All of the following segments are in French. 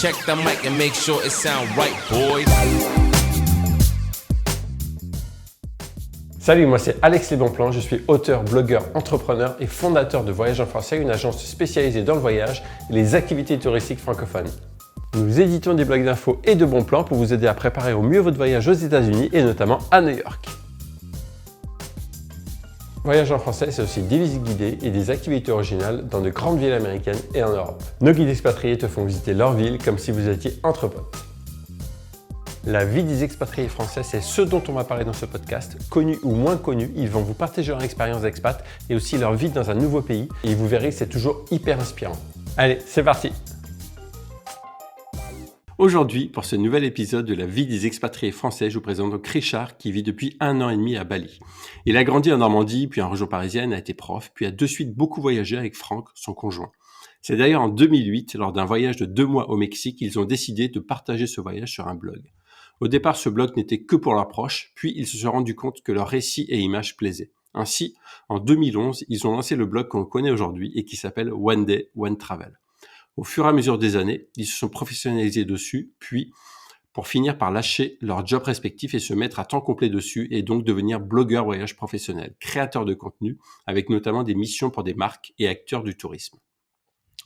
Check the mic and make sure it sound right, boys. Salut, moi c'est Alex Les Bons Plans, je suis auteur, blogueur, entrepreneur et fondateur de Voyage en Français, une agence spécialisée dans le voyage et les activités touristiques francophones. Nous éditons des blogs d'infos et de bons plans pour vous aider à préparer au mieux votre voyage aux États-Unis et notamment à New York. Voyage en Français, c'est aussi des visites guidées et des activités originales dans de grandes villes américaines et en Europe. Nos guides expatriés te font visiter leur ville comme si vous étiez entre potes. La vie des expatriés français, c'est ce dont on va parler dans ce podcast. Connus ou moins connus, ils vont vous partager leur expérience d'expat et aussi leur vie dans un nouveau pays. Et vous verrez, c'est toujours hyper inspirant. Allez, c'est parti! Aujourd'hui, pour ce nouvel épisode de la vie des expatriés français, je vous présente donc Richard qui vit depuis 1 an et demi à Bali. Il a grandi en Normandie, puis en région parisienne, a été prof, puis a de suite beaucoup voyagé avec Franck, son conjoint. C'est d'ailleurs en 2008, lors d'un voyage de 2 mois au Mexique, qu'ils ont décidé de partager ce voyage sur un blog. Au départ, ce blog n'était que pour leurs proches, puis ils se sont rendus compte que leurs récits et images plaisaient. Ainsi, en 2011, ils ont lancé le blog qu'on connaît aujourd'hui et qui s'appelle One Day, One Travel. Au fur et à mesure des années, ils se sont professionnalisés dessus, puis pour finir par lâcher leurs jobs respectifs et se mettre à temps complet dessus et donc devenir blogueurs voyage professionnels, créateurs de contenu, avec notamment des missions pour des marques et acteurs du tourisme.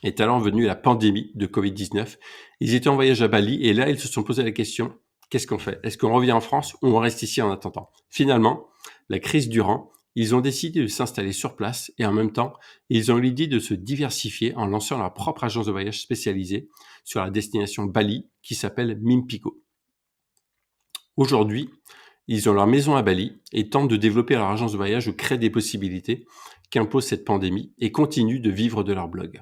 Est alors venue la pandémie de Covid-19. Ils étaient en voyage à Bali et là, ils se sont posé la question, qu'est-ce qu'on fait? Est-ce qu'on revient en France ou on reste ici en attendant? Finalement, la crise durant, ils ont décidé de s'installer sur place et en même temps, ils ont eu l'idée de se diversifier en lançant leur propre agence de voyage spécialisée sur la destination Bali qui s'appelle Mimpico. Aujourd'hui, ils ont leur maison à Bali et tentent de développer leur agence de voyage ou créer des possibilités qu'impose cette pandémie et continuent de vivre de leur blog.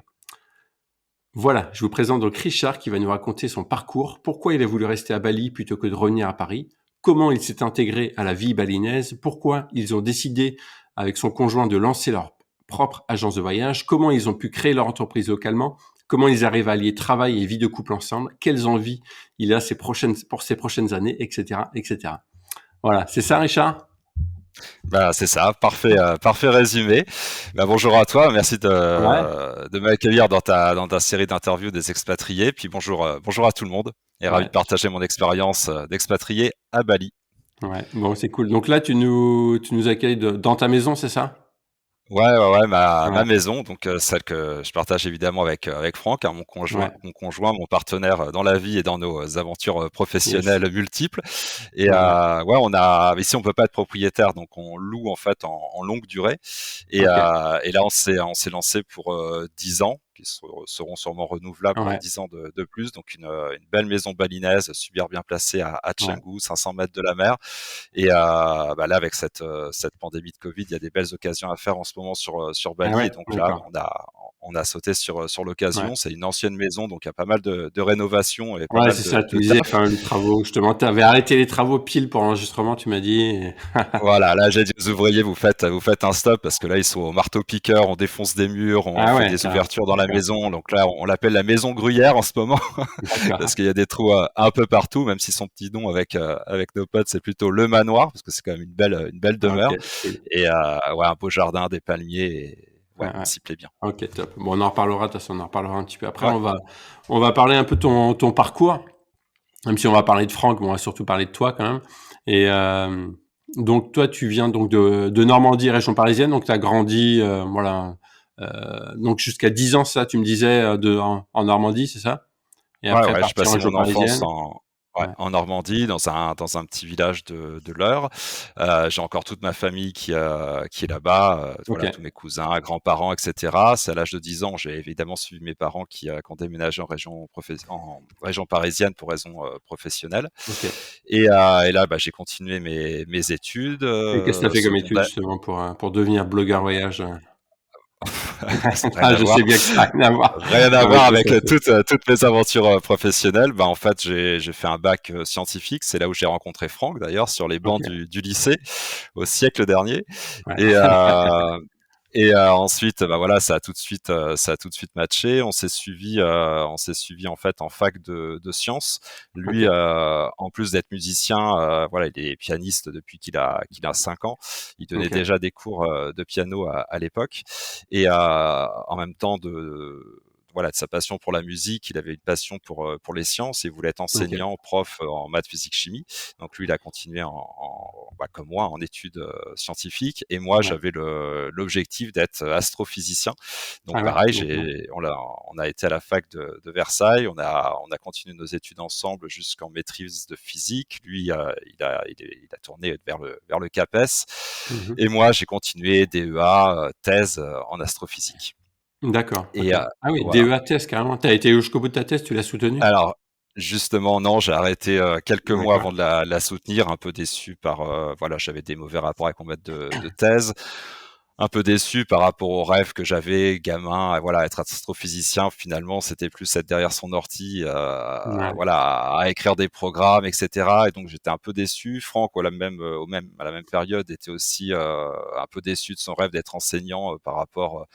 Voilà, je vous présente donc Richard qui va nous raconter son parcours, pourquoi il a voulu rester à Bali plutôt que de revenir à Paris, comment il s'est intégré à la vie balinaise, pourquoi ils ont décidé avec son conjoint de lancer leur propre agence de voyage, comment ils ont pu créer leur entreprise localement, comment ils arrivent à allier travail et vie de couple ensemble, quelles envies il a pour ces prochaines années, etc., etc. Voilà, c'est ça Richard ? C'est ça, parfait résumé. Bonjour à toi, merci de m'accueillir dans ta série d'interviews des expatriés. Puis bonjour à tout le monde et ravi de partager mon expérience d'expatrié à Bali. Ouais, bon c'est cool. Donc là tu nous accueilles dans ta maison, c'est ça ? Ouais, ma maison, donc celle que je partage évidemment avec Franck, hein, mon conjoint, mon partenaire dans la vie et dans nos aventures professionnelles multiples. Et ici on peut pas être propriétaire, donc on loue en fait en longue durée. Et là on s'est lancé pour 10 ans, qui seront sûrement renouvelables pour 10 ans de plus. Donc une belle maison balinaise, super bien placée à Canggu, 500 mètres de la mer. Et là, avec cette pandémie de Covid, il y a des belles occasions à faire en ce moment sur Bali. Et donc là, on a sauté sur l'occasion. Ouais. C'est une ancienne maison, donc il y a pas mal de rénovations. Et c'est ça, tu disais, les travaux. Justement, tu avais arrêté les travaux pile pour l'enregistrement, tu m'as dit. Voilà, là, j'ai dit aux ouvriers, vous faites un stop parce que là, ils sont au marteau-piqueur, on défonce des murs, on fait des ouvertures dans la maison. Donc là, on l'appelle la maison gruyère en ce moment parce qu'il y a des trous un peu partout, même si son petit nom avec nos potes, c'est plutôt le manoir parce que c'est quand même une belle demeure. Et un beau jardin, des palmiers. On s'y plaît bien. Ok, top. Bon, on en reparlera, de toute façon, on en reparlera un petit peu après. On va parler un peu de ton parcours, même si on va parler de Franck, on va surtout parler de toi quand même. Et donc, toi, tu viens donc de Normandie, région parisienne, donc tu as grandi, donc jusqu'à 10 ans, ça, tu me disais, en Normandie, c'est ça? Et après, je passais mon enfance en Normandie, dans un petit village de l'Eure. J'ai encore toute ma famille qui est là-bas, tous mes cousins, grands-parents, etc. C'est à l'âge de 10 ans, j'ai évidemment suivi mes parents qui ont déménagé en région parisienne pour raisons professionnelles. Et là, j'ai continué mes études. Et qu'est-ce que tu as fait comme études justement pour devenir blogueur voyage? Je sais bien que ça n'a rien à voir avec toutes mes aventures professionnelles. En fait, j'ai fait un bac scientifique. C'est là où j'ai rencontré Franck, d'ailleurs, sur les bancs du lycée au siècle dernier. Et ensuite, ça a tout de suite matché. On s'est suivi en fait en fac de sciences. Lui, en plus d'être musicien, il est pianiste depuis qu'il a 5 ans. Il donnait déjà des cours de piano à l'époque. Et en même temps voilà, de sa passion pour la musique, il avait une passion pour les sciences et voulait être OK. enseignant, prof en maths, physique, chimie. Donc lui, il a continué comme moi, en études scientifiques. Et moi, Ouais. j'avais l'objectif d'être astrophysicien. Donc Ah ouais? pareil, D'accord. on a été à la fac de Versailles, on a continué nos études ensemble jusqu'en maîtrise de physique. Lui, il a tourné vers le CAPES. Mmh. Et moi, j'ai continué DEA, thèse en astrophysique. D'accord, Et OK. Ah oui, voilà. DEA thèse carrément. Tu as été jusqu'au bout de ta thèse, tu l'as soutenue? Alors, justement, non, j'ai arrêté quelques mois D'accord. avant de la soutenir, un peu déçu par, voilà, j'avais des mauvais rapports avec mon maître de thèse, un peu déçu par rapport aux rêves que j'avais, gamin, et voilà, être astrophysicien, finalement, c'était plus être derrière son ordi, Ouais. voilà, à écrire des programmes, et cetera. Et donc j'étais un peu déçu. Franck, à la même période, était aussi un peu déçu de son rêve d'être enseignant par rapport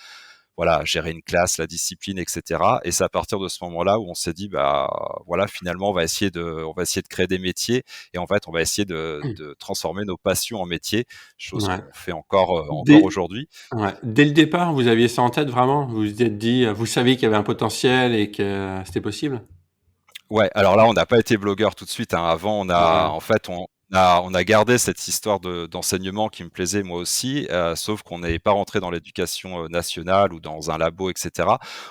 voilà, gérer une classe, la discipline, et cetera. Et c'est à partir de ce moment-là où on s'est dit, bah voilà, finalement, on va essayer de créer des métiers et en fait, on va essayer de transformer nos passions en métiers, chose Ouais. qu'on fait encore Dès aujourd'hui. Ouais. Dès le départ, vous aviez ça en tête vraiment? Vous vous êtes dit, vous saviez qu'il y avait un potentiel et que c'était possible? Ouais, alors là, on n'a pas été blogueur tout de suite, hein. Avant, Ouais. en fait, on a gardé cette histoire d'enseignement qui me plaisait moi aussi, sauf qu'on n'est pas rentré dans l'éducation nationale ou dans un labo, etc.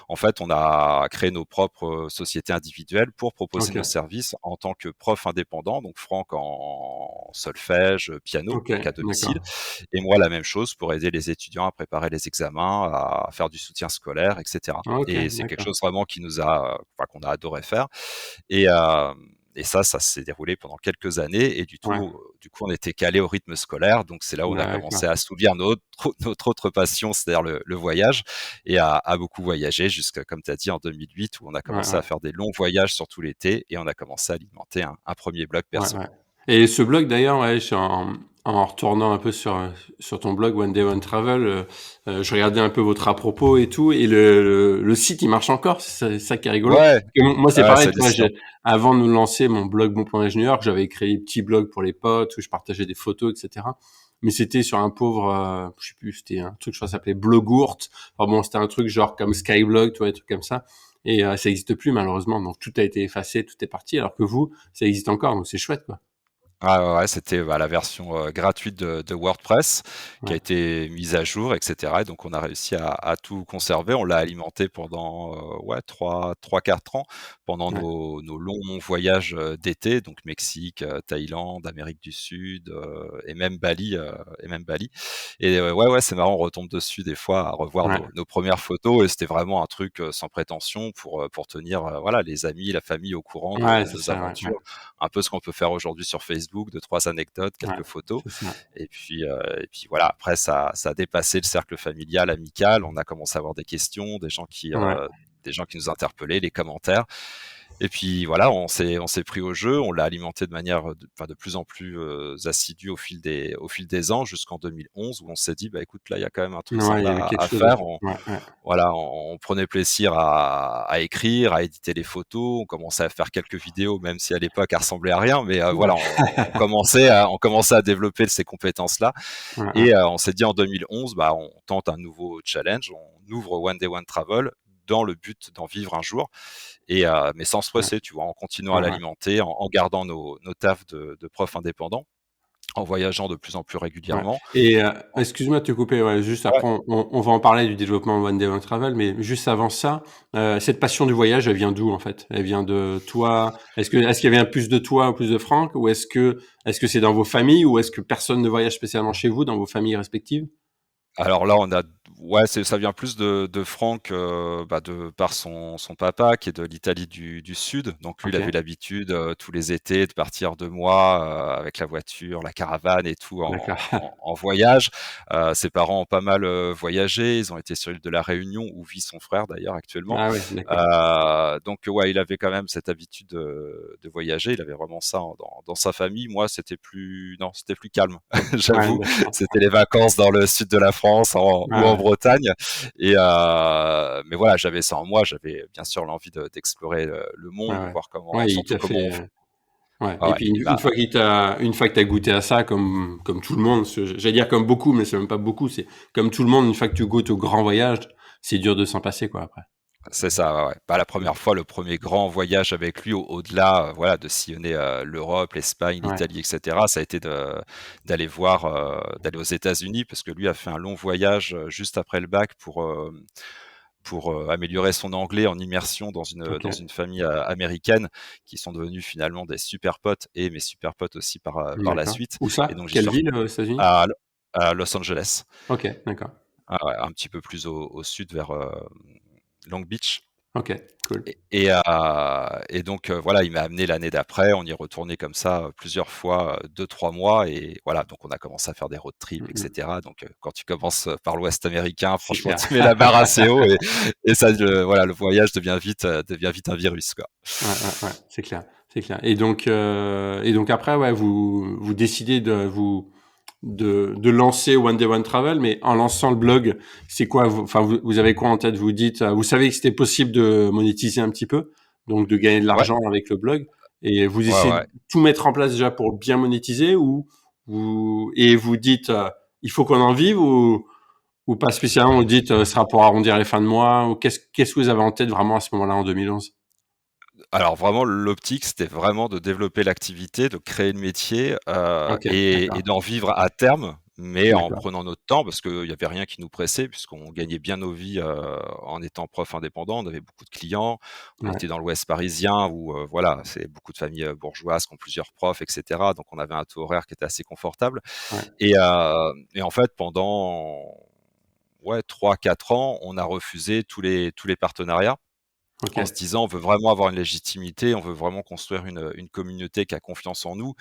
En fait, on a créé nos propres sociétés individuelles pour proposer nos OK. services en tant que prof indépendant. Donc, Franck en solfège, piano, OK, donc à domicile, d'accord. et moi la même chose pour aider les étudiants à préparer les examens, à faire du soutien scolaire, etc. OK, Et c'est quelque d'accord. chose vraiment qu'on a adoré faire. Et, euh, et ça s'est déroulé pendant quelques années. Et Ouais, du coup, on était calé au rythme scolaire. Donc, c'est là où on a commencé d'accord. à assouvir notre autre passion, c'est-à-dire le voyage, et à beaucoup voyager jusqu'à, comme tu as dit, en 2008, où on a Ouais, commencé à ouais, faire des longs voyages sur tout l'été et on a commencé à alimenter un premier blog ouais, perso. ouais. Et ce blog d'ailleurs, ouais, en retournant un peu sur ton blog One Day One Travel, je regardais un peu votre à propos et tout, et le site il marche encore, c'est ça qui est rigolo. Ouais, Parce que moi c'est ouais, pareil, c'est tu vois, hallucinant. avant de nous lancer mon blog Bon Plan Ingénieur, j'avais créé des petits blogs pour les potes où je partageais des photos, etc. Mais c'était sur un pauvre, je sais plus, c'était un truc, je crois, ça s'appelait Blogourt. Enfin bon, c'était un truc genre comme Skyblog, tu vois, des trucs comme ça. Et ça existe plus malheureusement, donc tout a été effacé, tout est parti, alors que vous, ça existe encore, donc c'est chouette, quoi. Ah ouais, ouais, c'était la version gratuite de WordPress qui a Ouais, été mise à jour, etc. Et donc on a réussi à tout conserver. On l'a alimenté pendant ouais, 4 ans, pendant ouais, nos longs voyages d'été, donc Mexique, Thaïlande, Amérique du Sud et même Bali. Et ouais, ouais, c'est marrant, on retombe dessus des fois à revoir ouais, nos premières photos. Et c'était vraiment un truc sans prétention pour tenir voilà, les amis, la famille au courant ouais, de c'est nos ça, ouais, ouais, aventures, un peu ce qu'on peut faire aujourd'hui sur Facebook, 2-3 anecdotes, ouais, quelques photos. c'est ça. Et puis voilà, après ça a dépassé le cercle familial, amical. On a commencé à avoir des questions, Ouais, des gens qui nous interpellaient, les commentaires. Et puis voilà, on s'est pris au jeu, on l'a alimenté de manière de plus en plus assidue au fil des ans jusqu'en 2011 où on s'est dit bah écoute là il y a quand même un truc ouais, il y sympa avait quelque à chose à faire. faire. Ouais, ouais, Voilà, on prenait plaisir à écrire, à éditer les photos. On commençait à faire quelques vidéos, même si à l'époque, elles ressemblaient à rien. Mais ouais, voilà, on commençait à développer ces compétences-là. ouais, ouais, Et on s'est dit en 2011, bah, on tente un nouveau challenge. On ouvre One Day One Travel dans le but d'en vivre un jour. Mais sans se ouais, presser, tu vois, en continuant à ouais, ouais. l'alimenter, en gardant nos tafs de profs indépendants, en voyageant de plus en plus Ouais. régulièrement. Et excuse-moi de te couper, ouais, juste Ouais. après on va en parler du développement One Day One Travel, mais juste avant ça, cette passion du voyage, elle vient d'où en fait? Elle vient de toi? Est-ce qu'il y avait un plus de toi ou plus de Franck? Ou est-ce que c'est dans vos familles ou est-ce que personne ne voyage spécialement chez vous, dans vos familles respectives? Alors là, ouais, ça vient plus de Franck, de par son papa qui est de l'Italie du Sud. Donc lui, il avait OK, l'habitude, tous les étés de partir 2 mois, avec la voiture, la caravane et tout d'accord. en voyage. Ses parents ont pas mal, voyagé. Ils ont été sur l'île de la Réunion où vit son frère d'ailleurs actuellement. Ah oui, d'accord. Donc ouais, il avait quand même cette habitude de voyager. Il avait vraiment ça dans sa famille. Moi, c'était plus calme, Ouais, j'avoue. d'accord. C'était les vacances dans le sud de la France Ouais, ou en ouais. Bretagne. Mais voilà, j'avais ça en moi. J'avais bien sûr l'envie d'explorer le Ouais, monde, ouais. voir Ouais, il surtout t'a comment fait, on fait. ouais. Ah Et ouais, puis une fois que t'as goûté à ça, comme tout le monde, j'allais dire comme beaucoup, mais c'est même pas beaucoup, c'est comme tout le monde, une fois que tu goûtes au grand voyage, c'est dur de s'en passer, quoi, après. C'est ça, ouais, ouais. Bah, la première fois, le premier grand voyage avec lui au-delà, voilà, de sillonner, l'Europe, l'Espagne, Ouais, l'Italie et cetera, ça a été d'aller voir, d'aller aux États-Unis parce que lui a fait un long voyage, juste après le bac pour, améliorer son anglais en immersion dans OK, une famille, américaine qui sont devenus finalement des super potes et mes super potes aussi par la d'accord. suite Où et ça? donc j'y Quelle suis ville, aux États-Unis? à Lo à Los Angeles. OK, d'accord. Ah ouais, un petit peu plus au sud vers, Long Beach. OK, cool. Et donc, voilà, il m'a amené l'année d'après. On y est retourné comme ça, plusieurs fois, 2-3 mois et voilà, donc on a commencé à faire des road trips et Mmh mh. cetera. Donc, quand tu commences, par l'Ouest américain, C'est franchement, clair. tu mets la barre assez haut et ça voilà, le voyage devient vite un virus, quoi. Ouais, ouais, ouais, c'est clair, c'est clair. Et donc après, ouais, vous décidez de lancer One Day One Travel, mais en lançant le blog, c'est quoi enfin, vous avez quoi en tête? Vous dites, vous savez que c'était possible de monétiser un petit peu, donc de gagner de Ouais, l'argent avec le blog, et vous ouais, essayez de ouais. tout mettre en place déjà pour bien monétiser, ou vous dites, il faut qu'on en vive, ou pas spécialement, vous dites, ce sera pour arrondir les fins de mois, ou qu'est-ce que vous avez en tête vraiment à ce moment-là en 2011? Alors vraiment, l'optique, c'était vraiment de développer l'activité, de créer le métier, OK, et d'accord, d'en vivre à terme, mais en d'accord, prenant notre temps parce qu'il y avait rien qui nous pressait puisqu'on gagnait bien nos vies, en étant prof indépendant. On avait beaucoup de clients, on ouais, était dans l'Ouest parisien où, voilà, c'est beaucoup de familles, bourgeoises qui ont plusieurs profs et cetera, donc on avait un taux horaire qui était assez confortable ouais, et en fait, pendant, ouais, 3-4 ans, on a refusé tous les partenariats en se OK, disant: «On veut vraiment avoir une légitimité, on veut vraiment construire une communauté qui a confiance en nous,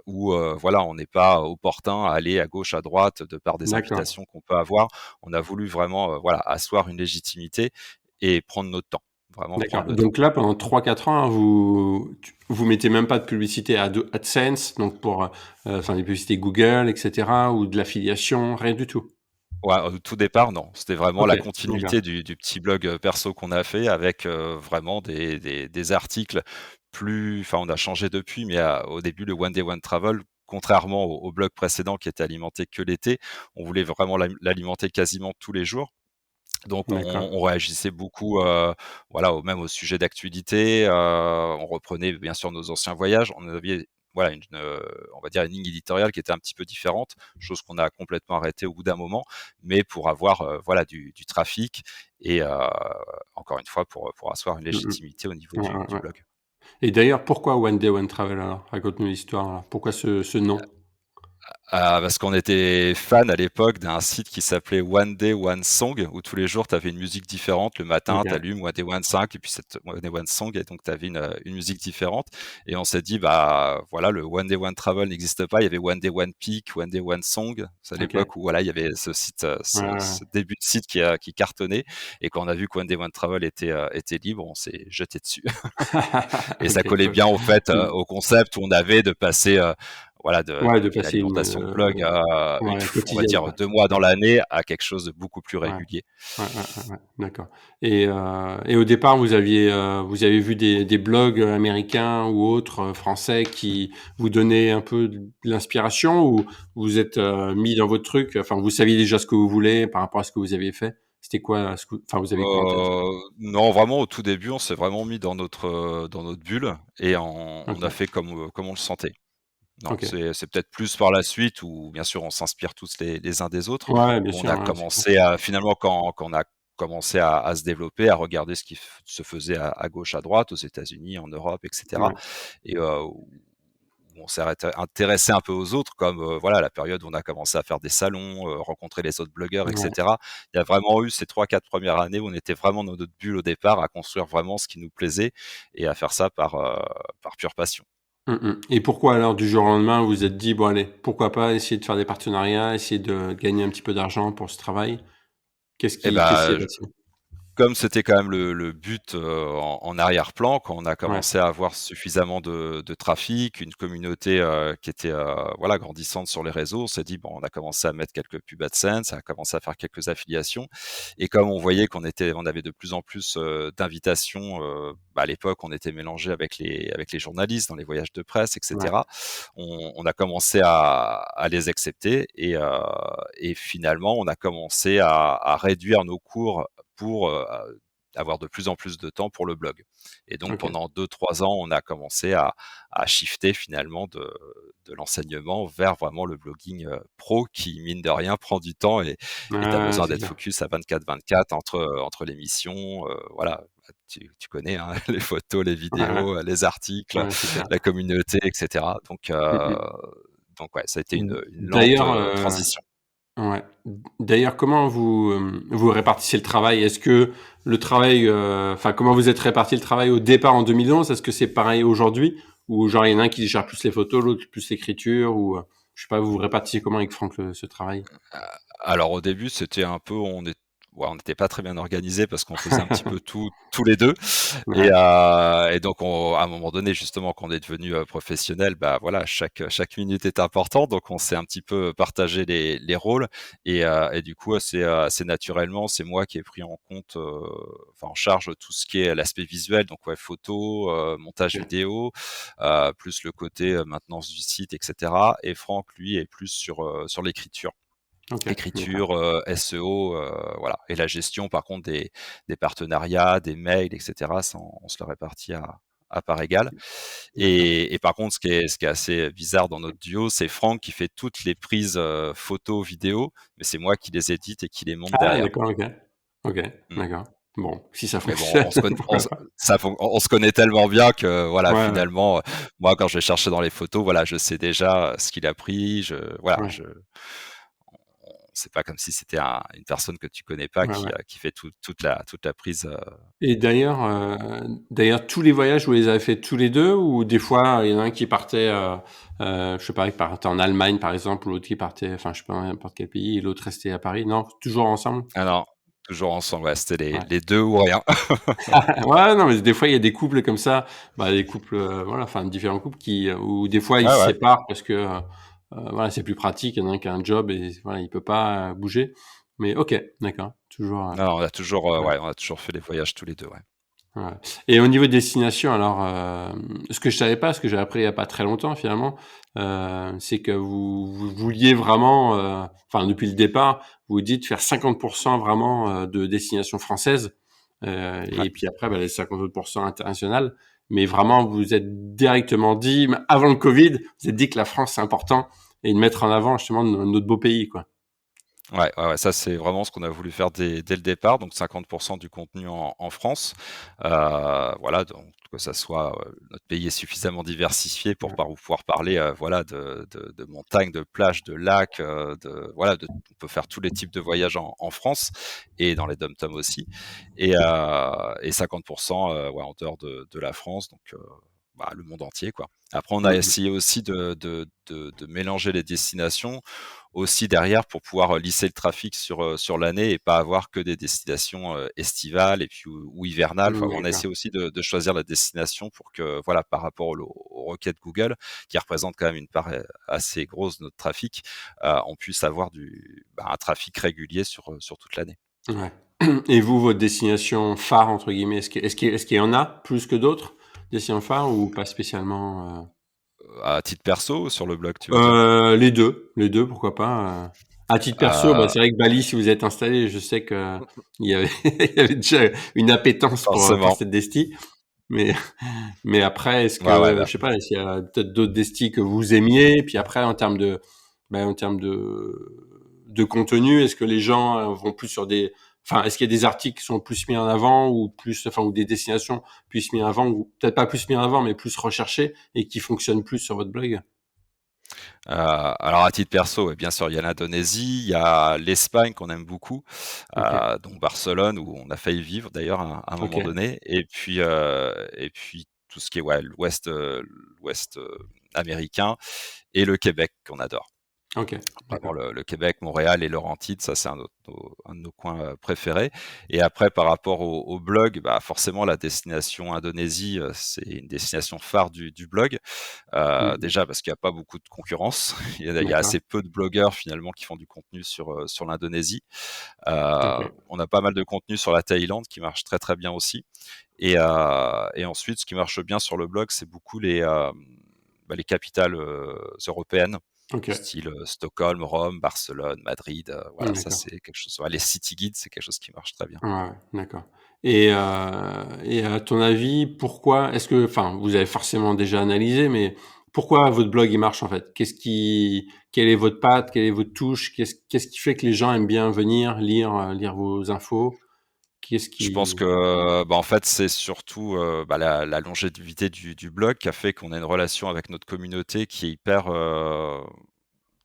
où, voilà, on n'est pas opportun à aller à gauche, à droite de par des d'accord. invitations qu'on peut avoir». On a voulu vraiment, voilà, asseoir une légitimité et prendre notre temps, vraiment D'accord. prendre le temps. Donc là, pendant 3-4 ans, hein, vous mettez même pas de publicité AdSense, donc pour, enfin des publicités Google, et cetera, ou de l'affiliation, rien du tout? Ouais, au tout départ, non. C'était vraiment OK, la d'accord, continuité du petit blog, perso qu'on a fait avec, vraiment des articles enfin, on a changé depuis, mais au début, le One Day One Travel, contrairement au blog précédent qui était alimenté que l'été, on voulait vraiment l'alimenter quasiment tous les jours. Donc d'accord, on réagissait beaucoup, voilà, même au sujet d'actualité, on reprenait bien sûr nos anciens voyages. On avait, voilà, on va dire une ligne éditoriale qui était un petit peu différente, chose qu'on a complètement arrêtée au bout d'un moment, mais pour avoir, voilà, du trafic et encore une fois pour asseoir une mmh mh. légitimité au niveau Ouais, du ouais, ouais. blog. Et d'ailleurs, pourquoi One Day One Travel alors? Raconte-nous l'histoire alors. Pourquoi ce nom? Parce qu'on était fan à l'époque d'un site qui s'appelait One Day One Song, où tous les jours tu avais une musique différente. Le matin, tu OK, allumes One Day One 5 et puis cette One Day One Song et donc tu avais une musique différente et on s'est dit: «Bah, voilà, le One Day One Travel n'existe pas». Il y avait One Day One Peak, One Day One Song. C'est à OK. l'époque où voilà, il y avait ce site, Ouais, ouais, ce ouais. début de site qui cartonnait et quand on a vu que One Day One Travel était libre, on s'est jeté dessus et ça OK, collait cool. bien au fait, Mmh. au concept où on avait de passer, voilà, Ouais, de d'une passer alimentation de blog, ouais, on va quotidienne, dire quoi. 2 mois dans l'année à quelque chose de beaucoup plus Ouais. régulier. Ouais, ouais, ouais, ouais, d'accord. Et au départ, vous avez vu des blogs, américains ou autres, français qui vous donnaient un peu de l'inspiration, ou vous êtes, mis dans votre truc? Enfin, vous saviez déjà ce que vous voulez par rapport à ce que vous aviez fait? C'était quoi ce que enfin, vous avez quoi en tête? Non, vraiment au tout début, on s'est vraiment mis dans notre bulle et on a OK, fait comme on le sentait. Non, OK. c'est peut-être plus par la suite où bien sûr on s'inspire tous les uns des autres, Ouais, bien où on sûr, a ouais, c'est clair. commencé à finalement quand on a commencé à se développer, à regarder ce qui se faisait à gauche, à droite, aux États-Unis, en Europe et cetera Ouais, et où on s'est intéressé un peu aux autres comme, voilà, la période où on a commencé à faire des salons, rencontrer les autres blogueurs et ouais. cetera. Il y a vraiment eu ces 3-4 premières années où on était vraiment dans notre bulle au départ, à construire vraiment ce qui nous plaisait et à faire ça par pure passion. Mmh mh. Et pourquoi alors du jour au lendemain, vous vous êtes dit: «Bon allez, pourquoi pas essayer de faire des partenariats, essayer de gagner un petit peu d'argent pour ce travail»? Et Qu'est-ce qui s'est bah, passé? comme c'était quand même le but, en arrière-plan, quand on a Ouais, commencé à avoir suffisamment de trafic, une communauté, qui était, voilà, grandissante sur les réseaux, on s'est dit: «Bon», on a commencé à mettre quelques pubs AdSense, à commencer à faire quelques affiliations et comme on voyait on avait de plus en plus, d'invitations, bah, à l'époque, on était mélangés avec les journalistes dans les voyages de presse et ouais, cetera. On a commencé à les accepter et finalement, on a commencé à réduire nos cours pour avoir de plus en plus de temps pour le blog. Et donc, Ok. pendant 2-3 ans, on a commencé à shifter finalement de l'enseignement vers vraiment le blogging pro qui, mine de rien, prend du temps et tu as Ouais, besoin c'est d'être clair. focus à 24/24 entre les missions. Voilà, tu connais hein, les photos, les Ouais, ouais, vidéos, les articles, ouais, c'est clair. la communauté, etc. Mm, mm. Donc ouais, ça a été une lente D'ailleurs, transition. ouais. D'ailleurs, comment vous répartissez le travail? Est-ce que le travail, enfin, comment vous êtes réparti le travail au départ en 2011? Est-ce que c'est pareil aujourd'hui? Ou genre, il y en a un qui gère plus les photos, l'autre plus l'écriture, ou, je sais pas, vous répartissez comment avec Franck ce travail? Alors au début, c'était un peu on n'était pas très bien organisés parce qu'on faisait un petit peu tout tous les 2 Ouais, et donc à un moment donné, justement, quand on est devenu, professionnel, bah, voilà, chaque minute est importante, donc on s'est un petit peu partagé les rôles et du coup, assez naturellement, c'est moi qui ai pris en compte, enfin en charge tout ce qui est l'aspect visuel, donc ouais, photo, montage ok, vidéo, plus le côté, maintenance du site et cetera et Franck, lui, est plus sur l'écriture. ok, d'accord. Écriture, SEO, voilà et la gestion par contre des partenariats, des mails et cetera, ça on se le répartit à parts égales D'accord. et par contre ce qui est assez bizarre dans notre duo, c'est Franck qui fait toutes les prises, photos, vidéos, mais c'est moi qui les édite et qui les monte Ah, derrière. d'accord, ok. Ok, Mmh. d'accord. Bon, si ça Mais bon, fonctionne, on se connaît pourquoi pas. on se connaît tellement bien que voilà, Ouais, ouais, finalement, moi quand je vais chercher dans les photos, voilà, je sais déjà, ce qu'il a pris, voilà, ouais, c'est pas comme si c'était une personne que tu connais pas ouais, ouais. qui fait toute la prise. Et d'ailleurs, tous les voyages, vous les avez fait tous les deux ou des fois, il y en a un qui partait, je sais pas, il partait en Allemagne par exemple, ou l'autre qui partait, enfin, je sais pas, n'importe quel pays, et l'autre restait à Paris. Non, toujours ensemble? Ah non, toujours ensemble, ouais, c'était les Ouais. les 2 ou rien. Ouais, non, mais des fois, il y a des couples comme ça, bah, des couples, voilà, enfin, différents couples où des fois, ils Ouais, se ouais. séparent parce que, voilà, c'est plus pratique. Il y en a un qui a un job et voilà, il peut pas bouger. Mais ok, d'accord, toujours, Non, non, on a toujours, ouais. ouais, on a toujours fait les voyages tous les 2, ouais. Ouais. Et au niveau destination, alors, ce que je savais pas, ce que j'ai appris il y a pas très longtemps finalement, c'est que vous vouliez vraiment, enfin depuis le départ, vous dites faire 50% vraiment, de destinations françaises, Ouais. et puis après, bah, les 50 autres % internationales. Mais vraiment, vous vous êtes directement dit, avant le Covid, vous vous êtes dit que la France c'est important et de mettre en avant justement notre beau pays, quoi. Ouais, ouais, ouais, ça c'est vraiment ce qu'on a voulu faire dès le départ, donc 50% du contenu en France. Voilà, donc que ça soit, notre pays est suffisamment diversifié pour Ouais. pouvoir parler, voilà, de montagnes, de plages, de lacs, de voilà, on peut faire tous les types de voyages en France et dans les DOM-TOM aussi et 50%, ouais, en dehors de la France, donc bah, le monde entier, quoi. Après, on a Mmh mh. essayé aussi de mélanger les destinations aussi derrière pour pouvoir lisser le trafic sur l'année et pas avoir que des destinations estivales et puis ou hivernales. Enfin, Mmh, on a d'accord. essayé aussi de choisir la destination pour que, voilà, par rapport aux requêtes Google, qui représentent quand même une part assez grosse de notre trafic, on puisse avoir un trafic régulier sur toute l'année. Ouais. Et vous, votre destination phare entre guillemets, est-ce qu'il y en a plus que d'autres destinations phares ou pas spécialement? À titre perso, sur le blog, tu veux dire? Les 2 pourquoi pas, À titre perso, bah, Euh, c'est vrai que Bali, si vous êtes installé, je sais que il y avait il y avait déjà une appétence pour Forcément. cette desti, mais mais après est-ce Ouais, ouais, que bah, je sais pas, s'il y a peut-être d'autres destis que vous aimiez? Puis après en termes de contenu, est-ce que les gens, vont plus sur des enfin, est-ce qu'il y a des articles qui sont plus mis en avant ou plus enfin, ou des destinations plus mis en avant ou peut-être pas plus mis en avant, mais plus recherchées et qui fonctionnent plus sur votre blog? alors à titre perso, ouais, bien sûr, il y a l'Indonésie, il y a l'Espagne qu'on aime beaucoup, OK, donc Barcelone où on a failli vivre d'ailleurs à un moment OK, donné et puis tout ce qui est, ouais, l'ouest, américain et le Québec qu'on adore. OK, Vraiment d'accord. le Québec, Montréal et Laurentides, ça c'est un de nos coins, préférés et après par rapport au blog, bah, forcément la destination Indonésie, c'est une destination phare du blog. Mmh mh. Déjà parce qu'il y a pas beaucoup de concurrence. Il y a D'accord, assez peu de blogueurs finalement qui font du contenu sur l'Indonésie. OK. On a pas mal de contenu sur la Thaïlande qui marche très, très bien aussi et ensuite ce qui marche bien sur le blog, c'est beaucoup les capitales, européennes. OK. style Stockholm, Rome, Barcelone, Madrid. Voilà, ça D'accord. c'est quelque chose. Ouais, les city guides, c'est quelque chose qui marche très bien. Ouais, ouais, d'accord. Et à ton avis, pourquoi est-ce que enfin, vous avez forcément déjà analysé, mais pourquoi votre blog, il marche, en fait? Quelle est votre patte? Quelle est votre touche? Qu'est-ce qui fait que les gens aiment bien venir lire vos infos? Qu'est-ce Je pense qui que, bah, en fait, c'est surtout, bah, la longévité du blog qui a fait qu'on a une relation avec notre communauté qui est hyper,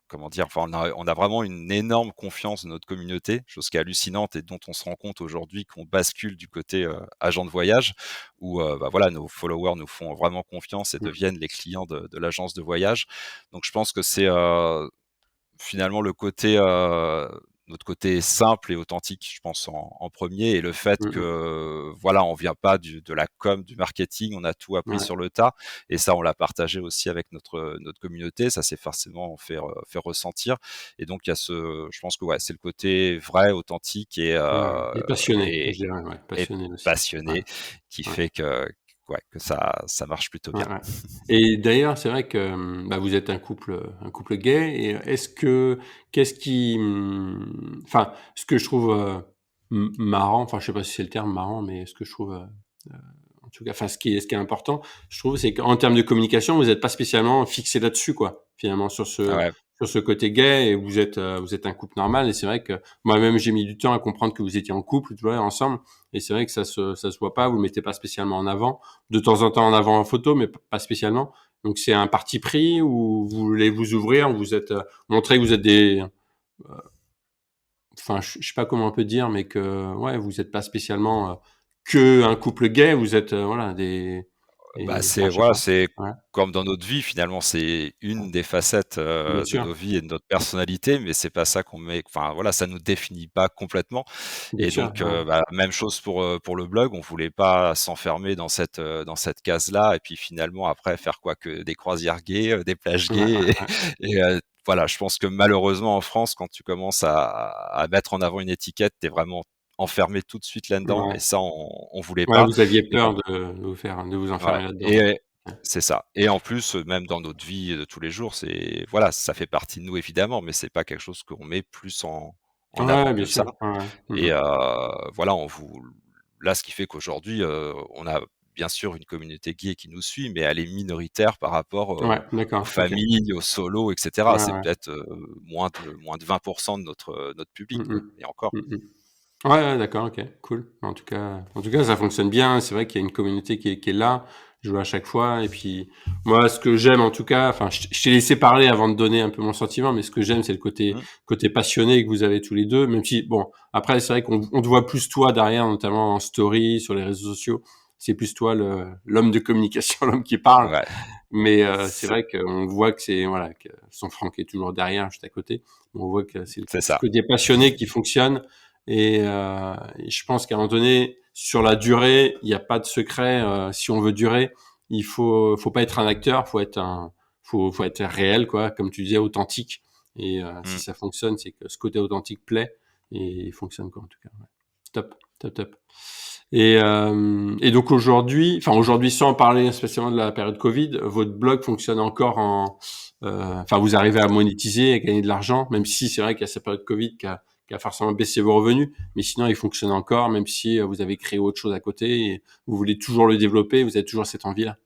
comment dire? Enfin, on a vraiment une énorme confiance dans notre communauté, chose qui est hallucinante et dont on se rend compte aujourd'hui qu'on bascule du côté, agent de voyage où, bah, voilà, nos followers nous font vraiment confiance et mmh, deviennent les clients de l'agence de voyage. Donc je pense que c'est, finalement le côté, notre côté simple et authentique, je pense en 1 et le fait mmh mh, que, voilà, on vient pas de la com, du marketing, on a tout appris ouais, sur le tas et ça, on l'a partagé aussi avec notre communauté. Ça s'est forcément fait ressentir et donc il y a je pense que, ouais, c'est le côté vrai, authentique et passionné, je et dirais, ouais, et passionné aussi. Ouais, passionné qui ouais. fait que, ouais, que ça marche plutôt Ouais, bien. ouais. Et d'ailleurs, c'est vrai que, bah, vous êtes un couple gay et est-ce que qu'est-ce qui, enfin, ce que je trouve, marrant, enfin, je sais pas si c'est le terme marrant, mais ce que je trouve, en tout cas, enfin, ce qui est important, je trouve, c'est qu'en termes de communication, vous êtes pas spécialement fixé là-dessus, quoi, finalement, Ouais, sur ce côté gay et vous êtes un couple normal et c'est vrai que moi-même, j'ai mis du temps à comprendre que vous étiez en couple, tu vois, ensemble et c'est vrai que ça se voit pas, vous le mettez pas spécialement en avant de temps en temps en avant en photo, mais pas spécialement. Donc c'est un parti pris ou vous voulez vous ouvrir, vous êtes montrer que vous êtes des, enfin je sais pas comment on peut dire, mais que ouais vous êtes pas spécialement que un couple gay, vous êtes voilà bah, enfin je sais pas. c'est Ouais, comme dans notre vie finalement, c'est une des facettes, bien de sûr, nos vies et de notre personnalité, mais c'est pas ça qu'on met enfin voilà, ça nous définit pas complètement bien et sûr, donc ouais, bah, même chose pour le blog, on voulait pas s'enfermer dans cette case-là et puis finalement après faire quoi? Que des croisières gays, des plages ouais, gays ouais, et voilà, je pense que malheureusement en France, quand tu commences à mettre en avant une étiquette, tu es vraiment enfermé tout de suite ouais, là-dedans et ouais. ça on voulait Ouais, pas vous aviez et donc peur de vous ouais enfermer là-dedans. et Ouais. c'est ça et en plus, même dans notre vie de tous les jours, c'est voilà, ça fait partie de nous évidemment, mais c'est pas quelque chose qu'on met plus en Ouais, avant bien que ça sûr. Ouais, ouais. et Mmh voilà, on vous là, ce qui fait qu'aujourd'hui, on a bien sûr une communauté gay qui nous suit, mais elle est minoritaire par rapport, mh. Ouais, aux d'accord, OK. familles, aux solos et cetera. Ouais, C'est ouais. peut-être, moins de 20 de notre public, Mmh quoi mh. et encore. Mmh mh. Ouais, ouais, d'accord, OK, cool. En tout cas, ça fonctionne bien. C'est vrai qu'il y a une communauté qui est là. Je vois à chaque fois et puis moi, ce que j'aime en tout cas, enfin, je t'ai laissé parler avant de donner un peu mon sentiment, mais ce que j'aime, c'est le Mmh. côté passionné que vous avez tous les 2. Même si bon, après, c'est vrai qu'on te voit plus toi derrière, notamment en story, sur les réseaux sociaux. C'est plus toi l'homme de communication, l'homme qui parle. Ouais, Mais c'est c'est vrai qu'on voit que c'est voilà, que son Franck est toujours derrière, juste à côté. On voit que c'est c'est ce ça. côté passionné qui fonctionne et je pense qu'à un moment donné, sur la durée, il y a pas de secret, si on veut durer, il faut pas être un acteur, faut être réel quoi, comme tu disais, authentique et si Mmh. ça fonctionne, c'est que ce côté authentique plaît et il fonctionne quoi, en tout cas, ouais. Top, top, top. Et donc aujourd'hui, sans parler spécialement de la période Covid, votre blog fonctionne encore enfin, vous arrivez à monétiser, à gagner de l'argent, même si c'est vrai qu'il y a cette période Covid qui a forcément baissé vos revenus, mais sinon il fonctionne encore, même si vous avez créé autre chose à côté et vous voulez toujours le développer, vous avez toujours cette envie-là.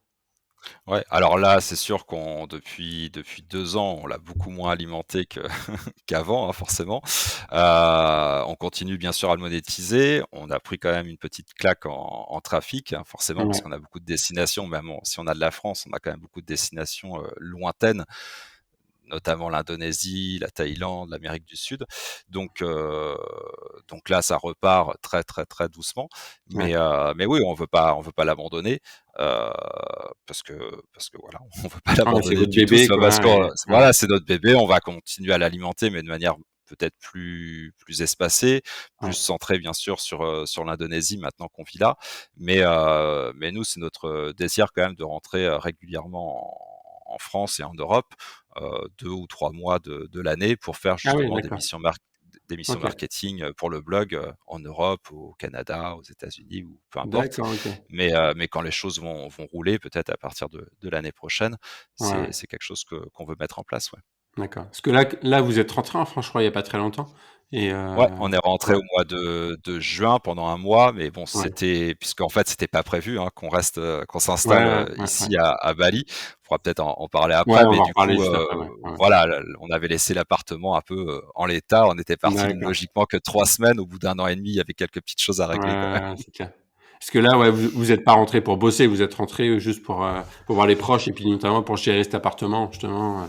Ouais, alors là, c'est sûr qu'on depuis 2 ans, on l'a beaucoup moins alimenté que qu'avant, hein, forcément. On continue bien sûr à le monétiser. On a pris quand même une petite claque en trafic, hein, forcément, parce Ouais, qu'on a beaucoup de destinations, même si on a de la France, on a quand même beaucoup de destinations, lointaines, notamment l'Indonésie, la Thaïlande, l'Amérique du Sud. Donc donc là, ça repart très, très, très doucement. ouais. Mais oui, on veut pas l'abandonner, heu, parce que voilà, on veut pas Ouais, c'est l'abandonner votre du tout. C'est bébé pas parce quoi qu'on et ouais, voilà, c'est notre bébé, on va continuer à l'alimenter, mais de manière peut-être plus espacée, plus ouais, centrée bien sûr sur l'Indonésie maintenant qu'on vit là. Mais nous, c'est notre désir quand même de rentrer, régulièrement en France et en Europe 2 ou 3 mois de l'année pour faire ah oui, justement d'accord. des missions OK. marketing, pour le blog, en Europe, au Canada, aux États-Unis ou peu importe. D'accord, OK. Mais quand les choses vont rouler, peut-être à partir de l'année prochaine, Ouais, ouais. c'est quelque chose qu'on veut mettre en place, ouais. D'accord. Parce que là, vous êtes rentré en France, je crois, il y a pas très longtemps. Et Ouais, on est rentré ouais, au mois de juin pendant un mois, mais bon, ouais, c'était puisqu'en fait, c'était pas prévu, hein, qu'on reste, qu'on ouais, s'installe, ouais, ouais, ouais. ici à Bali. On pourra peut-être en parler Ouais, après, on mais va en du reparler coup, juste après, ouais, ouais. voilà, on avait laissé l'appartement un peu, en l'état. On était parti D'accord. logiquement que 3 semaines. Au bout d'un an et demi, il y avait quelques petites choses à Ouais, régler, quoi. ouais, c'est clair. Parce que là, ouais, vous êtes pas rentré pour bosser, vous êtes rentré juste pour voir les proches et puis notamment pour gérer cet appartement, justement.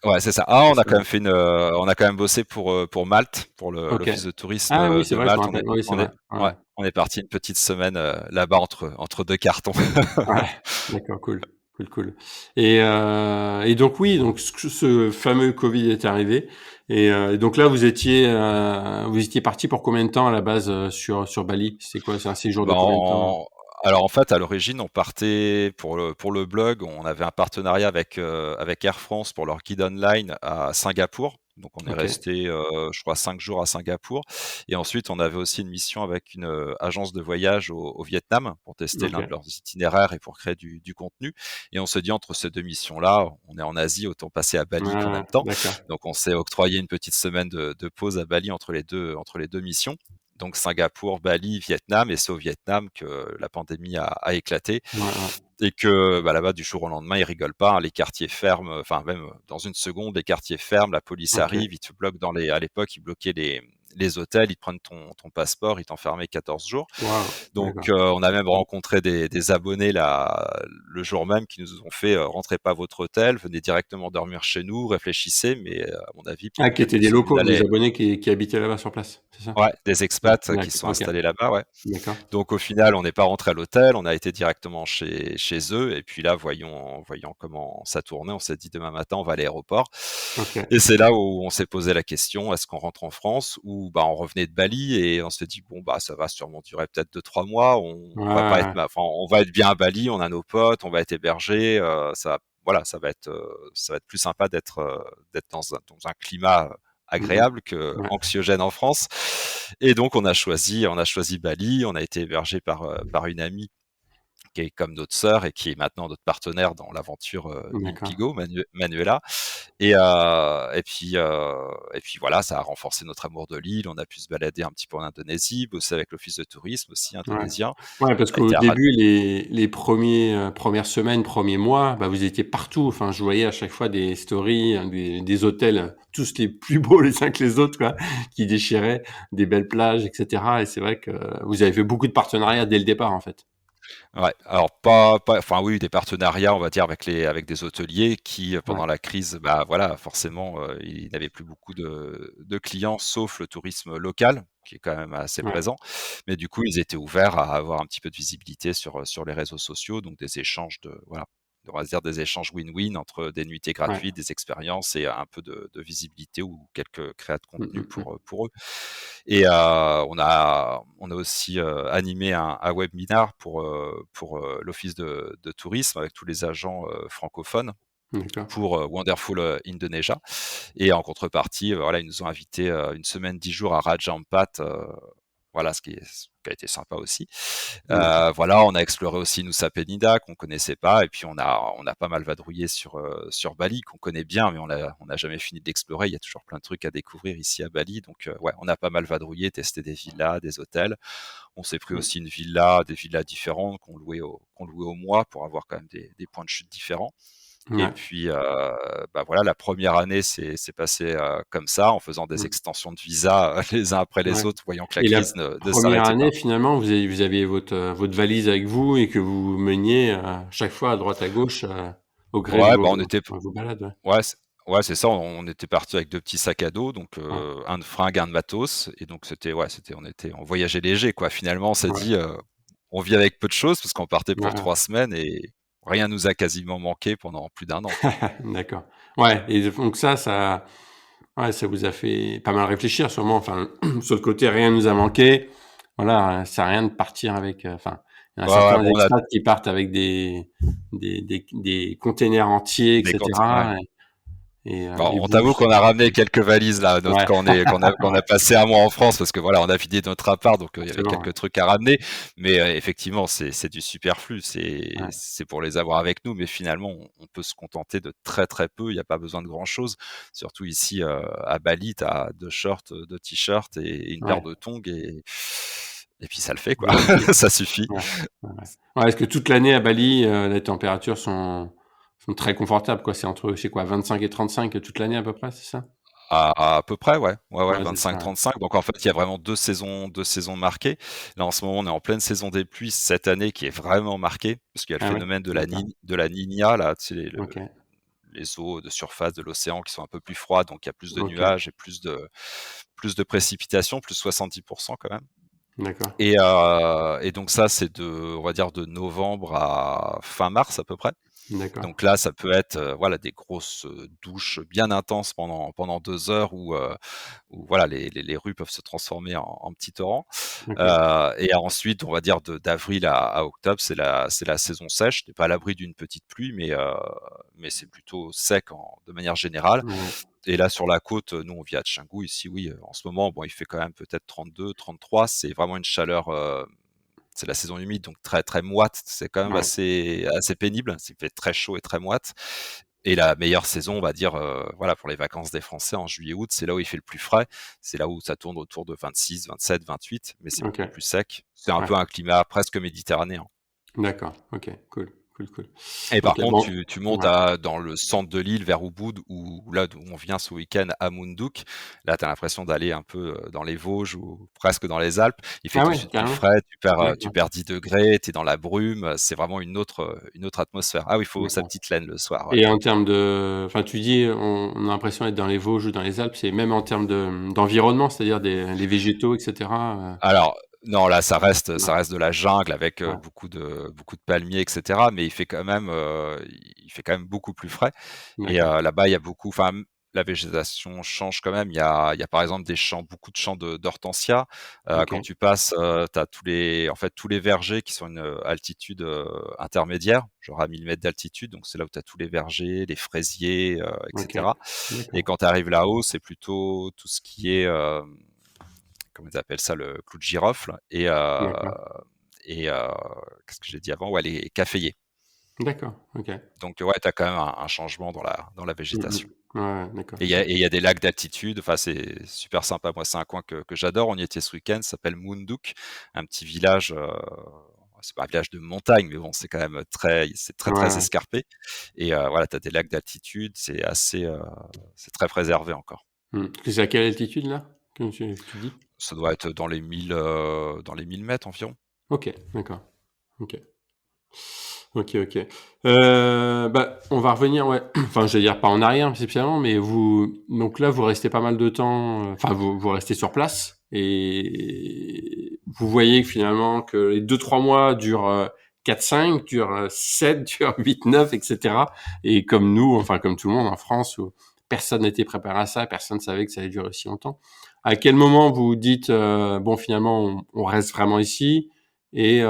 Ouais, c'est ça. Ah, C'est on a ça. quand même on a quand même bossé pour Malte, pour Ok. l'office de tourisme, Ah oui, c'est de vrai, je me Malte. rappelle. Oui, c'est On est vrai. Ouais, ouais, ouais. on est parti une petite semaine, là-bas entre 2 cartons. Ouais. D'accord, cool, cool, cool. Et donc oui, donc ce fameux Covid est arrivé. Et donc là, vous étiez parti pour combien de temps à la base sur Bali? C'est quoi? C'est un séjour de Ben, combien de temps? alors en fait, à l'origine, on partait pour le blog, on avait un partenariat avec Air France pour leur guide online à Singapour. Donc on est Ok, resté, je crois 5 jours à Singapour et ensuite on avait aussi une mission avec une, agence de voyage au Vietnam pour tester ok. l'un de leurs itinéraires et pour créer du contenu et on se dit entre ces 2 missions-là, on est en Asie, autant passer à Bali qu'en Ouais, même temps. d'accord. Donc on s'est octroyé une petite semaine de pause à Bali entre les 2 missions. Donc Singapour, Bali, Vietnam, et c'est au Vietnam que la pandémie a éclaté Ouais, ouais. et que bah, là-bas, du jour au lendemain, ils rigolent pas, hein, les quartiers ferment, enfin même dans une seconde, les quartiers ferment, la police Ok. arrive, ils te bloquent à l'époque, ils bloquaient les hôtels, ils te prennent ton passeport, ils t'enfermaient 14 jours. Waouh. Donc, D'accord. on a même rencontré des abonnés là, le jour même qui nous ont fait, rentrez pas à votre hôtel, venez directement dormir chez nous, réfléchissez, mais à mon avis, Ah, pendant qui étaient quelques des semaines, locaux, des allez, abonnés qui habitaient là-bas sur place, c'est ça? ouais, des expats qui se sont Ok, installés là-bas, ouais. d'accord. Donc au final, on n'est pas rentré à l'hôtel, on a été directement chez eux et puis là, voyant comment ça tournait, on s'est dit: «Demain matin, on va à l'aéroport» Ok. et c'est là où on s'est posé la question: «Est-ce qu'on rentre en France?» ou bah, on revenait de Bali et on s'est dit: «Bon, bah, ça va sûrement durer peut-être 2-3 mois, on va pas être Ouais, enfin, on va être bien à Bali, on a nos potes, on va être hébergés, voilà, ça va être plus sympa d'être dans un climat, mmh mh. agréable que Ouais, anxiogène en France et donc on a choisi Bali, on a été hébergé par une amie qui est comme notre sœur et qui est maintenant notre partenaire dans l'aventure, d'accord. Inpigo, Manuela et puis voilà, ça a renforcé notre amour de l'île. On a pu se balader un petit peu en Indonésie, bosser avec l'office de tourisme aussi Ouais. indonésien. Ouais, parce On a qu'au été à Rad début, les premiers, premières semaines, premiers mois, bah, vous étiez partout. Enfin, je voyais à chaque fois des stories, des hôtels, tous les plus beaux les uns que les autres, quoi, qui déchiraient, des belles plages, et cetera. Et c'est vrai que vous avez fait beaucoup de partenariats dès le départ, en fait. Ouais, alors pas enfin oui, des partenariats, on va dire, avec des hôteliers qui, Ouais, pendant la crise, bah, voilà, forcément, ils n'avaient plus beaucoup de clients, sauf le tourisme local, qui est quand même assez ouais, présent. Mais du coup, ils étaient ouverts à avoir un petit peu de visibilité sur les réseaux sociaux, donc des échanges voilà, on va se dire des échanges win-win entre des nuitées ouais. gratuites, des expériences et un peu de visibilité ou quelques créas de Mmh, contenu mmh, mmh. pour eux. Et on a aussi, animé un webinar pour l'office de tourisme avec tous les agents, francophones D'accord. pour, Wonderful, Indonesia et en contrepartie, voilà, ils nous ont invités, 1 semaine, 10 jours à Raja Ampat, voilà, ce qui a été sympa aussi. D'accord. Voilà, on a exploré aussi Nusa Penida qu'on connaissait pas et puis on a pas mal vadrouillé sur Bali qu'on connaît bien, mais on a jamais fini d'explorer. Il y a toujours plein de trucs à découvrir ici à Bali, donc ouais, on a pas mal vadrouillé, testé des villas, des hôtels. On s'est pris Mmh. aussi des villas différentes qu'on louait au mois pour avoir quand même des points de chute différents. Et Ouais. puis, bah, voilà, la première année s'est passée, comme ça, en faisant des Mmh. extensions de visa, les uns après Ouais. les autres, voyant que la Et la crise ne première s'arrêtait année, pas. finalement, vous aviez votre valise avec vous et que vous meniez, chaque fois à droite à gauche, au gré de Ouais, bah, on était vos balades, ouais. ouais, c'est ça, on était partis avec 2 petits sacs à dos, donc Ouais, un de fringues, un de matos et donc on voyageait léger, quoi. Finalement, on s'est ouais, dit, on vit avec peu de choses parce qu'on partait ouais, pour ouais. 3 semaines et rien nous a quasiment manqué pendant plus d'1 an, quoi. D'accord. Ouais, et donc ça ouais, ça vous a fait pas mal réfléchir sûrement, enfin, sur le côté «rien nous a manqué», voilà, ça sert à rien de partir avec, enfin, il y en a Ouais, ouais, certains bon, on a expats qui partent avec des containers entiers et des comptes ouais. cetera, Bon, et on vous, t'avoue qu'on a ramené quelques valises là, ouais, qu'on a passé un mois en France parce que voilà, on a vidé notre appart, donc il y avait forcément, ouais. quelques trucs à ramener. Mais effectivement, c'est du superflu, Ouais, c'est pour les avoir avec nous, mais finalement, on peut se contenter de très très peu. Il n'y a pas besoin de grand chose. Surtout ici à Bali, t'as 2 shorts, 2 t-shirts et une paire ouais, de tongs et puis ça le fait quoi, vous êtes OK. ça suffit. Ouais, ouais, ouais. Ouais, est-ce que toute l'année à Bali, les températures sont très confortables, quoi? C'est entre, je sais quoi, 25 et 35 toute l'année à peu près, c'est ça? À peu près, ouais. Ouais, ouais, Ouais, c'est ça, ouais. 25-35. Donc en fait, il y a vraiment 2 saisons marquées. Là, en ce moment, on est en pleine saison des pluies cette année qui est vraiment marquée, parce qu'il y a le Ah ouais? phénomène D'accord. de la Niña, là, tu sais, OK, les eaux de surface de l'océan qui sont un peu plus froides, donc il y a plus de OK, nuages et plus de précipitations, plus 70% quand même. d'accord, Et donc ça, c'est on va dire de novembre à fin mars à peu près. d'accord. Donc là, ça peut être, voilà, des grosses, douches bien intenses pendant 2 heures où voilà, les rues peuvent se transformer en petits torrents. OK, Et ensuite, on va dire d'avril à octobre, c'est la saison sèche. Tu pas à l'abri d'une petite pluie, mais c'est plutôt sec de manière générale. ouais, Et là, sur la côte, nous, on vit à Canggu. Ici, oui, en ce moment, bon, il fait quand même peut-être 32-33. C'est vraiment une chaleur, c'est la saison humide, donc très, très moite. C'est quand même ouais, assez pénible. Il fait très chaud et très moite. Et la meilleure saison, on va dire, voilà, pour les vacances des Français en juillet-août, c'est là où il fait le plus frais. C'est là où ça tourne autour de 26, 27, 28, mais c'est OK, beaucoup plus sec. C'est un ouais, peu un climat presque méditerranéen. d'accord, OK, cool, cool, cool. Et par OK, contre, bon, tu montes ouais. dans le centre de l'île, vers Ubud, où là d'où on vient ce week-end à Munduk. Là, tu as l'impression d'aller un peu dans les Vosges ou presque dans les Alpes. Il fait Ah tout de ouais, suite plus carrément? frais, tu D'accord, perds 10 degrés, tu es dans la brume. C'est vraiment une autre atmosphère. Ah oui, il faut sa d'accord. petite laine le soir. Ouais. Et en termes de, enfin, tu dis, on a l'impression d'être dans les Vosges ou dans les Alpes, c'est même en termes d'environnement, c'est-à-dire les végétaux, etc. Alors, non, là, Non, ça reste de la jungle avec ouais, beaucoup de palmiers, etc. Mais il fait quand même beaucoup plus frais. Et d'accord, là-bas, il y a beaucoup, enfin, la végétation change quand même. Il y a par exemple beaucoup de champs d'hortensia. Quand OK, tu passes, tu as en fait, tous les vergers qui sont à une altitude intermédiaire, genre à 1000 mètres d'altitude. Donc, c'est là où tu as tous les vergers, les fraisiers, OK, etc. Et d'accord, quand tu arrives là-haut, c'est plutôt tout ce qui est, comment ils appellent ça, le clou de girofle d'accord, et qu'est-ce que j'ai dit avant? Ouais, les caféiers. d'accord, OK. Donc ouais, tu as quand même un changement dans la Mmh végétation. mh. Ouais, d'accord, Et il y a des lacs d'altitude, enfin c'est super sympa. Moi, c'est un coin que j'adore. On y était ce week-end, ça s'appelle Munduk, un petit village, c'est pas un village de montagne, mais bon, c'est quand même c'est très, ouais, très ouais. escarpé et voilà, tu as des lacs d'altitude, c'est très préservé encore. Mmh. C'est à quelle altitude là, que tu dis? Ça doit être dans les 1000 mètres environ. OK, d'accord, OK. OK, OK. Bah, on va revenir, ouais, enfin, j'allais dire pas en arrière spécialement, mais donc là, vous restez pas mal de temps, enfin, vous restez sur place et vous voyez que finalement que les 2-3 mois durent, 4-5, durent, 7, durent 8-9 et cetera et comme nous, enfin, comme tout le monde en France où personne n'était préparé à ça, personne savait que ça allait durer aussi longtemps. À quel moment vous dites, «Bon, finalement, on reste vraiment ici» et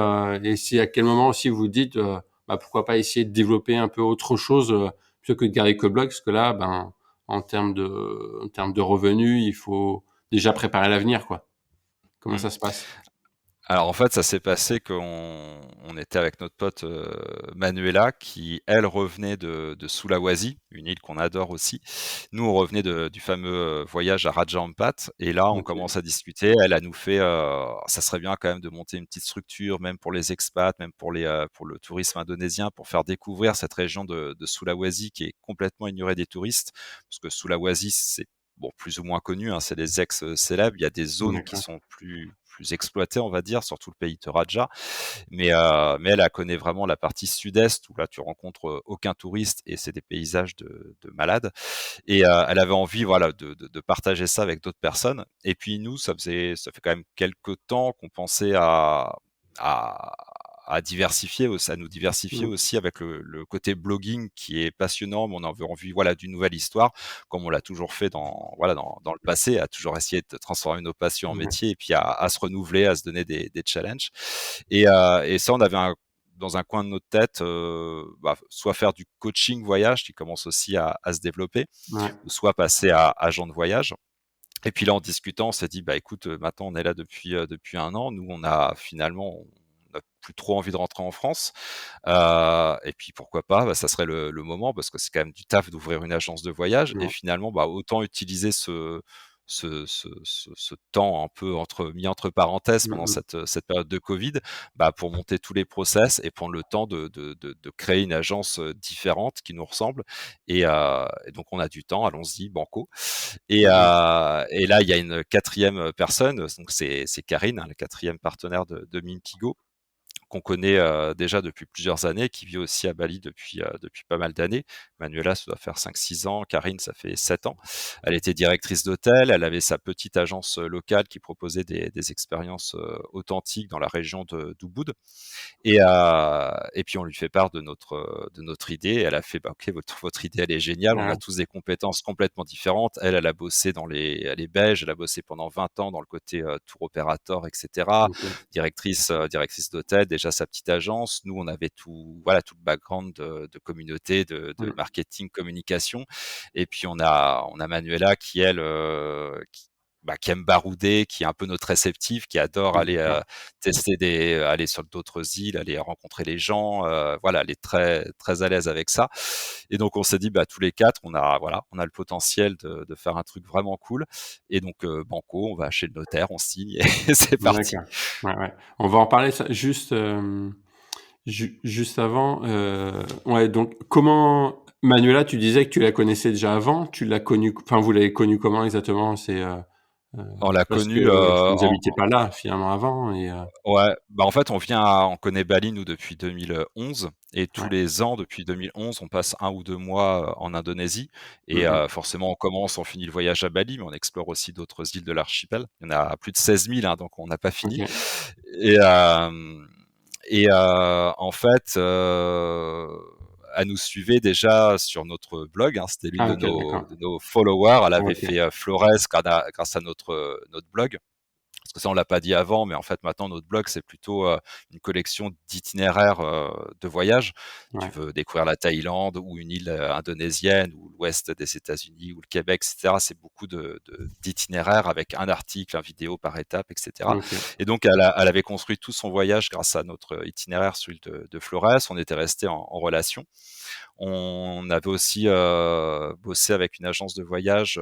c'est à quel moment aussi vous dites, bah, pourquoi pas essayer de développer un peu autre chose, plutôt que de garder que le blog? Parce que là, ben, en termes de revenus, il faut déjà préparer l'avenir, quoi. Comment Mmh. ça se passe? Alors en fait, ça s'est passé on était avec notre pote, Manuela qui, elle, revenait de Sulawesi, une île qu'on adore aussi. Nous, on revenait du fameux, voyage à Raja Ampat et là, on OK, commence à discuter. Elle, nous fait, ça serait bien quand même de monter une petite structure, même pour les expats, même pour le tourisme indonésien, pour faire découvrir cette région de Sulawesi qui est complètement ignorée des touristes. Parce que Sulawesi, c'est bon, plus ou moins connu, hein, c'est des ex, célèbres. Il y a des zones qui d'accord, sont plus exploitées, on va dire, surtout le pays Toraja. Mais elle connaît vraiment la partie sud-est où là, tu rencontres, aucun touriste et c'est des paysages de malades. Et elle avait envie, voilà, de partager ça avec d'autres personnes. Et puis nous, ça fait quand même quelques temps qu'on pensait à à diversifier aussi, à nous diversifier mmh, aussi avec le côté blogging qui est passionnant, mais on avait envie, voilà, d'une nouvelle histoire, comme on l'a toujours fait voilà, dans le passé, à toujours essayer de transformer nos passions en ouais, métier et puis à se renouveler, à se donner des challenges. Et ça, on avait dans un coin de notre tête, soit faire du coaching voyage qui commence aussi à se développer, Ouais. ou soit passer à agent de voyage. Et puis là, en discutant, on s'est dit, bah écoute, maintenant on est là depuis 1 an. Nous, on a plus trop envie de rentrer en France. Et puis pourquoi pas, ça serait le moment parce que c'est quand même du taf d'ouvrir une agence de voyage. Et Ouais. finalement, autant utiliser ce temps un peu mis entre parenthèses pendant cette période de Covid, pour monter tous les process et prendre le temps de créer une agence différente qui nous ressemble. Et donc on a du temps, allons-y, banco. Et là, il y a une 4e personne, donc c'est Karine, la 4e partenaire de Minkigo, qu'on connaît déjà depuis plusieurs années, qui vit aussi à Bali depuis pas mal d'années. Manuela, ça doit faire 5-6 ans. Karine, ça fait 7 ans. Elle était directrice d'hôtel. Elle avait sa petite agence locale qui proposait des expériences authentiques dans la région d'Ubud. Et puis on lui fait part de notre idée. Elle a fait, ok, votre idée, elle est géniale. On a tous des compétences complètement différentes. Elle a bossé elle est belge. Elle a bossé pendant 20 ans dans le côté tour opérateur, etc. Directrice d'hôtel, déjà sa petite agence. Nous, on avait tout le background de communauté, de marketing, communication. Et puis on a Manuela qui elle, qui aime barouder, qui est un peu notre réceptive, qui adore aller aller sur d'autres îles, aller rencontrer les gens. Elle est très très à l'aise avec ça. Et donc on s'est dit, tous les 4, on a le potentiel de faire un truc vraiment cool. Et donc banco, on va chez le notaire, on signe et c'est parti. D'accord. Ouais. On va en parler juste avant. Donc comment Manuela, tu disais que tu la connaissais déjà avant. Tu l'as connue, enfin vous l'avez connue comment exactement? C'est on l'a parce connue que vous habitiez pas là finalement avant et ouais, en fait, on connaît Bali, nous, depuis 2011 et tous les ans, depuis 2011, on passe 1 ou 2 mois en Indonésie et forcément, on finit le voyage à Bali, mais on explore aussi d'autres îles de l'archipel. Il y en a plus de 16 000, donc on n'a pas fini. Et en fait, elle nous suivait déjà sur notre blog, c'était l'une de nos followers. Elle avait fait Flores grâce à notre blog. Parce que ça, on l'a pas dit avant, mais en fait, maintenant, notre blog, c'est plutôt une collection d'itinéraires de voyage. Tu veux découvrir la Thaïlande ou une île indonésienne ou l'ouest des États-Unis ou le Québec, etc. C'est beaucoup d'itinéraires avec un article, une vidéo par étape, etc. Et donc, elle avait construit tout son voyage grâce à notre itinéraire sur l'île de Flores. On était restés en relation. On avait aussi bossé avec une agence de voyage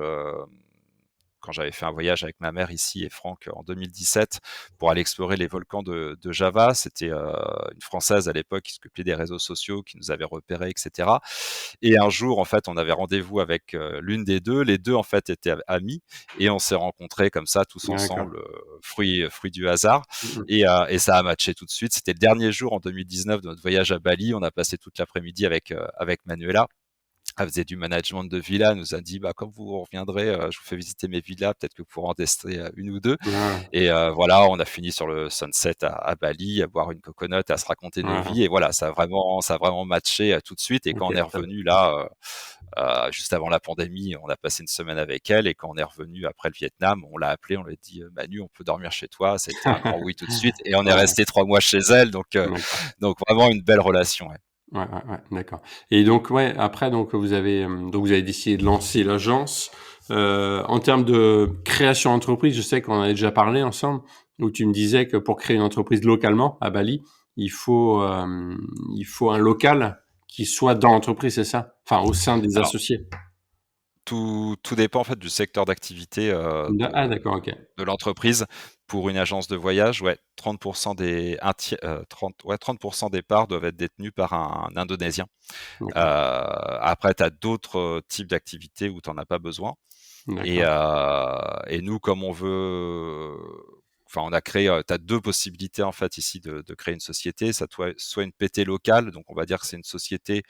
quand j'avais fait un voyage avec ma mère ici et Franck en 2017 pour aller explorer les volcans de Java. C'était une Française à l'époque qui s'occupait des réseaux sociaux, qui nous avait repérés, etc. Et un jour, en fait, on avait rendez-vous avec l'une des deux. Les deux, en fait, étaient amis et on s'est rencontrés comme ça, tous ensemble, fruit du hasard. Et ça a matché tout de suite. C'était le dernier jour en 2019 de notre voyage à Bali. On a passé toute l'après-midi avec Manuela. Elle faisait du management de villa, elle nous a dit quand vous reviendrez, je vous fais visiter mes villas, peut-être que vous pourrez en tester une ou deux. Et on a fini sur le sunset à Bali, à boire une coconut, à se raconter nos vies. Et voilà, ça a vraiment matché tout de suite. Et quand on est revenu là, juste avant la pandémie, on a passé une semaine avec elle. Et quand on est revenu après le Vietnam, on l'a appelée, on lui a dit Manu, on peut dormir chez toi. C'était un grand oui tout de suite. Et on est resté 3 mois chez elle. Donc vraiment une belle relation. Ouais, d'accord. Et donc après vous avez décidé de lancer l'agence. En termes de création d'entreprise, je sais qu'on en a déjà parlé ensemble, où tu me disais que pour créer une entreprise localement à Bali, il faut un local qui soit dans l'entreprise, c'est ça? Enfin, au sein des associés. Tout dépend en fait du secteur d'activité d'accord, ok. de l'entreprise. Pour une agence de voyage, 30% des 30% des parts doivent être détenues par un Indonésien. Après, tu as d'autres types d'activités où tu n'en as pas besoin. Et nous, comme on veut, on a créé, tu as 2 possibilités en fait ici de créer une société. Ça soit une PT locale, donc on va dire que c'est une société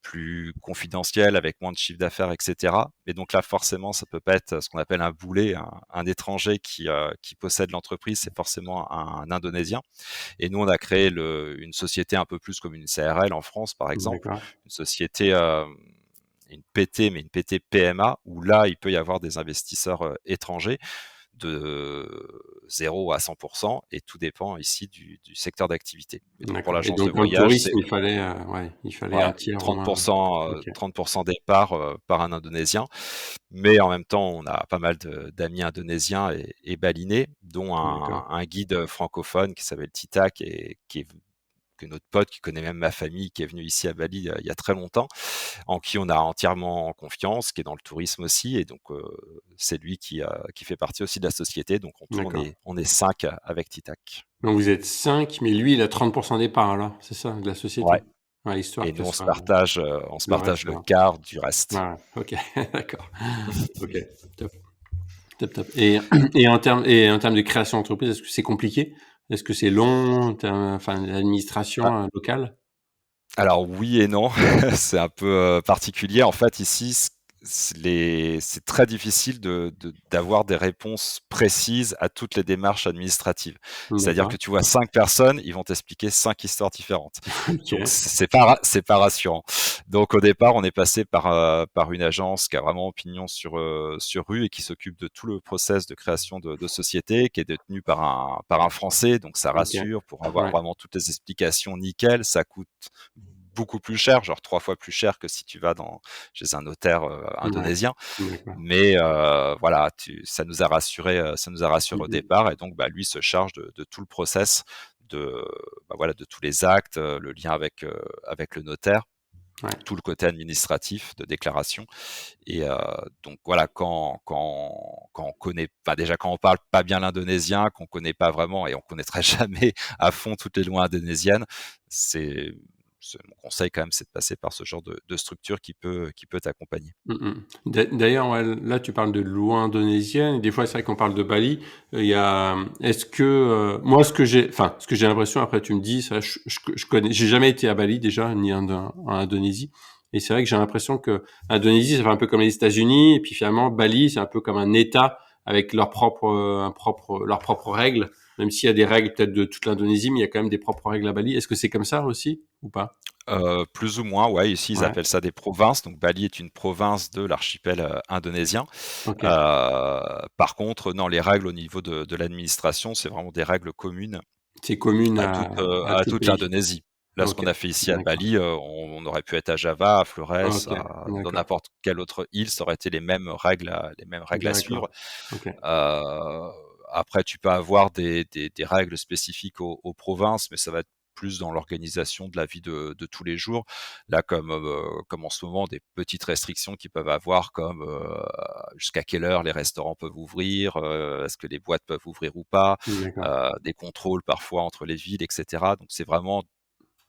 plus confidentielle, avec moins de chiffre d'affaires, etc. Et donc là, forcément, ça peut pas être ce qu'on appelle un boulet, un étranger qui possède l'entreprise, c'est forcément un Indonésien. Et nous, on a créé une société un peu plus comme une CRL en France, par exemple, une société, une PT, mais une PT PMA, où là, il peut y avoir des investisseurs étrangers. de 0 à 100%, et tout dépend ici du secteur d'activité. Et donc pour Et l'agence donc de pour le voyage, tourisme, c'est il fallait un voilà, tiers au moins. 30%, Ok, 30% départ par un Indonésien. Mais en même temps, on a pas mal d'amis indonésiens et balinais, dont d'accord. un guide francophone qui s'appelle Titak, et que notre pote qui connaît même ma famille, qui est venu ici à Bali il y a très longtemps, en qui on a entièrement confiance, qui est dans le tourisme aussi, et donc c'est lui qui fait partie aussi de la société. Donc en tout, D'accord. on est 5 avec Titak. Donc vous êtes 5, mais lui, il a 30% des parts alors, c'est ça, de la Ouais. société? Ouais, histoire Et que nous, ce soit on se le reste, partage le voilà. quart du reste. Voilà, OK, d'accord. OK, top, top, top. Et en termes de création d'entreprise, est-ce que c'est compliqué? Est-ce que c'est long? Enfin, Ah, l'administration, locale? alors oui et non, c'est un peu particulier. En fait, ici, c'est très difficile d'avoir des réponses précises à toutes les démarches administratives. C'est-à-dire que D'accord. tu vois 5 personnes, ils vont t'expliquer 5 histoires différentes. Donc OK, c'est pas rassurant. Donc au départ, on est passé par une agence qui a vraiment opinion sur rue, et qui s'occupe de tout le process de création de société, qui est détenu par un Français. Donc ça OK, rassure pour avoir ouais, vraiment toutes les explications nickel. Ça coûte beaucoup plus cher, genre 3 fois plus cher que si tu vas chez un notaire ouais, indonésien. d'accord. Mais voilà, ça nous a rassuré Mmh au mh. départ, et donc lui se charge de tout le process, voilà, de tous les actes, le lien avec le notaire, Ouais, tout le côté administratif de déclaration. Et donc voilà, quand on connaît, enfin déjà quand on parle pas bien l'indonésien, qu'on connaît pas vraiment, et on connaîtrait jamais à fond toutes les lois indonésiennes, c'est mon conseil quand même, c'est de passer par ce genre de structure qui peut t'accompagner. mmh mh. D'ailleurs, ouais, là, tu parles de loi indonésienne et des fois, c'est vrai qu'on parle de Bali. Il y a, est-ce que, moi, ce que j'ai l'impression, après tu me dis, ça, je connais j'ai jamais été à Bali déjà, ni en Indonésie, et c'est vrai que j'ai l'impression que Indonésie, ça fait un peu comme les États-Unis, et puis finalement Bali, c'est un peu comme un État avec leurs propres règles, même s'il y a des règles peut-être de toute l'Indonésie, mais il y a quand même des propres règles à Bali. Est-ce que c'est comme ça aussi ou pas? Plus ou moins, ouais. Ici, ils Ouais, appellent ça des provinces. Donc Bali est une province de l'archipel indonésien. OK. Par contre, non, les règles au niveau de l'administration, c'est vraiment des règles communes C'est commune à à tout le toute pays? l'Indonésie. Là, ce OK, qu'on a fait ici à d'accord. Bali, on aurait pu être à Java, à Flores, OK, dans d'accord, n'importe quelle autre île, ça aurait été les mêmes règles à suivre. d'accord. OK, Heu, Après, tu peux avoir des règles spécifiques aux provinces, mais ça va être plus dans l'organisation de la vie de tous les jours. Là, comme en ce moment, des petites restrictions qu'ils peuvent avoir, comme jusqu'à quelle heure les restaurants peuvent ouvrir, est-ce que les boîtes peuvent ouvrir ou pas, d'accord. des contrôles parfois entre les villes, et cetera. Donc c'est vraiment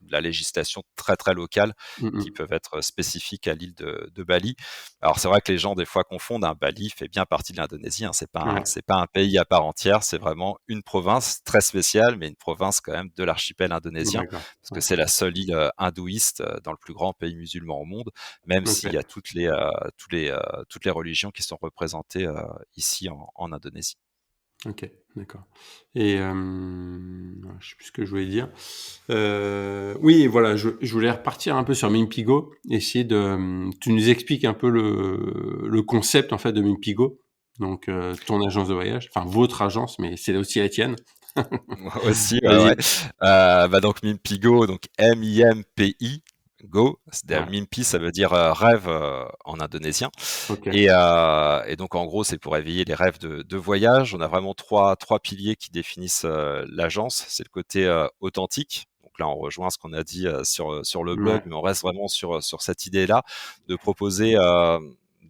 de la législation très, très locale, Mmh qui mh. peuvent être spécifiques à l'île de Bali. Alors c'est vrai que les gens des fois confondent, hein, Bali fait bien partie de l'Indonésie, hein, Ouais, c'est pas un pays à part entière, c'est vraiment une province très spéciale, mais une province quand même de l'archipel indonésien, d'accord. parce que Ouais. c'est la seule île hindouiste dans le plus grand pays musulman au monde, même s'il y OK, a toutes les religions qui sont représentées ici en Indonésie. OK, d'accord. Et je sais plus ce que je voulais dire. Oui, voilà, je voulais repartir un peu sur Mimpigo, essayer de, tu nous expliques un peu le concept, en fait, de Mimpigo, donc ton agence de voyage, enfin votre agence, mais c'est aussi la tienne. Moi aussi, ouais, ouais. Vas-y. Donc Mimpigo, donc Mimpi, Go, Ouais, Mimpi, ça veut dire rêve en indonésien. OK, Et donc en gros, c'est pour éveiller les rêves de voyage. On a vraiment trois piliers qui définissent l'agence. C'est le côté authentique. Donc là, on rejoint ce qu'on a dit sur le blog, ouais, mais on reste vraiment sur cette idée-là de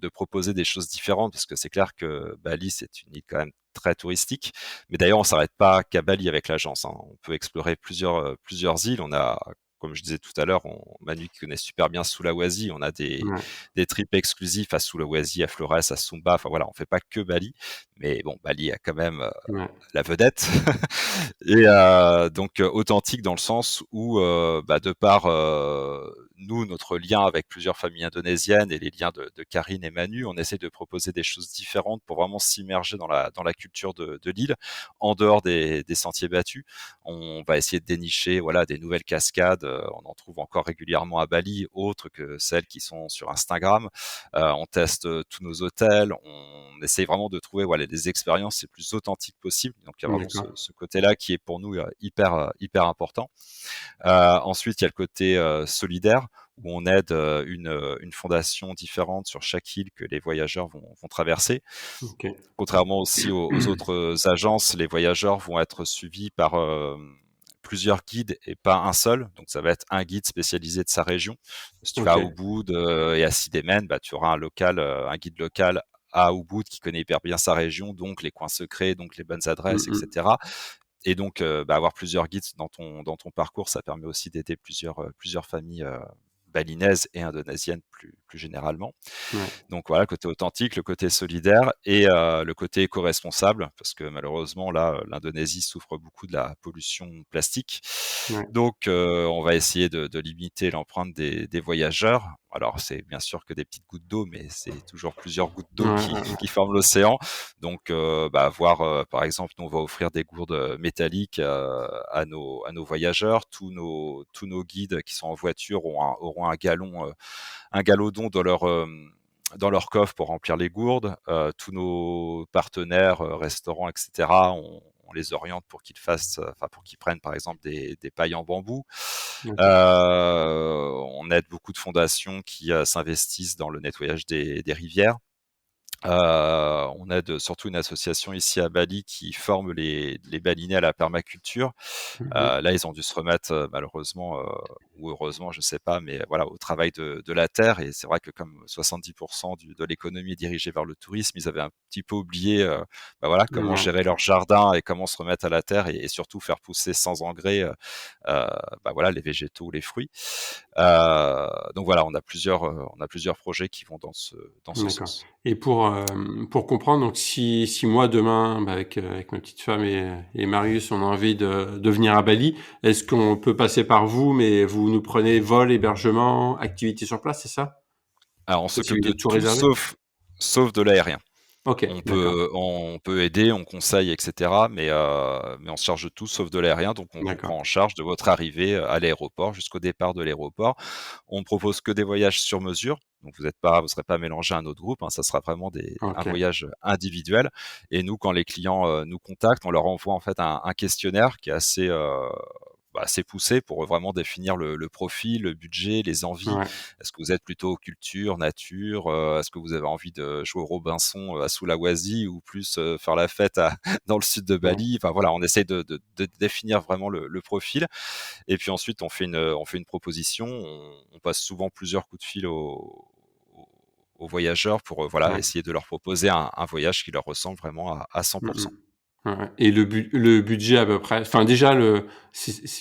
de proposer des choses différentes, parce que c'est clair que Bali, c'est une île quand même très touristique. Mais d'ailleurs, on s'arrête pas qu'à Bali avec l'agence, hein. On peut explorer plusieurs îles. On a, comme je disais tout à l'heure, Manu qui connaît super bien Sulawesi, on a ouais, des trips exclusifs à Sulawesi, à Flores, à Sumba. Enfin voilà, on fait pas que Bali, mais bon, Bali a quand même ouais, la vedette. Et donc authentique dans le sens où, de par nous, notre lien avec plusieurs familles indonésiennes et les liens de Karine et Manu, on essaie de proposer des choses différentes pour vraiment s'immerger dans la culture de l'île, en dehors des sentiers battus. On va essayer de dénicher voilà, des nouvelles cascades. On en trouve encore régulièrement à Bali, autres que celles qui sont sur Instagram. On teste tous nos hôtels. On essaye vraiment de trouver voilà, des expériences les plus authentiques possibles. Donc, il y a vraiment ce côté-là qui est pour nous hyper important. Ensuite, il y a le côté solidaire où on aide une fondation différente sur chaque île que les voyageurs vont traverser. Okay. Contrairement aussi aux autres agences, les voyageurs vont être suivis par plusieurs guides et pas un seul. Donc, ça va être un guide spécialisé de sa région. Si tu vas à Ubud et à Sidemen, bah, tu auras un guide local à Ubud qui connaît hyper bien sa région, donc les coins secrets, donc les bonnes adresses, etc. Et donc, avoir plusieurs guides dans ton parcours, ça permet aussi d'aider plusieurs familles balinaises et indonésiennes plus généralement. Ouais. Donc voilà, le côté authentique, le côté solidaire et le côté éco-responsable, parce que malheureusement, là, l'Indonésie souffre beaucoup de la pollution plastique. Ouais. Donc, on va essayer de limiter l'empreinte des voyageurs. Alors, c'est bien sûr que des petites gouttes d'eau, mais c'est toujours plusieurs gouttes d'eau qui forment l'océan. Donc, voir, par exemple, nous, on va offrir des gourdes métalliques à nos voyageurs. Tous nos guides qui sont en voiture auront un galodon dans leur coffre pour remplir les gourdes. Tous nos partenaires, restaurants, etc., on les oriente pour qu'ils prennent par exemple des pailles en bambou. On aide beaucoup de fondations qui s'investissent dans le nettoyage des rivières. On aide surtout une association ici à Bali qui forme les Balinais à la permaculture. Là, ils ont dû se remettre malheureusement ou heureusement, je sais pas, mais voilà, au travail de la terre. Et c'est vrai que comme 70% de l'économie est dirigée vers le tourisme, ils avaient un petit peu oublié comment gérer leur jardin et comment se remettre à la terre et surtout faire pousser sans engrais les végétaux ou les fruits. Donc voilà, on a plusieurs projets qui vont dans ce sens. Et pour comprendre, donc si moi demain, avec ma petite femme et Marius, on a envie de venir à Bali, est-ce qu'on peut passer par vous, mais vous nous prenez vol, hébergement, activité sur place, c'est ça? Alors on s'occupe de tout tout réservé? sauf de l'aérien. Ok, On peut aider, on conseille, etc. Mais on se charge de tout sauf de l'aérien. Donc, on vous prend en charge de votre arrivée à l'aéroport jusqu'au départ de l'aéroport. On ne propose que des voyages sur mesure. Donc, vous serez pas mélangé à un autre groupe. Hein, ça sera vraiment un voyage individuel. Et nous, quand les clients nous contactent, on leur envoie en fait un questionnaire qui est assez poussé pour vraiment définir le profil, le budget, les envies. Est-ce que vous êtes plutôt culture, nature? Est-ce que vous avez envie de jouer au Robinson à Sulawesi ou plus faire la fête dans le sud de Bali? Enfin voilà, on essaie de définir vraiment le profil. Et puis ensuite, on fait une proposition. On passe souvent plusieurs coups de fil aux voyageurs pour essayer de leur proposer un voyage qui leur ressemble vraiment à 100%. Ouais. Et le budget à peu près, enfin déjà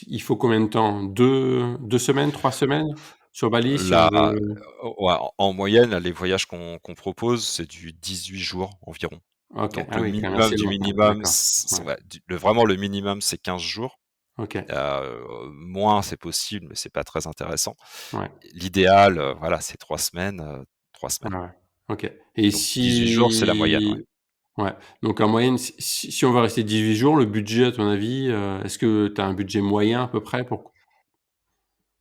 il faut combien de temps? 2 semaines, 3 semaines sur Bali si on veut? En moyenne, les voyages qu'on propose, c'est du 18 jours environ. OK. Donc Ah le oui, quand même minimum assez du long. minimum, D'accord. vraiment le minimum, c'est 15 jours. OK. Moins, c'est possible, mais c'est pas très intéressant. Ouais. L'idéal, c'est 3 semaines, 3 semaines. Ouais. OK. Et Donc 18 jours, c'est la moyenne, ouais. Ouais. Donc en moyenne, si on veut rester 18 jours, le budget à ton avis, est-ce que tu as un budget moyen à peu près pour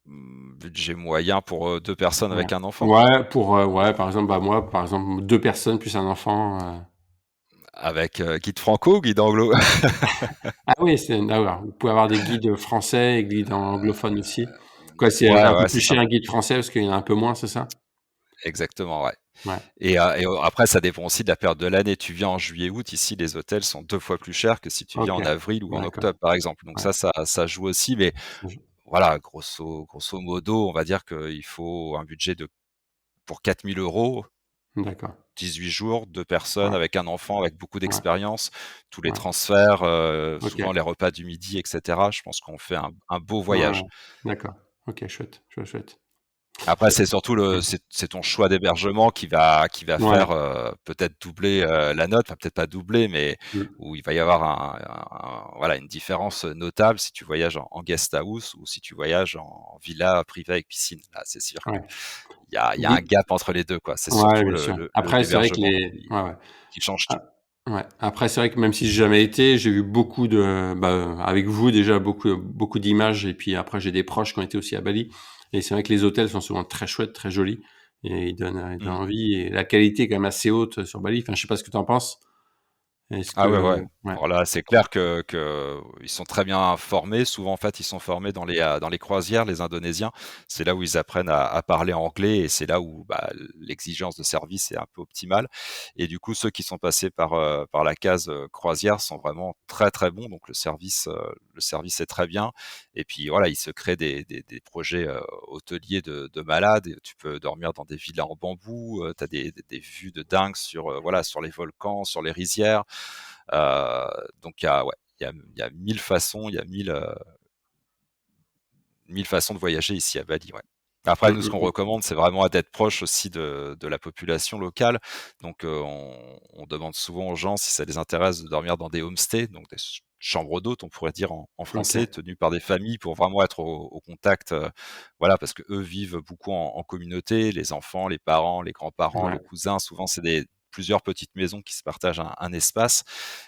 Budget moyen pour 2 personnes avec un enfant? Ouais, par exemple, moi, par exemple, 2 personnes plus un enfant. Avec guide franco ou guide anglo? Ah oui, d'accord. Vous pouvez avoir des guides français et guides anglophones aussi. Quoi, c'est un peu Ouais, plus c'est ça. cher un guide français parce qu'il y en a un peu moins, c'est ça? Exactement, ouais. Ouais. Et après, ça dépend aussi de la période de l'année. Tu viens en juillet, août, ici, les hôtels sont 2 fois plus chers que si tu viens en OK. avril ou en D'accord. octobre, par exemple. Donc Ouais. ça joue aussi. Mais voilà, grosso modo, on va dire qu'il faut un budget pour 4 000 €, D'accord. 18 jours, 2 personnes Ouais. avec un enfant, avec beaucoup Ouais. d'expérience, tous les Ouais. transferts, OK. souvent les repas du midi, et cetera. Je pense qu'on fait un beau Ouais. voyage. D'accord. OK, chouette, chouette, chouette. Après, c'est surtout c'est ton choix d'hébergement qui va Ouais. faire peut-être doubler la note, enfin peut-être pas doubler, mais Mm. où il va y avoir voilà, une différence notable si tu voyages en guest house ou si tu voyages en villa privée avec piscine. Là, c'est sûr que Ouais. il y a un gap entre les deux, quoi. C'est Ouais, surtout bien sûr. Après, c'est vrai que l'hébergement les ouais, ouais. qui change tout. Ah, ouais. Après, c'est vrai que même si j'ai jamais été, j'ai vu beaucoup de avec vous déjà beaucoup d'images et puis après j'ai des proches qui ont été aussi à Bali et c'est vrai que les hôtels sont souvent très chouettes, très jolis et ils donnent Mmh. envie et la qualité est quand même assez haute sur Bali. Enfin, je sais pas ce que tu en penses? Est-ce Ah ouais, que ouais. ouais. Alors là, c'est clair que ils sont très bien formés. Souvent, en fait, ils sont formés dans les croisières, les Indonésiens. C'est là où ils apprennent à parler anglais et c'est là où, bah, l'exigence de service est un peu optimale et du coup, ceux qui sont passés par la case, croisière sont vraiment très, très bons. Donc le service est très bien et puis voilà, ils se créent des projets, hôteliers de malades et tu peux dormir dans des villas en bambou, tu as des vues de dingue sur, voilà, sur les volcans, sur les rizières. Donc il y a ouais, il y a 1000 façons, il y a 1000 façons de voyager ici à Bali, ouais. Après, Mmh, nous, ce qu'on mmh mh. recommande, c'est vraiment d'être proche aussi de la population locale. Donc, on demande souvent aux gens si ça les intéresse de dormir dans des homestays, donc des chambres d'hôtes, on pourrait dire en français, OK. tenues par des familles pour vraiment être au contact, voilà, parce qu'eux vivent beaucoup en communauté, les enfants, les parents, les grands-parents, les Ouais. cousins. Souvent, c'est des plusieurs petites maisons qui se partagent un espace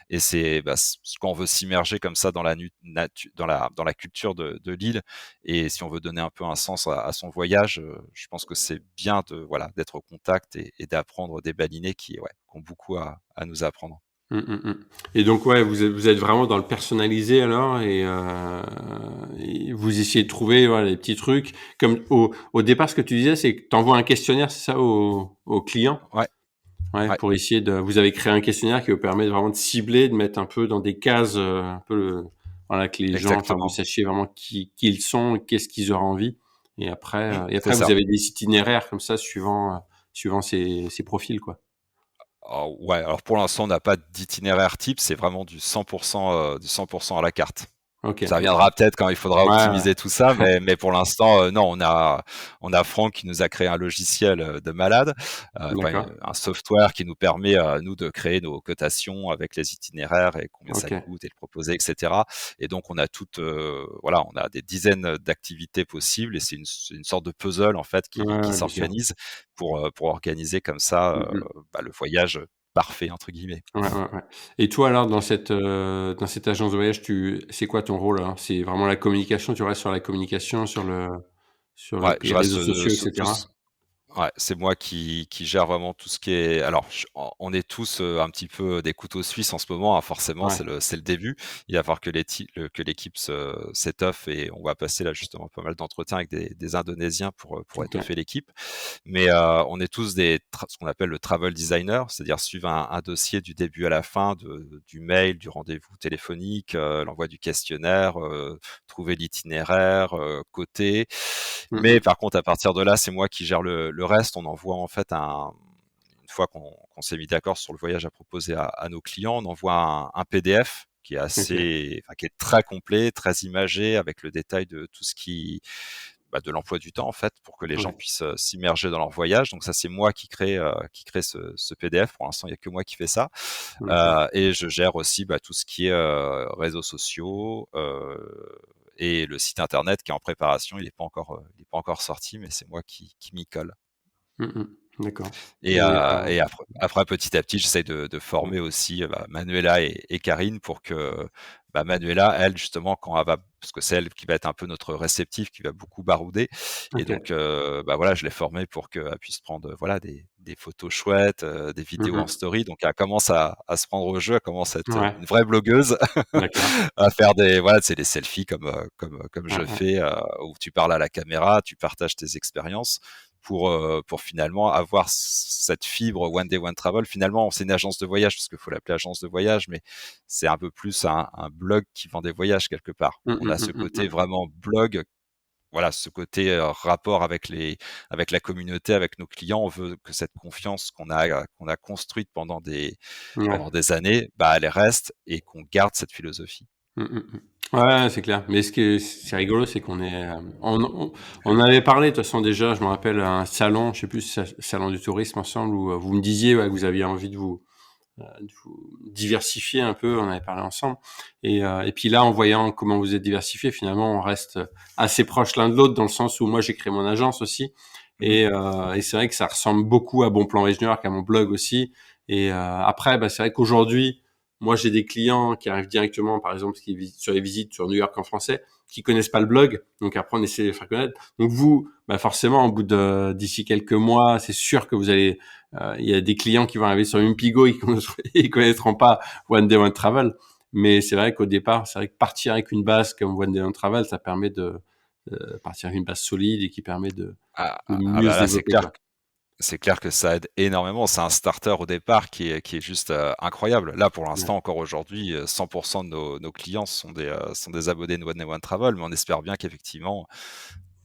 et c'est, bah, quand on veut s'immerger comme ça dans la nu natu dans la culture de l'île et si on veut donner un peu un sens à son voyage, je pense que c'est bien de voilà, d'être au contact et d'apprendre des balinés qui ont beaucoup à nous apprendre. Mmh, mmh mh. Et donc ouais, vous êtes vraiment dans le personnalisé alors et vous essayez de trouver, voilà, les petits trucs. Comme au départ, ce que tu disais, c'est que tu envoies un questionnaire, c'est ça, aux clients? Ouais, Ouais, ouais, pour essayer de vous avez créé un questionnaire qui vous permet vraiment de cibler, de mettre un peu dans des cases, un peu voilà, que les gens enfin, vous exactement, sachiez vraiment qui ils sont, qu'est-ce qu'ils auraient envie et c'est après vous ça. avez des itinéraires comme ça suivant ces profils, quoi. Alors ouais, alors pour l'instant, on n'a pas d'itinéraire type, c'est vraiment du 100 à la carte. OK, Ça OK. viendra peut-être quand il faudra Ouais, ouais. optimiser tout ça, mais pour l'instant, non, on a Franck qui nous a créé un logiciel, de malade, enfin, D'accord. un software qui nous permet, nous, de créer nos cotations avec les itinéraires et combien ça OK. coûte et le proposer et cetera et donc on a voilà, on a des dizaines, d'activités possibles et c'est une sorte de puzzle, en fait, Ouais, qui ouais, bien sûr. s'organise pour organiser comme ça, Mmh mh. bah, le voyage, «parfait» entre guillemets. Ouais, ouais, ouais. Et toi alors dans cette agence de voyage, c'est quoi ton rôle alors? C'est vraiment la communication, tu restes sur la communication, sur Ouais, je les reste, réseaux sociaux et sur tout cetera? ouais, c'est moi qui gère vraiment tout ce qui est alors on est tous, un petit peu des couteaux suisses en ce moment, hein, forcément, Ouais, c'est le début. Il va falloir que l'équipe s'étoffe et on va passer là justement pas mal d'entretiens avec des Indonésiens pour OK. étoffer l'équipe. Mais, on est tous ce qu'on appelle le travel designer, c'est-à-dire suivre un dossier du début à la fin du mail, du rendez-vous téléphonique, l'envoi du questionnaire, trouver l'itinéraire, coter. Mmh Mais mh. par contre, à partir de là, c'est moi qui gère le reste. On envoie en fait une fois qu'on s'est mis d'accord sur le voyage à proposer à nos clients, on envoie un PDF qui est OK. qui est très complet, très imagé, avec le détail de tout ce bah, de l'emploi du temps en fait, pour que les gens Ouais. puissent s'immerger dans leur voyage. Donc ça, c'est moi qui crée ce PDF. Pour l'instant, il y a que moi qui fais ça. OK. Et je gère aussi bah, tout ce qui est réseaux sociaux et le site internet qui est en préparation. Il est pas encore sorti, mais c'est moi qui m'y colle. Mmh mh. D'accord. Et après, petit à petit, j'essaie de Ouais. former aussi bah, Manuela et Karine pour que bah, Manuela, elle, justement, quand elle va, parce que c'est elle qui va être un peu notre réceptif, qui va beaucoup barouder. Et OK. donc, bah, voilà, je l'ai formée pour qu'elle puisse prendre voilà, des photos chouettes, des Mmh vidéos en mh. story. Donc, elle commence à se prendre au jeu, elle commence à être Ouais. une vraie blogueuse, D'accord. à faire voilà, c'est des selfies comme Ouais, je ouais. fais, où tu parles à la caméra, tu partages tes expériences pour finalement avoir cette fibre One Day One Travel. Finalement, c'est une agence de voyage, parce qu'il faut l'appeler agence de voyage, mais c'est un peu plus un blog qui vend des voyages quelque part. Mmh On mh, a ce mmh mh, côté mmh. vraiment blog, voilà, ce côté rapport avec la communauté, avec nos clients. On veut que cette confiance qu'on a construite Ouais. pendant des années, bah, elle reste et qu'on garde cette philosophie. Mmh, mmh, mmh. Ouais, c'est clair. Mais ce qui est c'est rigolo, c'est qu'on est, on avait parlé de toute façon déjà, je me rappelle à un salon, je sais plus si c'est salon du tourisme ensemble où, vous me disiez, ouais, que vous aviez envie de vous diversifier un peu, on avait parlé ensemble et puis là, en voyant comment vous êtes diversifiés, finalement, on reste assez proches l'un de l'autre dans le sens où moi, j'ai créé mon agence aussi Mmh. et c'est vrai que ça ressemble beaucoup à Bon Plan Riche New York, à mon blog aussi après, bah, c'est vrai qu'aujourd'hui, moi, j'ai des clients qui arrivent directement, par exemple, qui visitent sur les visites sur New York en français, qui connaissent pas le blog, donc après, on essaie de les faire connaître. Donc vous, bah, forcément, au bout d'ici quelques mois, c'est sûr que vous allez il y a des clients qui vont arriver sur Umpigo, ils connaîtront pas One Day One Travel. Mais c'est vrai qu'au départ, c'est vrai que partir avec une base comme One Day One Travel, ça permet de partir avec une base solide et qui permet de mieux Bah se là, développer, quoi. c'est clair que ça aide énormément. C'est un starter au départ qui est juste incroyable. Là, pour Ouais. l'instant, encore aujourd'hui, 100% de nos clients sont des abonnés de One Day One Travel, mais on espère bien qu'effectivement,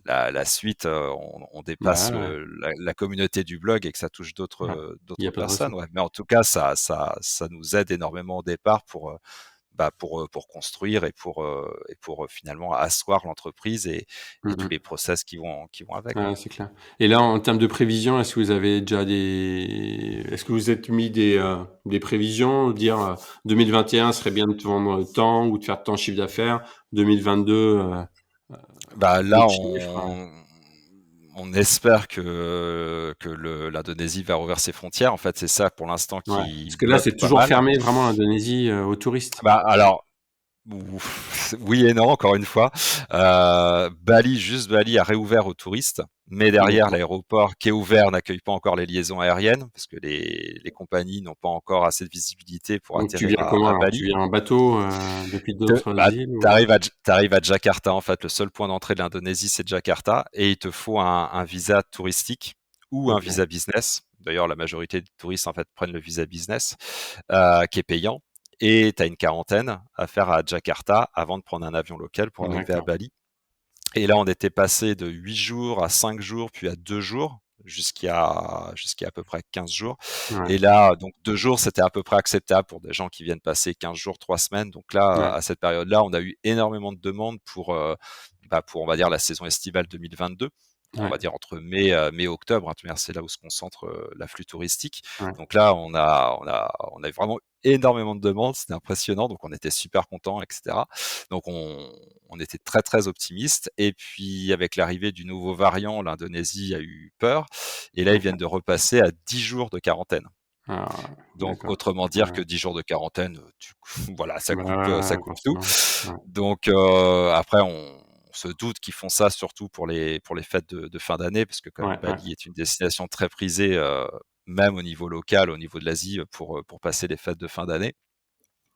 la suite, on Bah, dépasse ouais, la communauté du blog et que ça touche ouais. Il y d'autres a pas de raison. personnes. Ouais. Mais en tout cas, ça nous aide énormément au départ pour construire et pour finalement asseoir l'entreprise et Mmh tous mh. les process qui vont avec. Ouais. Ouais, c'est clair. Et là, en termes de prévision, est-ce que vous avez déjà est-ce que vous êtes mis des prévisions, dire 2021 serait bien de te vendre tant ou de faire tant de chiffre d'affaires, 2022 Bah là, d'autres chiffres. on espère que l'Indonésie va rouvrir ses frontières. En fait, c'est ça pour l'instant Ouais. qui Parce que là, bloque c'est pas toujours mal. fermé vraiment l'Indonésie aux touristes. Bah alors, oui et non, encore une fois. Juste Bali a réouvert aux touristes, mais derrière D'accord. l'aéroport qui est ouvert n'accueille pas encore les liaisons aériennes parce que les compagnies n'ont pas encore assez de visibilité pour Donc tu atterrir viens comment à alors? Tu Bali. viens en bateau depuis d'autres Bah, îles ou? t'arrives à Jakarta en fait. Le seul point d'entrée de l'Indonésie, c'est Jakarta, et il te faut un visa touristique ou un OK. visa business. D'ailleurs, la majorité des touristes en fait prennent le visa business, qui est payant. Et tu as une quarantaine à faire à Jakarta avant de prendre un avion local pour arriver à D'accord. Bali. Et là, on était passé de 8 jours à 5 jours, puis à 2 jours, jusqu'à à peu près 15 jours. Ouais. Et là, donc 2 jours, c'était à peu près acceptable pour des gens qui viennent passer 15 jours, 3 semaines. Donc là, Ouais. à cette période-là, on a eu énormément de demandes pour, on va dire, la saison estivale 2022. On Ouais. va dire entre mai et octobre, hein, c'est là où se concentre l'afflux touristique. Ouais. Donc là, on a eu vraiment énormément de demandes, c'était impressionnant, donc on était super contents, etc. Donc on était très très optimistes. Et puis avec l'arrivée du nouveau variant, l'Indonésie a eu peur. Et là, ils viennent OK. de repasser à 10 jours de quarantaine. Ah, Donc d'accord. autrement dire Ouais. que 10 jours de quarantaine, voilà, Bah, ouais, ça ouais, coupe tout. forcément. Ouais. Donc après, on se doute qu'ils font ça surtout pour les fêtes de fin d'année, parce que quand même Ouais, ouais. Bali est une destination très prisée, même au niveau local, au niveau de l'Asie, pour passer les fêtes de fin d'année.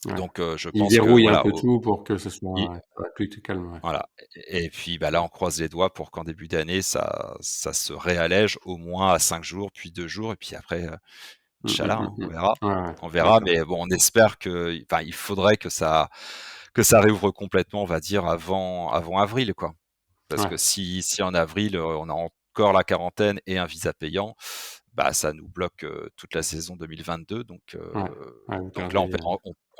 Ouais. Donc je Ils pense que verrouillent un voilà, peu tout pour que ce i soit plus calme, ouais. voilà, et puis, bah, là, on croise les doigts pour qu'en début d'année, ça se réallège au moins à 5 jours, puis 2 jours, et puis après, Mmh, mmh, Inch'Allah, hein, mmh on mh. verra. Ouais, ouais. On verra, D'accord. mais bon, on espère enfin, il faudrait que ça réouvre complètement, on va dire, avant avril, quoi. Parce Ouais. que si en avril, on a encore la quarantaine et un visa payant, bah, ça nous bloque, toute la saison 2022, Ouais. Ouais, vous donc là, perdez,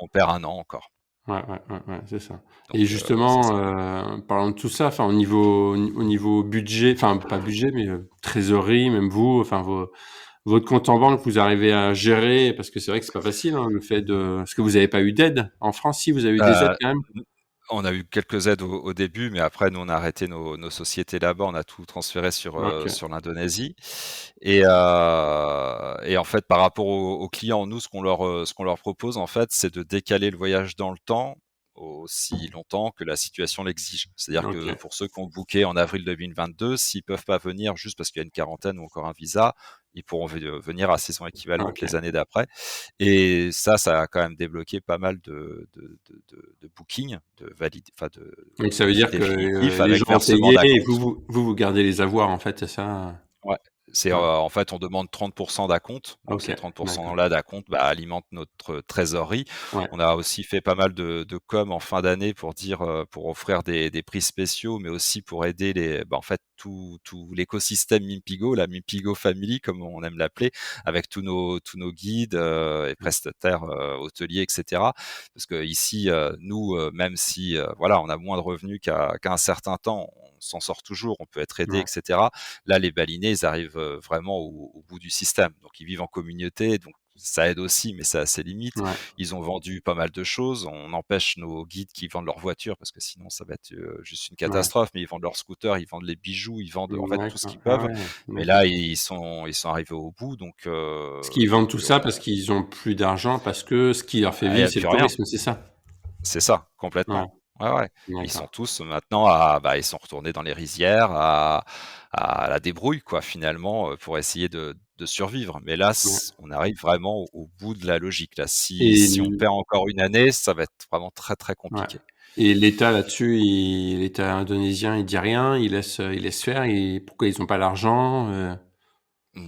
on perd 1 an encore. ouais, ouais, ouais, ouais, c'est ça. Et Donc c'est justement, ça. parlant de tout ça, enfin au niveau budget, enfin pas budget, mais trésorerie, même vous, enfin votre compte en banque, vous arrivez à gérer? Parce que c'est vrai que c'est pas facile, hein, le fait de parce que vous avez pas eu d'aide? En France, si, vous avez eu des aides Heu, quand même? n On a eu quelques aides au début, mais après nous on a arrêté nos sociétés là-bas, on a tout transféré OK. sur l'Indonésie. Et en fait, par rapport aux clients, nous, ce qu'on leur propose, en fait, c'est de décaler le voyage dans le temps aussi longtemps que la situation l'exige. C'est-à-dire que OK. pour ceux qui ont booké en avril 2022, s'ils peuvent pas venir juste parce qu'il y a une quarantaine ou encore un visa, ils pourront venir à saison équivalente OK. les années d'après. Et ça a quand même débloqué pas mal de bookings, enfin Donc ça veut bookings dire que, définitifs les avec gens ont versement payé et d'acompte. vous gardez les avoirs, en fait, c'est ça? Ouais, Ouais. en fait, on demande 30% d'acompte, donc OK. ces 30% D'accord. là d'acompte, bah, alimentent notre trésorerie. Ouais. On a aussi fait pas mal de com en fin d'année pour offrir des prix spéciaux, mais aussi pour aider en fait, tout l'écosystème Mimpigo, la Mimpigo Family comme on aime l'appeler, avec tous nos guides et prestataires hôteliers, etc. Parce que ici, nous, même si voilà, on a moins de revenus qu'à un certain temps, on s'en sort toujours, on peut être aidé, Ouais. etc. Là, les balinais, ils arrivent vraiment au bout du système. Donc, ils vivent en communauté, donc ça aide aussi, mais ça a ses limites. Ouais. Ils ont vendu pas mal de choses. On empêche nos guides qui vendent leur voiture parce que sinon, ça va être juste une Ouais. catastrophe. Mais ils vendent leurs scooters, ils vendent les bijoux, ils vendent en fait tout ce D'accord. qu'ils Ah peuvent. ouais, Mais d'accord. là, ils sont arrivés au bout. Donc, Est-ce qu'ils vendent tout ça parce qu'ils ont plus d'argent, parce que ce qui leur fait il n'y vivre, a c'est le plus rien. tourisme, c'est ça? C'est ça, Ouais, complètement. Ouais, ouais. Ils sont d'accord. tous maintenant ils sont retournés dans les rizières à la débrouille, quoi, finalement, pour essayer de survivre. Mais là, Ouais. on arrive vraiment au bout de la logique, là. Et Si on perd encore une année, ça va être vraiment très, très ouais. compliqué. Et l'État là-dessus, l'État indonésien, il dit rien, il laisse faire. Et pourquoi ils ont pas l'argent?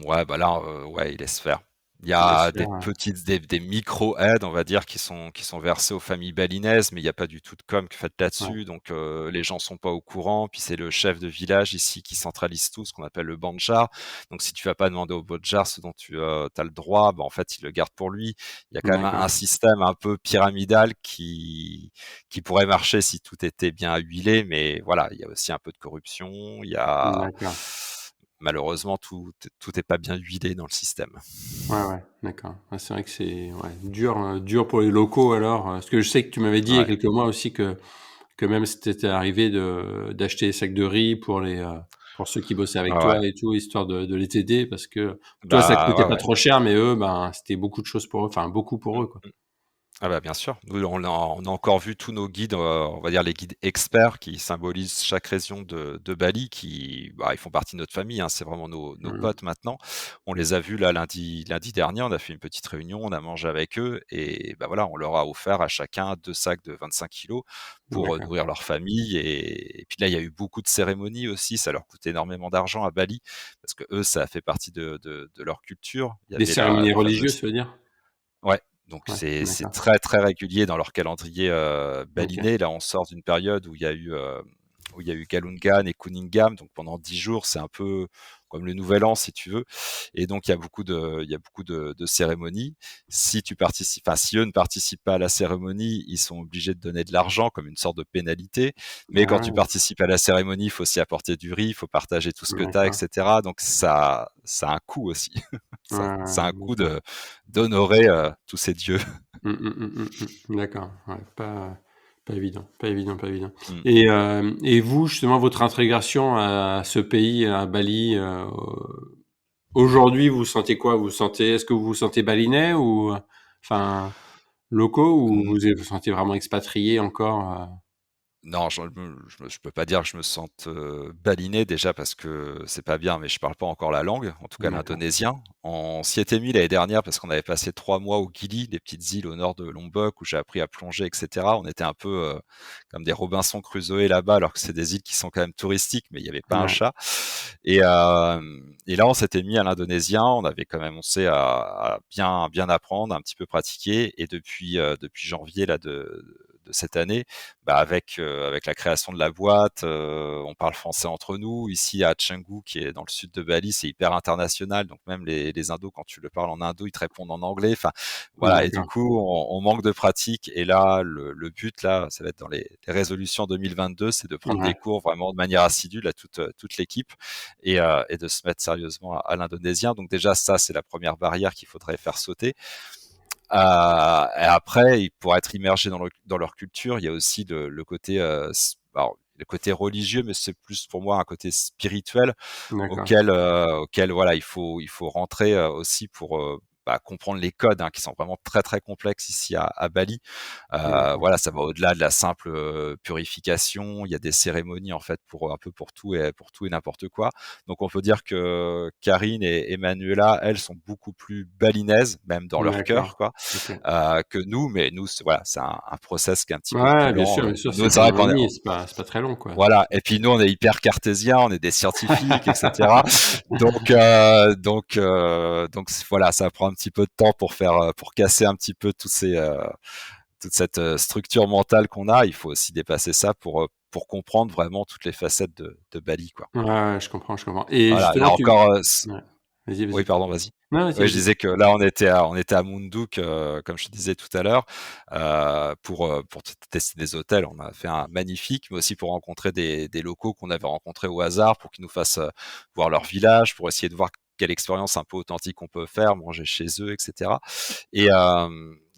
Ouais, bah là, ouais, ils laissent faire. Il y Ils laissent a des faire. petites des micro-aides, on va dire, qui sont versées aux familles balinaises, mais il y a pas du tout de com faite Ouais, là-dessus, donc les gens sont pas au courant. Puis c'est le chef de village ici qui centralise tout, ce qu'on appelle le bandjar. Donc si tu vas pas demander au bandjar ce dont tu as le droit, bah, en fait, il le garde pour lui. Il y a quand même un d'accord, système un peu pyramidal qui pourrait marcher si tout était bien huilé, mais voilà, il y a aussi un peu de corruption, il y a d'accord. malheureusement tout est pas bien huilé dans le système. Ouais, ouais, d'accord. Ouais, c'est vrai que c'est ouais, dur pour les locaux alors. Parce que je sais que tu m'avais dit il y a Ouais. quelques mois aussi que même c'était arrivé d'acheter des sacs de riz pour ceux qui bossaient avec Ouais, ouais. toi et tout, histoire de les aider parce que toi, ça Bah, coûtait ouais, pas ouais. trop cher, mais eux, ben, c'était beaucoup de choses pour eux, enfin beaucoup pour Mmh eux, quoi. mh. Ah bah, bien sûr. Nous, on a encore vu tous nos guides, on va dire les guides experts qui symbolisent chaque région de Bali qui, bah, ils font partie de notre famille, hein, c'est vraiment nos Mmh. potes maintenant. On les a vus là lundi dernier, on a fait une petite réunion, on a mangé avec eux et bah, voilà, on leur a offert à chacun 2 sacs de 25 kilos pour, D'accord. nourrir leur famille et puis là, il y a eu beaucoup de cérémonies aussi, ça leur coûte énormément d'argent à Bali parce qu'eux, ça a fait partie de leur culture. Il y Des avait la cérémonies la religieuses, fameuse ça veut dire? Ouais, donc Ouais, c'est d'accord. très, très régulier dans leur calendrier, OK. balinais. Là, on sort d'une période où il y a eu Galungan et Kuningam, donc pendant 10 jours, c'est un peu comme le nouvel an, si tu veux et donc il y a beaucoup de cérémonies. Si tu participes enfin, si eux ne participent pas à la cérémonie, ils sont obligés de donner de l'argent comme une sorte de pénalité, mais quand Ah tu ouais, participes à la cérémonie, il faut aussi apporter du riz, il faut partager tout ce que tu as et d'accord. cetera, donc ça a un coût aussi. Ouais, Ça a un ouais, coût d'accord. d'honorer, tous ces dieux. Mmh, mmh, mmh, mmh, mmh. D'accord, ouais, pas évident, pas évident, pas évident. Mmh. Et vous, justement, votre intégration à ce pays, à Bali, aujourd'hui, vous vous sentez quoi? Est-ce que vous vous sentez balinais ou, enfin, locaux ou Mmh. vous sentez vraiment expatrié encore, Non, je peux pas dire que je me sente, baliné déjà parce que c'est pas bien, mais je parle pas encore la langue, en tout cas D'accord, l'indonésien. On s'y était mis l'année dernière parce qu'on avait passé 3 mois au Gili, des petites îles au nord de Lombok où j'ai appris à plonger et cetera. On était un peu, comme des Robinson Crusoé là-bas, alors que c'est des îles qui sont quand même touristiques, mais il y avait pas un ouais, chat et là on s'était mis à l'indonésien. On avait commencé à bien apprendre, un petit peu pratiquer et depuis janvier là de cette année, bah, avec la création de la boîte, on parle français entre nous. Ici à Canggu, qui est dans le sud de Bali, c'est hyper international, donc même les Indos, quand tu le parles en indo, ils te répondent en anglais. Enfin, voilà. Et du d'accord, coup, on manque de pratique. Et là, le but là, ça va être dans les résolutions 2022, c'est de prendre des ouais, cours vraiment de manière assidue là toute l'équipe et de se mettre sérieusement à l'indonésien. Donc déjà, ça c'est la première barrière qu'il faudrait faire sauter. Et après, pour être immergé dans leur culture, il y a aussi le côté, alors, le côté religieux, mais c'est plus pour moi un côté spirituel d'accord, auquel voilà, il faut rentrer aussi pour bah, comprendre les codes hein, qui sont vraiment très très complexes ici à Bali. d'accord, Voilà, ça va au-delà de la simple purification. Il y a des cérémonies en fait pour un peu pour tout et n'importe quoi. Donc on peut dire que Karine et Manuela, elles sont beaucoup plus balinaises, même dans leur d'accord, cœur, quoi, OK. que nous. Mais nous, voilà, c'est un process qui est un petit peu plus Ouais, lent. bien sûr, Nous, c'est c'est qu'un vrai an et qu'on est, demi, c'est pas très long, quoi. voilà. Et puis nous, on est hyper cartésiens, on est des scientifiques, etc. Donc voilà, ça prend un petit peu de temps pour casser un petit peu toute cette structure mentale qu'on a. Il faut aussi dépasser ça pour comprendre vraiment toutes les facettes de Bali, quoi. Ouais, je comprends. Et Voilà, là justement, encore, ouais. Vas-y, oui, vas-y. pardon, vas-y. Non, vas-y, Oui, je vas-y. disais que là, on était à Munduk, comme je te disais tout à l'heure, pour tester des hôtels. On a fait un magnifique, mais aussi pour rencontrer des locaux qu'on avait rencontrés au hasard, pour qu'ils nous fassent voir leur village, pour essayer de voir quelle expérience un peu authentique on peut faire, manger chez eux, etc. Et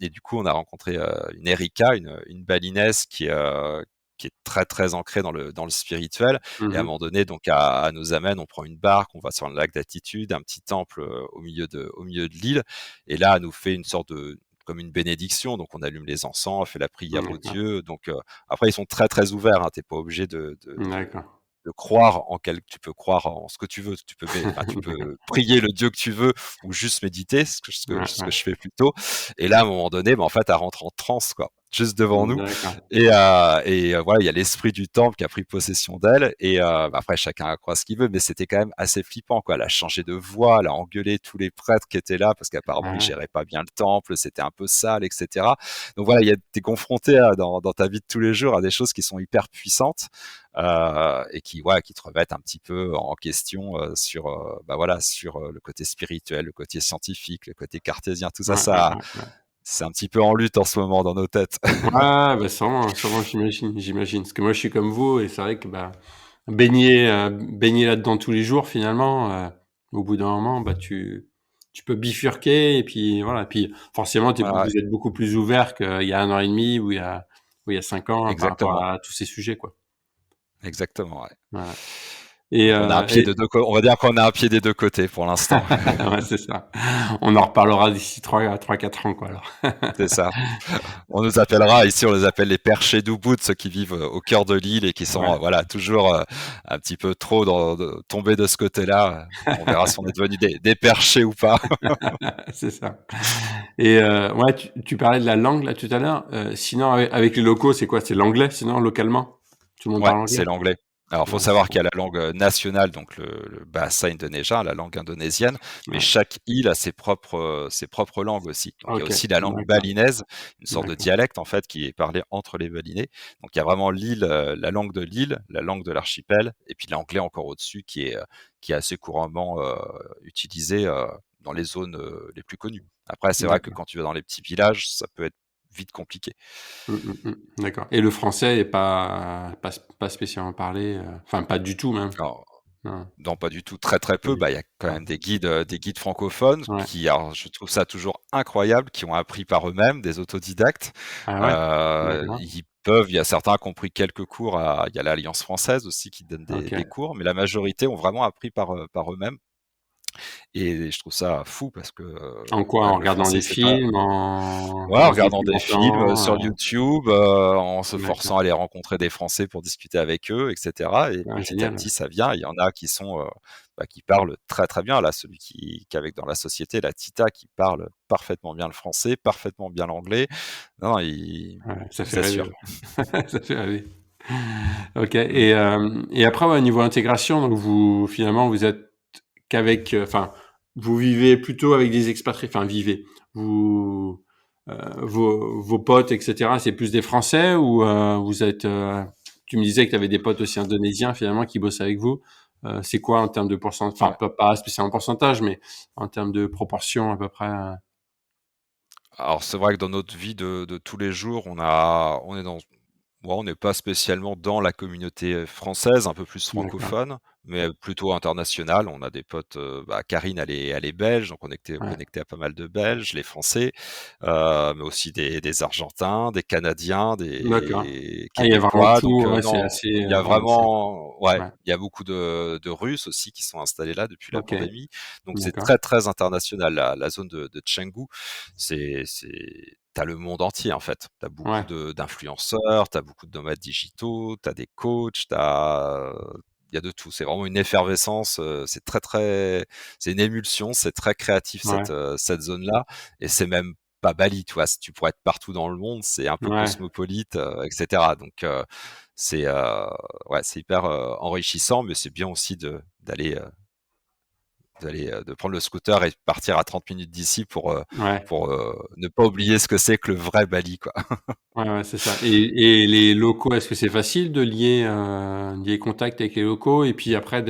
du coup, on a rencontré une Erika, une balinaise qui est très très ancrée dans le spirituel. Et à un Mmh. moment donné, donc, elle nous amène, on prend une barque, on va sur le lac d'Attitude, un petit temple au milieu de l'île. Et là, elle nous fait une sorte de comme une bénédiction. Donc, on allume les encens, on fait la prière aux D'accord. dieux. Donc, après, ils sont très très ouverts. Hein, t'es pas obligé D'accord. de croire en tu peux croire en ce que tu veux. Enfin, tu peux prier le Dieu que tu veux ou juste méditer, Ouais, ce que ouais. je fais plutôt. Et là, à un moment donné, en fait, elle rentre en transe, quoi, juste devant nous. D'accord. Et voilà, il y a l'esprit du temple qui a pris possession d'elle. Et après, chacun croit ce qu'il veut, mais c'était quand même assez flippant, quoi. Elle a changé de voix, elle a engueulé tous les prêtres qui étaient là parce qu'apparemment, ils Ouais. géraient pas bien le temple, c'était un peu sale, etc. Donc voilà, t'es confronté dans ta vie de tous les jours à des choses qui sont hyper puissantes et qui te remettent un petit peu en question sur le côté spirituel, le côté scientifique, le côté cartésien, tout ça, Ouais, ouais, ça, ouais, ouais. c'est un petit peu en lutte en ce moment dans nos têtes. Ouais, bah, sûrement, j'imagine. Parce que moi, je suis comme vous et c'est vrai que, bah, baigner là-dedans tous les jours finalement, au bout d'un moment, bah, tu peux bifurquer et puis voilà. Puis forcément, Ouais, ouais, vous êtes beaucoup plus ouvert qu'il y a 1 an et demi ou il y a 5 ans par rapport exactement, à tous ces sujets, quoi. exactement. Ouais. Voilà. Et Donc on a un pied de on va dire qu'on a un pied des deux côtés pour l'instant. ouais, c'est ça. On en reparlera d'ici 3-4 ans, quoi, alors. C'est ça. On nous appellera ici, on les appelle les perchés d'Ubud, ceux qui vivent au cœur de l'île et qui sont Ouais. voilà toujours un petit peu trop tombés de ce côté-là. On verra si on est devenus des perchés ou pas. C'est ça. Et ouais, tu parlais de la langue là tout à l'heure. Sinon avec les locaux, c'est quoi? C'est l'anglais sinon localement? Tout le monde Ouais, parle anglais? c'est l'anglais. Alors, faut Ouais, savoir qu'il y a la langue nationale, donc le bahasa indonésien, la langue indonésienne, mais ouais. chaque île a ses propres langues aussi. Donc, il y a OK, aussi la langue d'accord, balinaise, une sorte de d'accord. dialecte en fait qui est parlé entre les balinais. Donc, il y a vraiment l'île, la langue de l'île, la langue de l'archipel, et puis l'anglais encore au-dessus qui est assez couramment utilisé dans les zones les plus connues. Après, c'est vrai que D'accord. quand tu vas dans les petits villages, ça peut être vite compliqué. D'accord. Et le français est pas spécialement parlé, enfin pas du tout même? Alors, Non, non, pas du tout, très, très pas peu. du Bah, tout. il y a quand Ouais. même des guides francophones Ouais. qui, alors, je trouve ça toujours incroyable, qui ont appris par eux-mêmes, des autodidactes. Ah ouais? D'accord. Il y a certains qui ont pris quelques cours il y a l'Alliance française aussi qui donne des, OK. des cours, mais la majorité ont vraiment appris par eux-mêmes. Et je trouve ça fou parce que, En quoi? En même le regardant français, des c'est pas. films, Ouais, en en se regardant des films documentant, sur YouTube, en se forçant d'accord. à aller rencontrer des Français pour discuter avec eux, et cetera. Et Ah petit à génial, petit, ça vient. Il y en a qui sont, qui parlent très, très bien. Là, celui qui est avec dans la société, la Tita, qui parle parfaitement bien le français, parfaitement bien l'anglais. Non, ouais, je ça vous fait rêver, assure. ouais. Ça fait rêver. OK et après, ouais, niveau intégration, donc finalement, vous êtes qu'avec, enfin, vous vivez plutôt avec des expatriés, enfin vivez, vous, vos potes et cetera, c'est plus des Français ou, vous êtes, tu me disais que tu avais des potes aussi indonésiens finalement qui bossent avec vous. C'est quoi en termes de pourcentage, enfin Ouais. pas spécialement pourcentage, mais en termes de proportion à peu près, Alors, c'est vrai que dans notre vie de tous les jours, on est dans. Moi, on n'est pas spécialement dans la communauté française, un peu plus D'accord, francophone, mais plutôt internationale. On a des potes, Karine, elle est belge, donc ouais. connecté à pas mal de Belges, les Français, mais aussi des Argentins, des Canadiens, D'accord. des Ah, il y a vraiment Québécois. tout, Donc ouais, c'est non, assez, il y a ouais, c'est vraiment, ouais, ouais. il y a beaucoup de Russes aussi qui sont installés là depuis la OK, pandémie. Donc c'est d'accord. très, très international. La zone de Tchengou, t'as le monde entier en fait. T'as beaucoup Ouais, d'influenceurs, t'as beaucoup de nomades digitaux, t'as des coachs, il y a de tout. C'est vraiment une effervescence. C'est très très, c'est une émulsion. C'est très créatif ouais, cette zone-là. Et c'est même pas Bali, tu vois. Tu pourrais être partout dans le monde. C'est un peu ouais. cosmopolite, etc. Donc c'est ouais, c'est hyper enrichissant, mais c'est bien aussi d'aller de prendre le scooter et partir à 30 minutes d'ici Ouais, pour ne pas oublier ce que c'est que le vrai Bali, quoi. ouais, c'est ça. Et les locaux, est-ce que c'est facile de lier contact avec les locaux? Et puis après,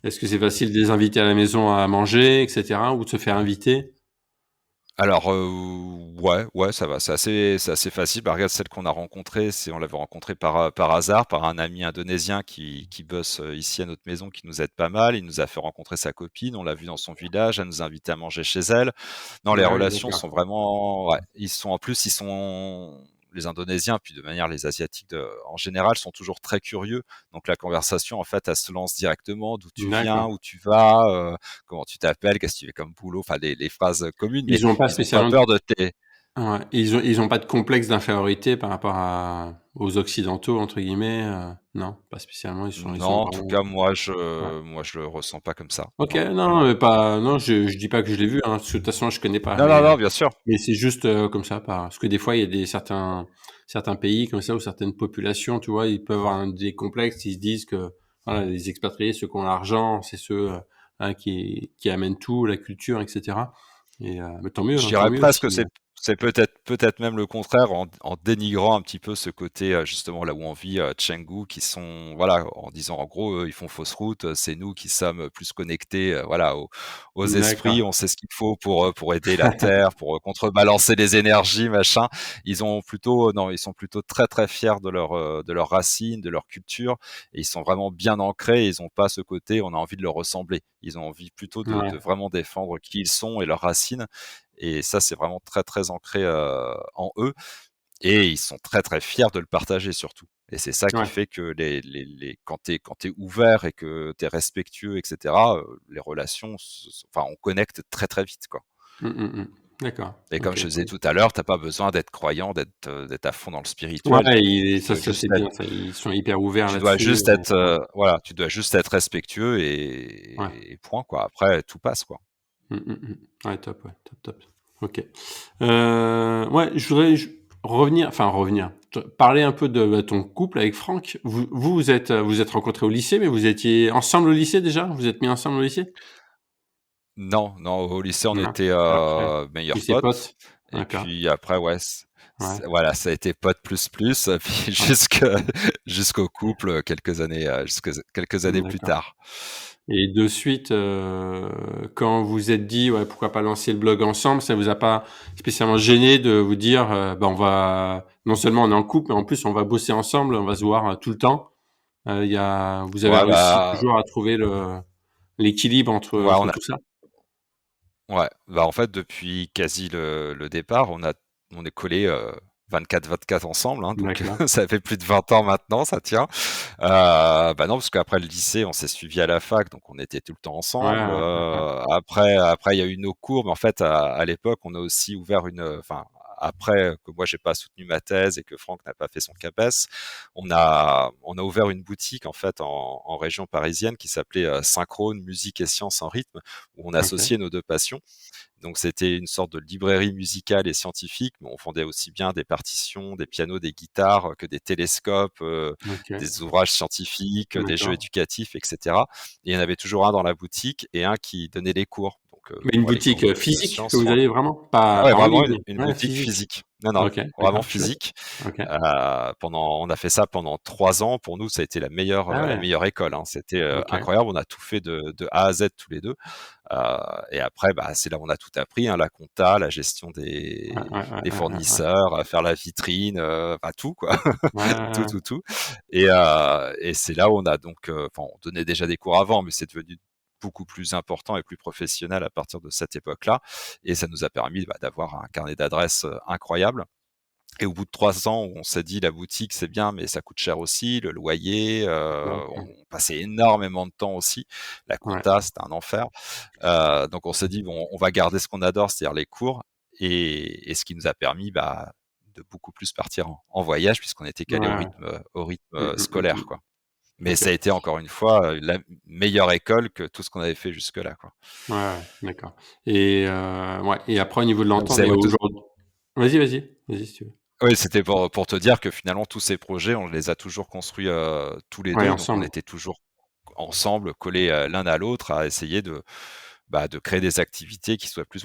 est-ce que c'est facile de les inviter à la maison à manger, etc., ou de se faire inviter? Alors, ouais, ouais, ça va, c'est assez facile. Bah, regarde celle qu'on a rencontrée, on l'avait rencontrée par hasard, par un ami indonésien qui bosse, ici à notre maison, qui nous aide pas mal. Il nous a fait rencontrer sa copine, on l'a vue dans son village, elle nous a invités à manger chez elle. Non, les Ah oui, relations d'accord. sont vraiment ouais, ils sont les Indonésiens, puis de manière les Asiatiques en général sont toujours très curieux. Donc la conversation, en fait, elle se lance directement, d'où tu viens, D'accord. où tu vas, comment tu t'appelles, qu'est-ce que tu fais comme boulot, enfin les phrases communes, mais Ils ont pas ils ont pas spécialement peur de tes ouais, ils ont pas de complexe d'infériorité par rapport aux occidentaux entre guillemets, non, pas spécialement, ils sont non, en tout vraiment cas, ouais. moi je le ressens pas comme ça. OK, Non, non, non, non. mais pas non, je dis pas que je l'ai vu, hein, parce que de toute façon je connais pas, Non, non, non, bien sûr. mais c'est juste, comme ça parce que des fois il y a certains pays comme ça ou certaines populations, tu vois, ils peuvent avoir des complexes, ils se disent que voilà, les expatriés, ceux qui ont l'argent, c'est ceux, hein, qui amènent tout, la culture et cetera mais tant mieux, Je hein, tant dirais mieux presque que si, c'est peut-être même le contraire en dénigrant un petit peu ce côté, justement là où on vit, Canggu qui sont voilà, en disant en gros, eux, ils font fausse route, c'est nous qui sommes plus connectés, voilà, aux esprits, d'accord. on sait ce qu'il faut pour aider la terre, pour, contrebalancer les énergies, machin. Non, ils sont plutôt très, très fiers de leurs racines, de leur culture et ils sont vraiment bien ancrés, ils ont pas ce côté, on a envie de leur ressembler. Ils ont envie plutôt de Ouais, vraiment défendre qui ils sont et leurs racines et ça, c'est vraiment très, très ancré, en eux et ils sont très, très fiers de le partager surtout et c'est ça qui ouais. fait que les quand tu ouvert et que tu es respectueux et cetera, les relations enfin, on connecte très, très vite, quoi Mmh, mmh mh. D'accord. et comme OK, je te disais cool. tout à l'heure, tu as pas besoin d'être croyant, d'être à fond dans le spirituel. Ouais, Tu dois ça juste c'est être bien ça, ils sont hyper ouverts tu dois là-dessus, juste être, ouais, voilà, tu dois juste être respectueux ouais. et point, quoi. Après tout passe, quoi. Mmh, mmh mh. Ouais, top, ouais, top, top. OK. Ouais, je voudrais revenir, te parler un peu de, bah, ton couple avec Franck. Vous êtes rencontrés au lycée, mais vous étiez ensemble au lycée déjà? Vous êtes mis ensemble au lycée? Non, non, au lycée, on Non? était, Après? meilleurs Lycée potes potes? et D'accord. puis après, ouais, Ouais, voilà, ça a été potes plus plus, puis ouais. jusqu'au couple, quelques années plus D'accord. tard. Et de suite, quand vous vous êtes dit: «Ouais, pourquoi pas lancer le blog ensemble», ça vous a pas spécialement gêné de vous dire, «Bah, on va non seulement on est en couple, mais en plus on va bosser ensemble, on va se voir, tout le temps». Vous avez Ouais, réussi bah, toujours à trouver l'équilibre ouais, entre tout ça? ouais, bah, en fait, depuis quasi le départ, on est collés, 24/24 ensemble, hein, donc D'accord. ça fait plus de 20 ans maintenant, ça tient. Bah, non, parce qu'après le lycée, on s'est suivis à la fac, donc on était tout le temps Ouais, ensemble. ouais, ouais, ouais. Après il y a eu nos cours, mais en fait, à l'époque, on a aussi ouvert enfin, après que moi j'ai pas soutenu ma thèse et que Franck n'a pas fait son CAPES, on a ouvert une boutique en fait en région parisienne qui s'appelait, Synchrone Musique et Sciences en rythme, où on OK, associait nos 2 passions. Donc c'était une sorte de librairie musicale et scientifique, mais on vendait aussi bien des partitions, des pianos, des guitares, que des télescopes, OK. des ouvrages scientifiques, des jeux D'accord. éducatifs et cetera et il y en avait toujours un dans la boutique et un qui donnait les cours. Donc Mais une moi les cours boutique, de physique que sciences, vous Franck avez vraiment? ah Pas ouais, pas en vraiment ligne? une Ouais, boutique physique. physique. Non, non, OK, vraiment d'accord, chouette. physique. OK. On a fait ça pendant 3 ans. Pour nous, ça a été Ah la ouais, meilleure école, hein. C'était, OK. incroyable. On a tout fait de A à Z tous les 2. Et après, bah, c'est là où on a tout appris, hein, la compta, la gestion Ouais, ouais, ouais, des ouais, ouais, ouais. fournisseurs, à faire la vitrine, enfin tout quoi, Ouais, ouais, tout, ouais. tout, tout. Et c'est là où on a donc, enfin, on donnait déjà des cours avant, mais c'est devenu beaucoup plus important et plus professionnel à partir de cette époque-là. Et ça nous a permis, bah, d'avoir un carnet d'adresses, incroyable. Et au bout de 3 ans, on s'est dit: «La boutique, c'est bien, mais ça coûte cher aussi, le loyer», on OK. passait énormément de temps aussi. La Ouais. compta, c'était un enfer. Donc on s'est dit: «Bon, on va garder ce qu'on adore, c'est-à-dire les cours» et ce qui nous a permis, bah, de beaucoup plus partir en voyage puisqu'on était Ouais, calés ouais. au rythme, Mmh, mmh, mmh, scolaire, mmh. quoi. Mais OK. ça a été encore une fois, la meilleure école que tout ce qu'on avait fait jusque-là, quoi. Ouais, ouais, d'accord ouais et après au niveau de Donc l'entente c'est et ouais, aujourd'hui vas-y, vas-y. Vas-y si tu veux. oui, c'était pour te dire que finalement tous ces projets, on les a toujours construits, tous les Ouais, 2. Donc on ensemble. était toujours ensemble, collés l'un à l'autre, à essayer de créer des activités qui soient plus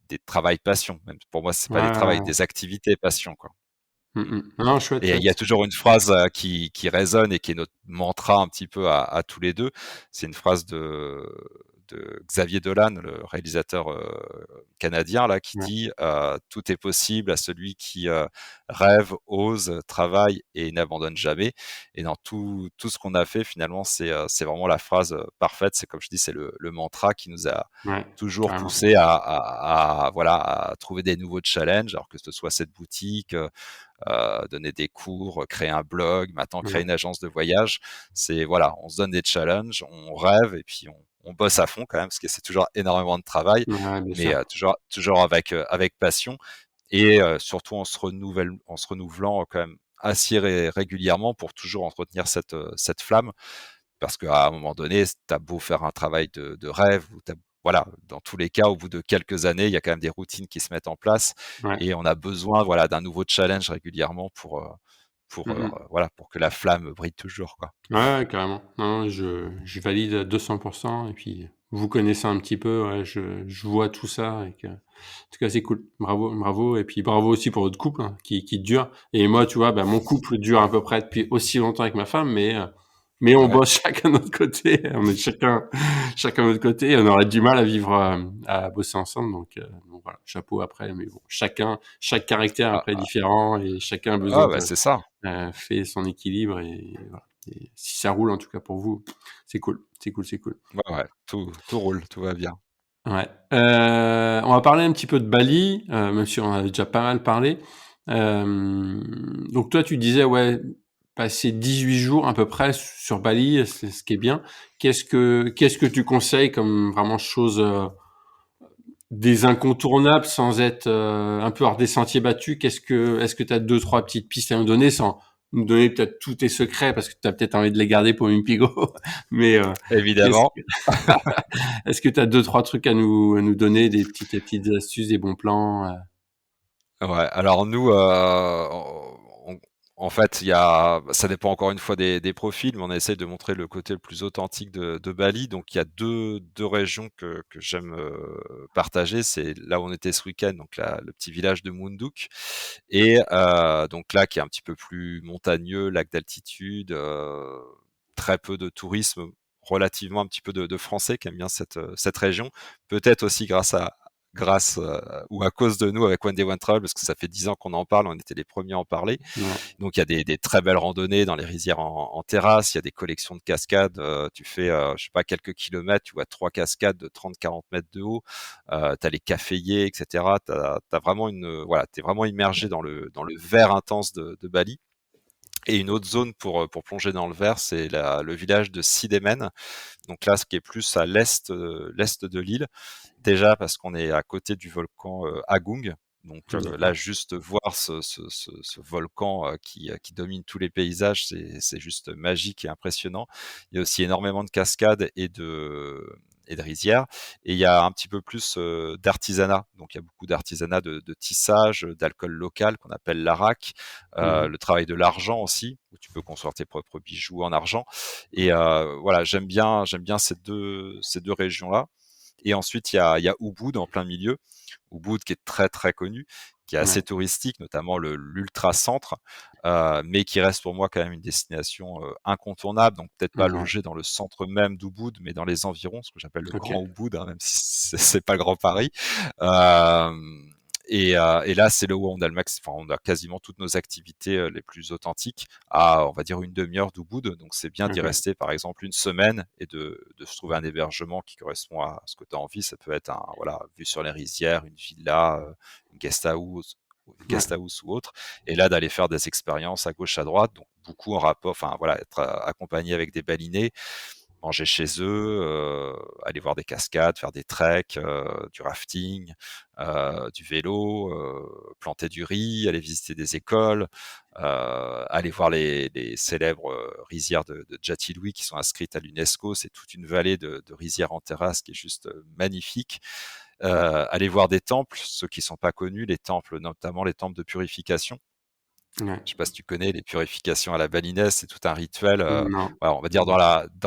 des travails passion. Même pour moi, c'est pas des travails, Ouais. des activités passion, quoi. Non, chouette, Et il chouette. y a toujours une phrase qui résonne et qui est notre mantra un petit peu à tous les deux. C'est une phrase de Xavier Dolan, le réalisateur canadien, là, qui Ouais. dit tout est possible à celui qui rêve, ose, travaille et n'abandonne jamais. Et dans tout ce qu'on a fait, finalement, c'est vraiment la phrase parfaite. C'est comme je dis, c'est le mantra qui nous a Ouais, toujours carrément. poussé voilà, à trouver des nouveaux challenges, alors que ce soit cette boutique, donner des cours, créer un blog, maintenant créer Ouais. une agence de voyage. C'est voilà, on se donne des challenges, on rêve et puis on bosse à fond quand même, parce que c'est toujours énormément de travail, Ouais, bien mais sûr. toujours avec passion et surtout en se renouvelant quand même assez régulièrement pour toujours entretenir cette flamme. Parce qu'à un moment donné, tu as beau faire un travail de rêve, ou voilà, dans tous les cas, au bout de quelques années, il y a quand même des routines qui se mettent en place Ouais. et on a besoin, voilà, d'un nouveau challenge régulièrement Mmh. voilà, pour que la flamme brille toujours, quoi. Ouais, ouais, carrément. Non, non, je valide à 200%. Et puis, vous connaissez un petit peu, ouais, je vois tout ça et que en tout cas, c'est cool. Bravo, bravo et puis bravo aussi pour votre couple, hein, qui dure. Et moi, tu vois, bah, mon couple dure à peu près depuis aussi longtemps avec ma femme, mais on Ouais. bosse chacun de notre côté. On est chacun de notre côté et on aurait du mal à vivre, à bosser ensemble. Donc voilà, chapeau après. Mais bon, chaque caractère Ah, après est différent et chacun a besoin bah, c'est ça. fait son équilibre et voilà. Et si ça roule en tout cas pour vous, c'est cool, c'est cool, c'est cool. Ouais, ouais, tout roule, tout va bien. Ouais. On va parler un petit peu de Bali, même si on en a déjà pas mal parlé. Donc toi, tu disais, ouais, passer 18 jours à peu près sur Bali, c'est ce qui est bien. Qu'est-ce que tu conseilles comme vraiment chose, des incontournables sans être un peu hors des sentiers battus? Est-ce que tu as deux, trois petites pistes à nous donner sans nous donner peut-être tous tes secrets parce que tu as peut-être envie de les garder pour une pigo, mais qu'est-ce Évidemment. est-ce que tu as deux, trois trucs à nous donner, des petites astuces, des bons plans? Ouais, alors nous, on en fait, ça dépend encore une fois des profils, mais on essaye de montrer le côté le plus authentique de Bali. Donc il y a deux régions que j'aime, partager. C'est là où on était ce week-end, donc le petit village de Munduk et donc là, qui est un petit peu plus montagneux, lac d'altitude, très peu de tourisme, relativement un petit peu de Français qui aiment bien cette région. Peut-être aussi grâce ou à cause de nous avec One Day One Travel, parce que ça fait 10 ans qu'on en parle, on était les premiers à en parler. Ouais, Donc il y a des très belles randonnées dans les rizières en terrasse, il y a des collections de cascades, tu fais, je sais pas, quelques kilomètres, tu vois 3 cascades de 30-40 mètres de haut, tu as les caféiers, et cetera. Tu as vraiment voilà, tu es vraiment immergé dans le vert intense de Bali. Et une autre zone pour plonger dans le vert, c'est le village de Sidemen. Donc là, ce qui est plus à l'est de l'île. Déjà parce qu'on est à côté du volcan Agung. Donc là, d'accord. juste voir ce volcan qui domine tous les paysages, c'est juste magique et impressionnant. Il y a aussi énormément de cascades et de rizières. Et il y a un petit peu plus d'artisanat. Donc il y a beaucoup d'artisanat de tissage, d'alcool local qu'on appelle l'arak, Mmh. le travail de l'argent aussi, où tu peux construire tes propres bijoux en argent. Et voilà, j'aime bien ces deux régions-là. Et ensuite, il y a Ubud en plein milieu. Ubud qui est très très connu, qui est assez Ouais, touristique, notamment l'ultra centre, mais qui reste pour moi quand même une destination incontournable. Donc peut-être pas ouais, logé dans le centre même d'Ubud, mais dans les environs, ce que j'appelle le OK. Grand Ubud, hein, même si c'est pas le Grand Paris. Euh, et là, c'est là où on a enfin, on a quasiment toutes nos activités les plus authentiques à, on va dire, une demi-heure d'Ubud. Donc, c'est bien d'y OK. rester, par exemple, une semaine et de se trouver un hébergement qui correspond à ce que tu as envie. Ça peut être voilà, vue sur les rizières, une villa, une Ouais, guest house ou autre. Et là, d'aller faire des expériences à gauche, à droite. Donc, beaucoup en rapport, enfin, voilà, être accompagné avec des balinés, manger chez eux, aller voir des cascades, faire des treks, du rafting, du vélo, planter du riz, aller visiter des écoles, aller voir les célèbres rizières de Djati-Louis qui sont inscrites à l'UNESCO. C'est toute une vallée de rizières en terrasse qui est juste magnifique. Aller voir des temples, ceux qui sont pas connus, les temples, notamment les temples de purification. Ouais. Je sais pas si tu connais les purifications à la balinaise, c'est tout un rituel. Non. Voilà, on va dire dans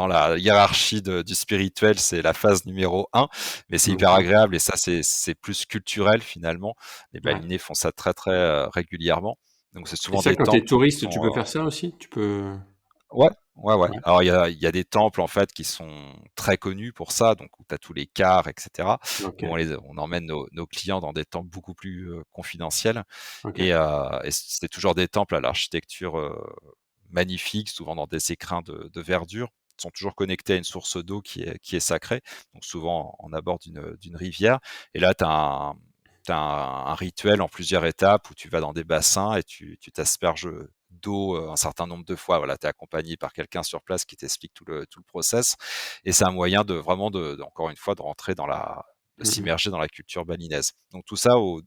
la hiérarchie du spirituel, c'est la phase numéro un, mais c'est hyper D'accord. agréable et ça c'est plus culturel finalement. Les Ouais. balinés font ça très très régulièrement. Donc c'est Et souvent ça, des quand tu es temples qui touriste, tu sont peux faire ça aussi? Tu peux ouais, ouais, ouais. ouais, Alors il y a des temples en fait qui sont très connus pour ça, donc où tu as tous les cars, et cetera. Nous OK, on emmène nos clients dans des temples beaucoup plus confidentiels OK. et c'est toujours des temples à l'architecture magnifiques, souvent dans des écrins de verdure. Ils sont toujours connectés à une source d'eau qui est sacrée, donc souvent en abord d'une rivière. Et là, tu as un rituel en plusieurs étapes où tu vas dans des bassins et tu t'asperges d'eau un certain nombre de fois. Voilà, tu es accompagné par quelqu'un sur place qui t'explique tout le process. Et c'est un moyen de vraiment, encore une fois, de rentrer de Mmh mh. s'immerger dans la culture balinaise. Donc tout ça aux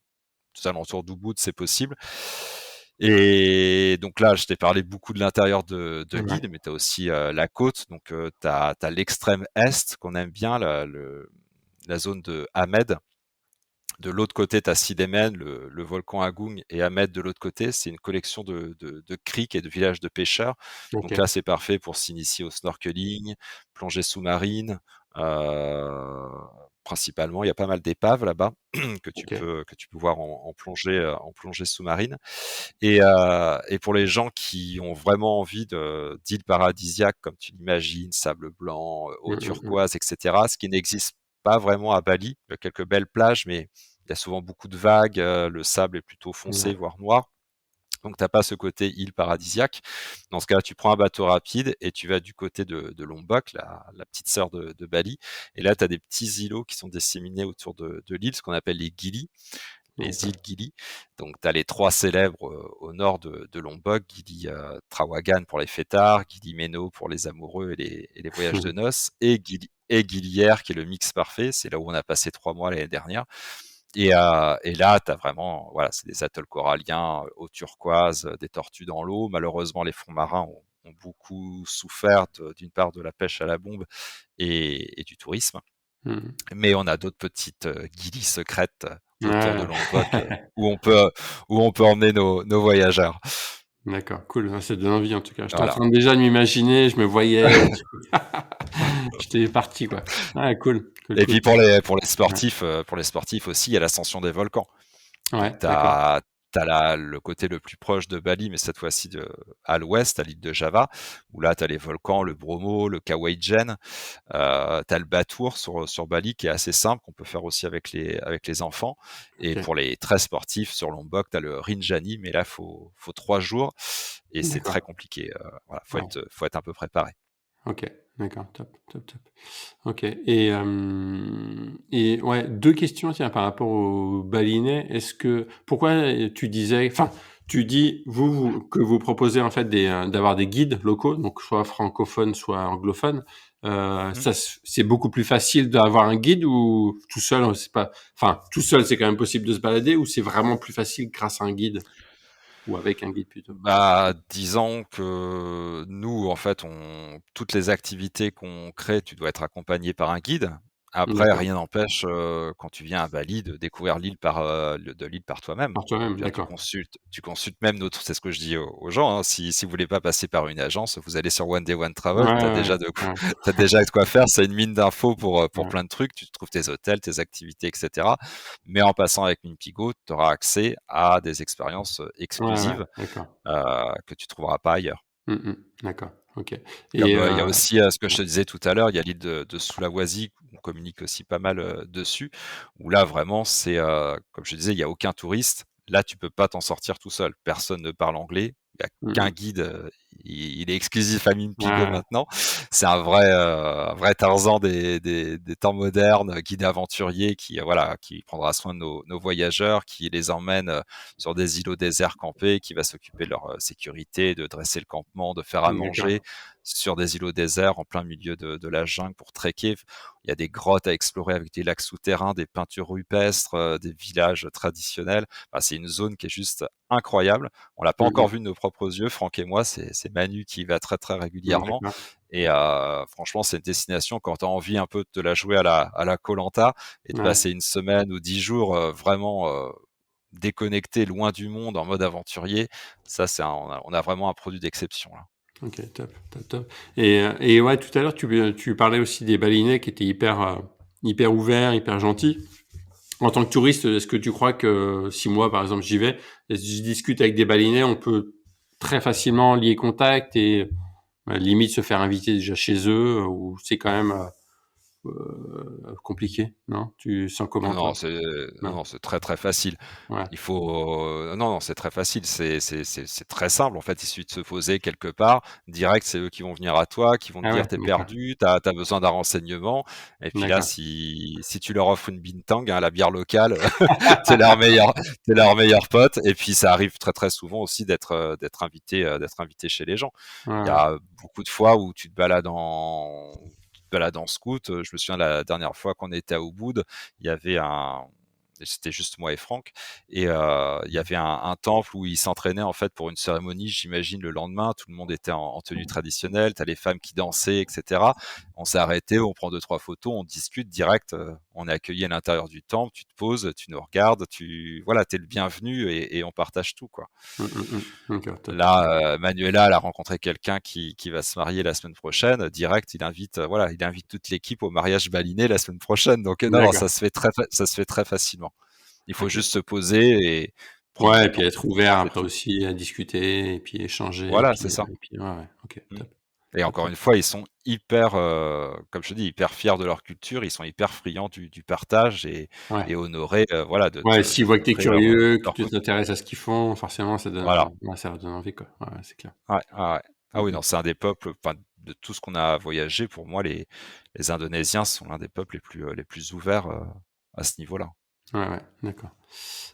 alentours d'Ubud, c'est possible. Et donc là, je t'ai parlé beaucoup de l'intérieur de Ouais, l'île, mais tu as aussi la côte. Donc tu as l'extrême est qu'on aime bien, la zone de Ahmed. De l'autre côté, tu as Sidemen, le volcan Agung, et Ahmed de l'autre côté. C'est une collection de criques et de villages de pêcheurs. Donc OK. là, c'est parfait pour s'initier au snorkeling, plongée sous-marine. euh, Principalement, il y a pas mal d'épaves là-bas OK. que tu peux voir en plongée sous-marine. Et pour les gens qui ont vraiment envie d'îles paradisiaques, comme tu l'imagines, sable blanc, eau Mmh mh, mmh. turquoise, etc., ce qui n'existe pas vraiment à Bali. Il y a quelques belles plages, mais il y a souvent beaucoup de vagues, le sable est plutôt foncé, Ouais. voire noir. Donc, t'as pas ce côté île paradisiaque. Dans ce cas-là, tu prends un bateau rapide et tu vas du côté de Lombok, la petite sœur de Bali. Et là, tu as des petits îlots qui sont disséminés autour de l'île, ce qu'on appelle les Gili, les D'accord. îles Gili. Donc, tu as les trois célèbres au nord de Lombok, Gili Trawangan pour les fêtards, Gili Meno pour les amoureux et les voyages de noces, et Gilière qui est le mix parfait. C'est là où on a passé 3 mois l'année dernière. Et là, tu as vraiment, voilà, c'est des atolls coralliens, eau turquoise, des tortues dans l'eau. Malheureusement, les fonds marins ont beaucoup souffert d'une part de la pêche à la bombe et du tourisme. Mmh mh. Mais on a d'autres petites guides secrètes autour de Ouais. Lombok où on peut emmener nos voyageurs. D'accord, cool. Ah, ça donne envie en tout cas. J'étais en Voilà. train déjà de m'imaginer, je me voyais, j'étais parti quoi. Ah cool, cool, Et cool. puis pour les Ouais. sportifs aussi, il y a l'ascension des volcans. Donc Ouais, tu d'accord. as le côté le plus proche de Bali, mais cette fois-ci à l'ouest, à l'île de Java, où là tu as les volcans, le Bromo, le Kawaïdjen, tu as le Batour sur Bali qui est assez simple, qu'on peut faire aussi avec les enfants. Et OK. pour les très sportifs, sur Lombok, tu as le Rinjani, mais là, faut 3 jours et c'est très D'accord. compliqué. Voilà, faut Ouais. être, faut être un peu préparé. OK. D'accord, top, top, top. OK et ouais, 2 questions tiens par rapport aux balinais. Est-ce que pourquoi, tu disais enfin, tu dis que vous proposez en fait d'avoir des guides locaux, donc soit francophones, soit anglophones. Mmh. Ça c'est beaucoup plus facile d'avoir un guide ou tout seul, c'est pas enfin, tout seul, c'est quand même possible de se balader ou c'est vraiment plus facile grâce à un guide ou avec un guide plutôt? Bah, disons que nous, en fait, toutes les activités qu'on crée, tu dois être accompagné par un guide. Après, D'accord. rien n'empêche, quand tu viens à Bali, de découvrir l'île par toi-même. Par toi-même, Tu vois, tu d'accord. consultes, tu consultes même c'est ce que je dis aux gens, hein, si vous voulez pas passer par une agence, vous allez sur One Day One Ouais, Travel, tu as ouais, déjà ouais, t'as déjà de quoi faire. C'est une mine d'infos pour ouais, plein de trucs. Tu trouves tes hôtels, tes activités, etc. Mais en passant avec Minpigo, tu auras accès à des expériences ouais, ouais, exclusives d'accord. que tu trouveras pas ailleurs. Mmh mh. D'accord, OK et Comme il y a aussi ce que je te disais tout à l'heure, il y a l'île de Sulawesi, on communique aussi pas mal dessus, où là vraiment c'est, comme je te disais, il y a aucun touriste. Là, tu peux pas t'en sortir tout seul. Personne ne parle anglais. Il y a mmh qu'un mh. guide. Il est exclusif à Minpigo Ouais, maintenant. C'est un vrai Tarzan des temps modernes, guide aventurier qui prendra soin de nos voyageurs, qui les emmène sur des îlots déserts campés, qui va s'occuper de leur sécurité, de dresser le campement, de faire à d'accord. manger sur des îlots déserts en plein milieu de la jungle pour trekker. Il y a des grottes à explorer avec des lacs souterrains, des peintures rupestres, des villages traditionnels. Enfin, c'est une zone qui est juste incroyable. On l'a pas Mmh encore mh. vu de nos propres yeux, Franck et moi. C'est Manu qui y va très très régulièrement. D'accord. Et franchement, c'est une destination quand tu as envie un peu de te la jouer à la koh et de Ouais, passer une semaine ou 10 jours vraiment déconnecté, loin du monde, en mode aventurier, ça, on a vraiment un produit d'exception là. Ok, top. Et ouais, tout à l'heure, tu parlais aussi des balinais qui étaient hyper ouverts, hyper gentils. En tant que touriste, est-ce que tu crois que si moi, par exemple, j'y vais, et si je discute avec des balinais, on peut très facilement lier contact et limite se faire inviter déjà chez eux, ou c'est quand même compliqué, non? Tu sens comment, toi? Non? Non, c'est très, très facile. Ouais. Il faut, non, c'est très facile, c'est très simple, en fait, il suffit de se poser quelque part, direct, c'est eux qui vont venir à toi, qui vont te Ah dire: ouais, «Tu es d'accord. perdu, tu as besoin d'un renseignement» et puis là, D'accord. si tu leur offres une bintang, hein, la bière locale, tu es leur meilleur pote et puis ça arrive très, très souvent aussi d'être invité chez les gens. Ouais, Il y ouais. a beaucoup de fois où tu te balades en scout. Je me souviens la dernière fois qu'on était à Ubud, il y avait c'était juste moi et Franck, et il y avait un temple où ils s'entraînaient en fait pour une cérémonie, j'imagine le lendemain, tout le monde était en tenue traditionnelle, tu as les femmes qui dansaient, etc. On s'est arrêté, on prend 2-3 photos, on discute direct, on est accueilli à l'intérieur du temple, tu te poses, tu nous regardes, voilà, t'es le bienvenu et on partage tout, quoi. D'accord, top. Là, Manuela, elle a rencontré quelqu'un qui va se marier la semaine prochaine. Direct, il invite toute l'équipe au mariage baliné la semaine prochaine. Donc, non, D'accord. ça se fait très facilement. Il faut Ok. juste se poser et prendre Ouais, du et puis temps. être ouvert C'est après tout. aussi à discuter, et puis échanger, Voilà, c'est ça. et puis ouais, ok, Mmh. top, Et top, encore top. une fois, ils sont hyper, comme je te dis, hyper fiers de leur culture. Ils sont hyper friands du partage Ouais. et honorés, voilà, Ouais, de s'ils voient que t'es montrer curieux, que leur tu côté. t'intéresses à ce qu'ils font, forcément, Voilà. ça leur donne envie, quoi. Ouais, c'est clair. Ouais, ouais, ouais. Ah oui, Mm, non, c'est un des peuples, enfin, de tout ce qu'on a voyagé, pour moi, les Indonésiens sont l'un des peuples les plus ouverts à ce niveau-là. ouais, d'accord.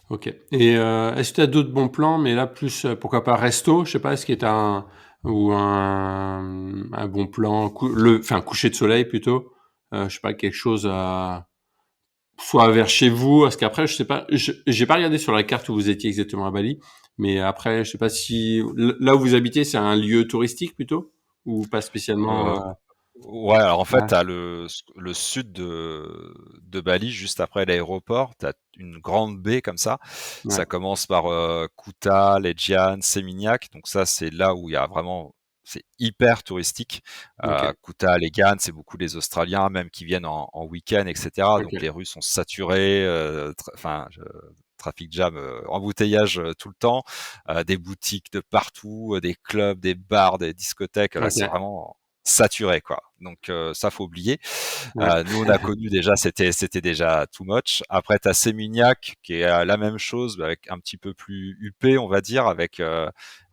Ok. Et est-ce que tu as d'autres bons plans, mais là plus pourquoi pas resto, je sais pas, est-ce que tu as un bon plan, enfin coucher de soleil plutôt, je sais pas, quelque chose à soit vers chez vous, parce qu'après je sais pas, j'ai pas regardé sur la carte où vous étiez exactement à Bali, mais après je sais pas si là où vous habitez c'est un lieu touristique plutôt ou pas spécialement. Euh, ouais, alors en fait, Ouais, tu as le sud de Bali, juste après l'aéroport, tu as une grande baie comme ça. ouais, Ça commence par Kuta, Legian, Seminyak. Donc ça, c'est là où il y a vraiment, c'est hyper touristique. ok, Kuta, Legian, c'est beaucoup les Australiens, même qui viennent en week-end, etc. Donc les ok, rues sont saturées, trafic jam, embouteillage tout le temps, des boutiques de partout, des clubs, des bars, des discothèques. Là, c'est ok, vraiment saturé, quoi. Donc ça, faut oublier. ouais, Nous, on a connu déjà, c'était déjà too much. Après, tu as Sémignac, qui est la même chose, avec un petit peu plus huppé, on va dire, avec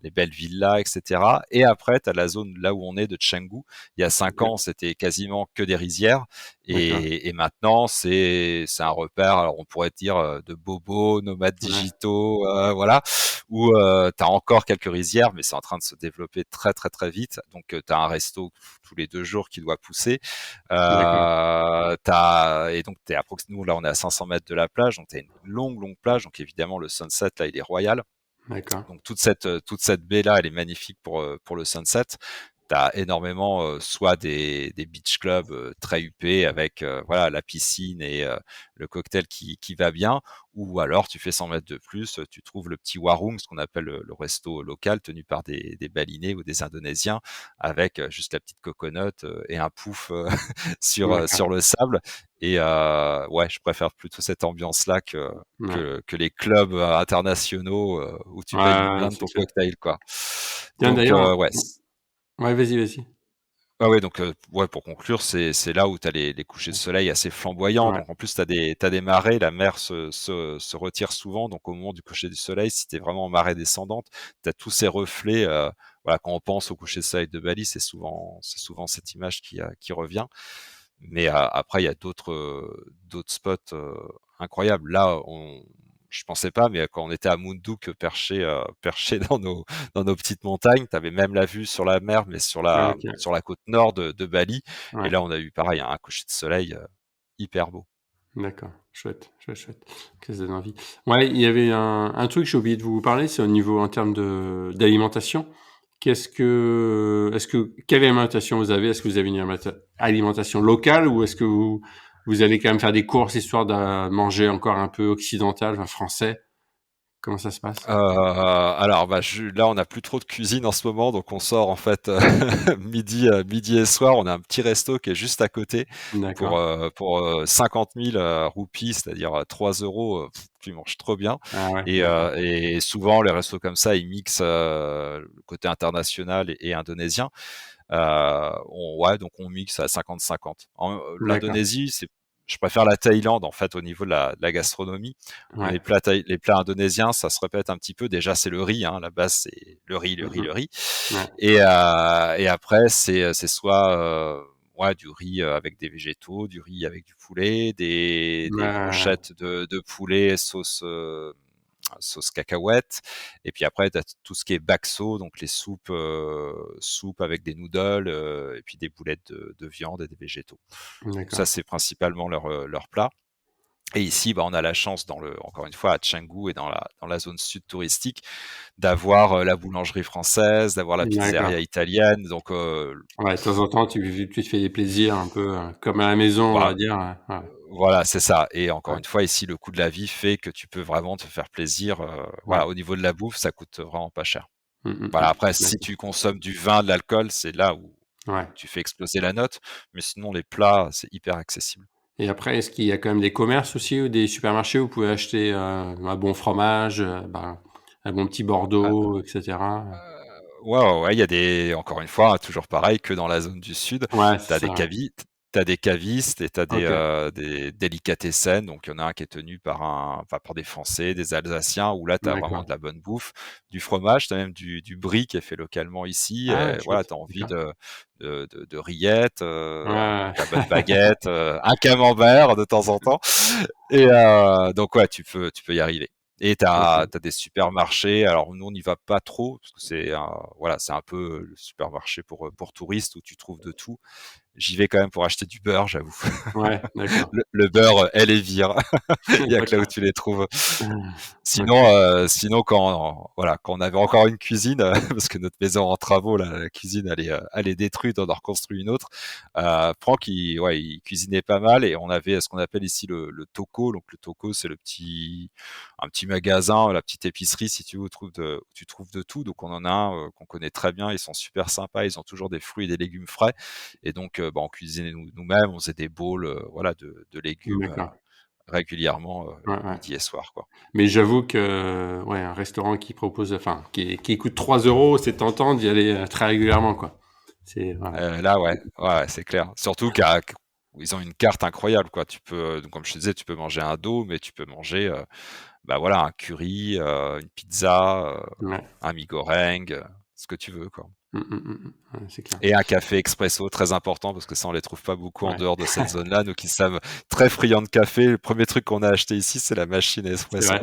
les belles villas, etc. Et après, tu as la zone là où on est de Canggu. Il y a 5 ans, ok, c'était quasiment que des rizières. d'accord, Et maintenant, c'est un repère, alors on pourrait dire, de bobos, nomades ouais, digitaux, voilà, où tu as encore quelques rizières, mais c'est en train de se développer très, très, très vite. Donc, tu as un resto tous les 2 jours qui doit pousser. d'accord, Et donc, nous, là, on est à 500 mètres de la plage, donc tu as une longue, longue plage. Donc, évidemment, le sunset, là, il est royal. d'accord, Donc, toute cette baie-là, elle est magnifique pour le sunset. Tu as énormément, soit des beach clubs très huppés avec voilà, la piscine et le cocktail qui va bien, ou alors tu fais 100 mètres de plus, tu trouves le petit warung, ce qu'on appelle le resto local, tenu par des Balinais ou des Indonésiens, avec juste la petite coconut et un pouf d'accord, sur le sable. Et ouais, je préfère plutôt cette ambiance-là ouais, que les clubs internationaux où tu payes une ouais, blinde c'est ton clair. cocktail, quoi. Tiens, Donc d'ailleurs, ouais. ouais, vas-y. Ah ouais, donc ouais, pour conclure, c'est là où tu as les couchers de soleil assez flamboyants. Ouais, Donc en plus, tu as des marées, la mer se retire souvent. Donc au moment du coucher du soleil, si tu es vraiment en marée descendante, tu as tous ces reflets. Voilà, quand on pense au coucher de soleil de Bali, c'est souvent cette image qui revient. Mais après, il y a d'autres spots incroyables. Là, je pensais pas, mais quand on était à Munduk, perché dans nos petites montagnes, tu avais même la vue sur la mer, mais sur ouais, la ok, sur la côte nord de Bali. Et ouais, là, on a eu pareil un coucher de soleil hyper beau. d'accord, chouette, chouette, chouette. Que ça donne envie. Ouais, il y avait un truc, j'ai oublié de vous parler, c'est au niveau en termes d'alimentation. Quelle alimentation vous avez? Est-ce que vous avez une alimentation locale, ou est-ce que vous allez quand même faire des courses histoire de manger encore un peu occidental, enfin français? Comment ça se passe? Alors, là, on n'a plus trop de cuisine en ce moment, donc on sort en fait midi et soir. On a un petit resto qui est juste à côté D'accord. pour 50 000 roupies, c'est-à-dire 3 euros. Tu manges trop bien. Ah ouais, Et, d'accord. et souvent, les restos comme ça, ils mixent le côté international et indonésien. Ouais, donc on mixe à 50-50. D'accord. L'Indonésie, je préfère la Thaïlande en fait au niveau de la gastronomie. Ouais. Les plats indonésiens, ça se répète un petit peu. Déjà, c'est le riz, hein. La base, c'est le riz, le riz, Mmh. le riz. Ouais. Et après, c'est soit ouais, du riz avec des végétaux, du riz avec du poulet, des Ouais, brochettes de poulet sauce cacahuète. Et puis après, tu as tout ce qui est bakso, donc les soupes avec des noodles, et puis des boulettes de viande et des végétaux. Donc ça, d'accord. c'est principalement leur plat. Et ici, on a la chance, encore une fois, à Canggu et dans la zone sud touristique, d'avoir la boulangerie française, d'avoir la D'accord. pizzeria italienne. Donc Ouais, de temps en temps, tu te fais des plaisirs un peu, comme à la maison, on va voilà, dire, ouais. voilà, c'est ça. Et encore Ouais. une fois, ici, le coût de la vie fait que tu peux vraiment te faire plaisir. Ouais. Voilà, au niveau de la bouffe, ça coûte vraiment pas cher. Voilà, Mmh. après, si D'accord. tu consommes du vin, de l'alcool, c'est là Ouais. où tu fais exploser la note. Mais sinon, les plats, c'est hyper accessible. Et après, est-ce qu'il y a quand même des commerces aussi ou des supermarchés où vous pouvez acheter, un bon fromage, un bon petit Bordeaux et cetera? Ouais, ouais, ouais, il y a encore une fois, hein, toujours pareil que dans la zone du sud, Ouais, tu as c'est ça, ouais. des cavistes et tu as OK. des délicatessen. Donc, il y en a un qui est tenu par des Français, des Alsaciens, où là, tu as vraiment D'accord. de la bonne bouffe, du fromage, tu as même du brie qui est fait localement ici. Ah ouais, Voilà, chouette. tu as envie D'accord. de rillettes, Ouais, ouais, la bonne baguette, un camembert de temps en temps. Et donc, ouais, tu peux y arriver. Et tu as OK. des supermarchés. Alors nous, on n'y va pas trop parce que voilà, c'est un peu le supermarché pour touristes où tu trouves de tout. J'y vais quand même pour acheter du beurre, j'avoue. Ouais, d'accord. Le beurre, elle est vire. Il y a que là où D'accord. tu les trouves. Sinon, OK. quand on avait encore une cuisine, parce que notre maison est en travaux, la cuisine elle est détruite, on en reconstruit une autre. Franck, il cuisinait pas mal et on avait ce qu'on appelle ici le toko. Donc le toko, c'est un petit magasin, la petite épicerie si tu veux, où tu trouves de tout. Donc on en a un qu'on connaît très bien. Ils sont super sympas. Ils ont toujours des fruits et des légumes frais. Et donc, on cuisinait nous-mêmes. On faisait des bowls, voilà, de légumes D'accord. régulièrement Ouais, ouais. midi et soir, quoi. Mais j'avoue que, ouais, un restaurant qui propose enfin, qui coûte 3 euros, c'est tentant d'y aller, très régulièrement, quoi. C'est voilà. Là, ouais, ouais, ouais, c'est clair. Surtout ils ont une carte incroyable, quoi. Donc, comme je te disais, tu peux manger un dos, mais tu peux manger, voilà, un curry, une pizza, Ouais. un mi goreng, ce que tu veux, quoi. Ouais, c'est clair. Et un café expresso, très important, parce que ça, on les trouve pas beaucoup en Ouais, dehors de cette zone-là. Nous qui sommes très friands de café, le premier truc qu'on a acheté ici, c'est la machine à c'est espresso. vrai.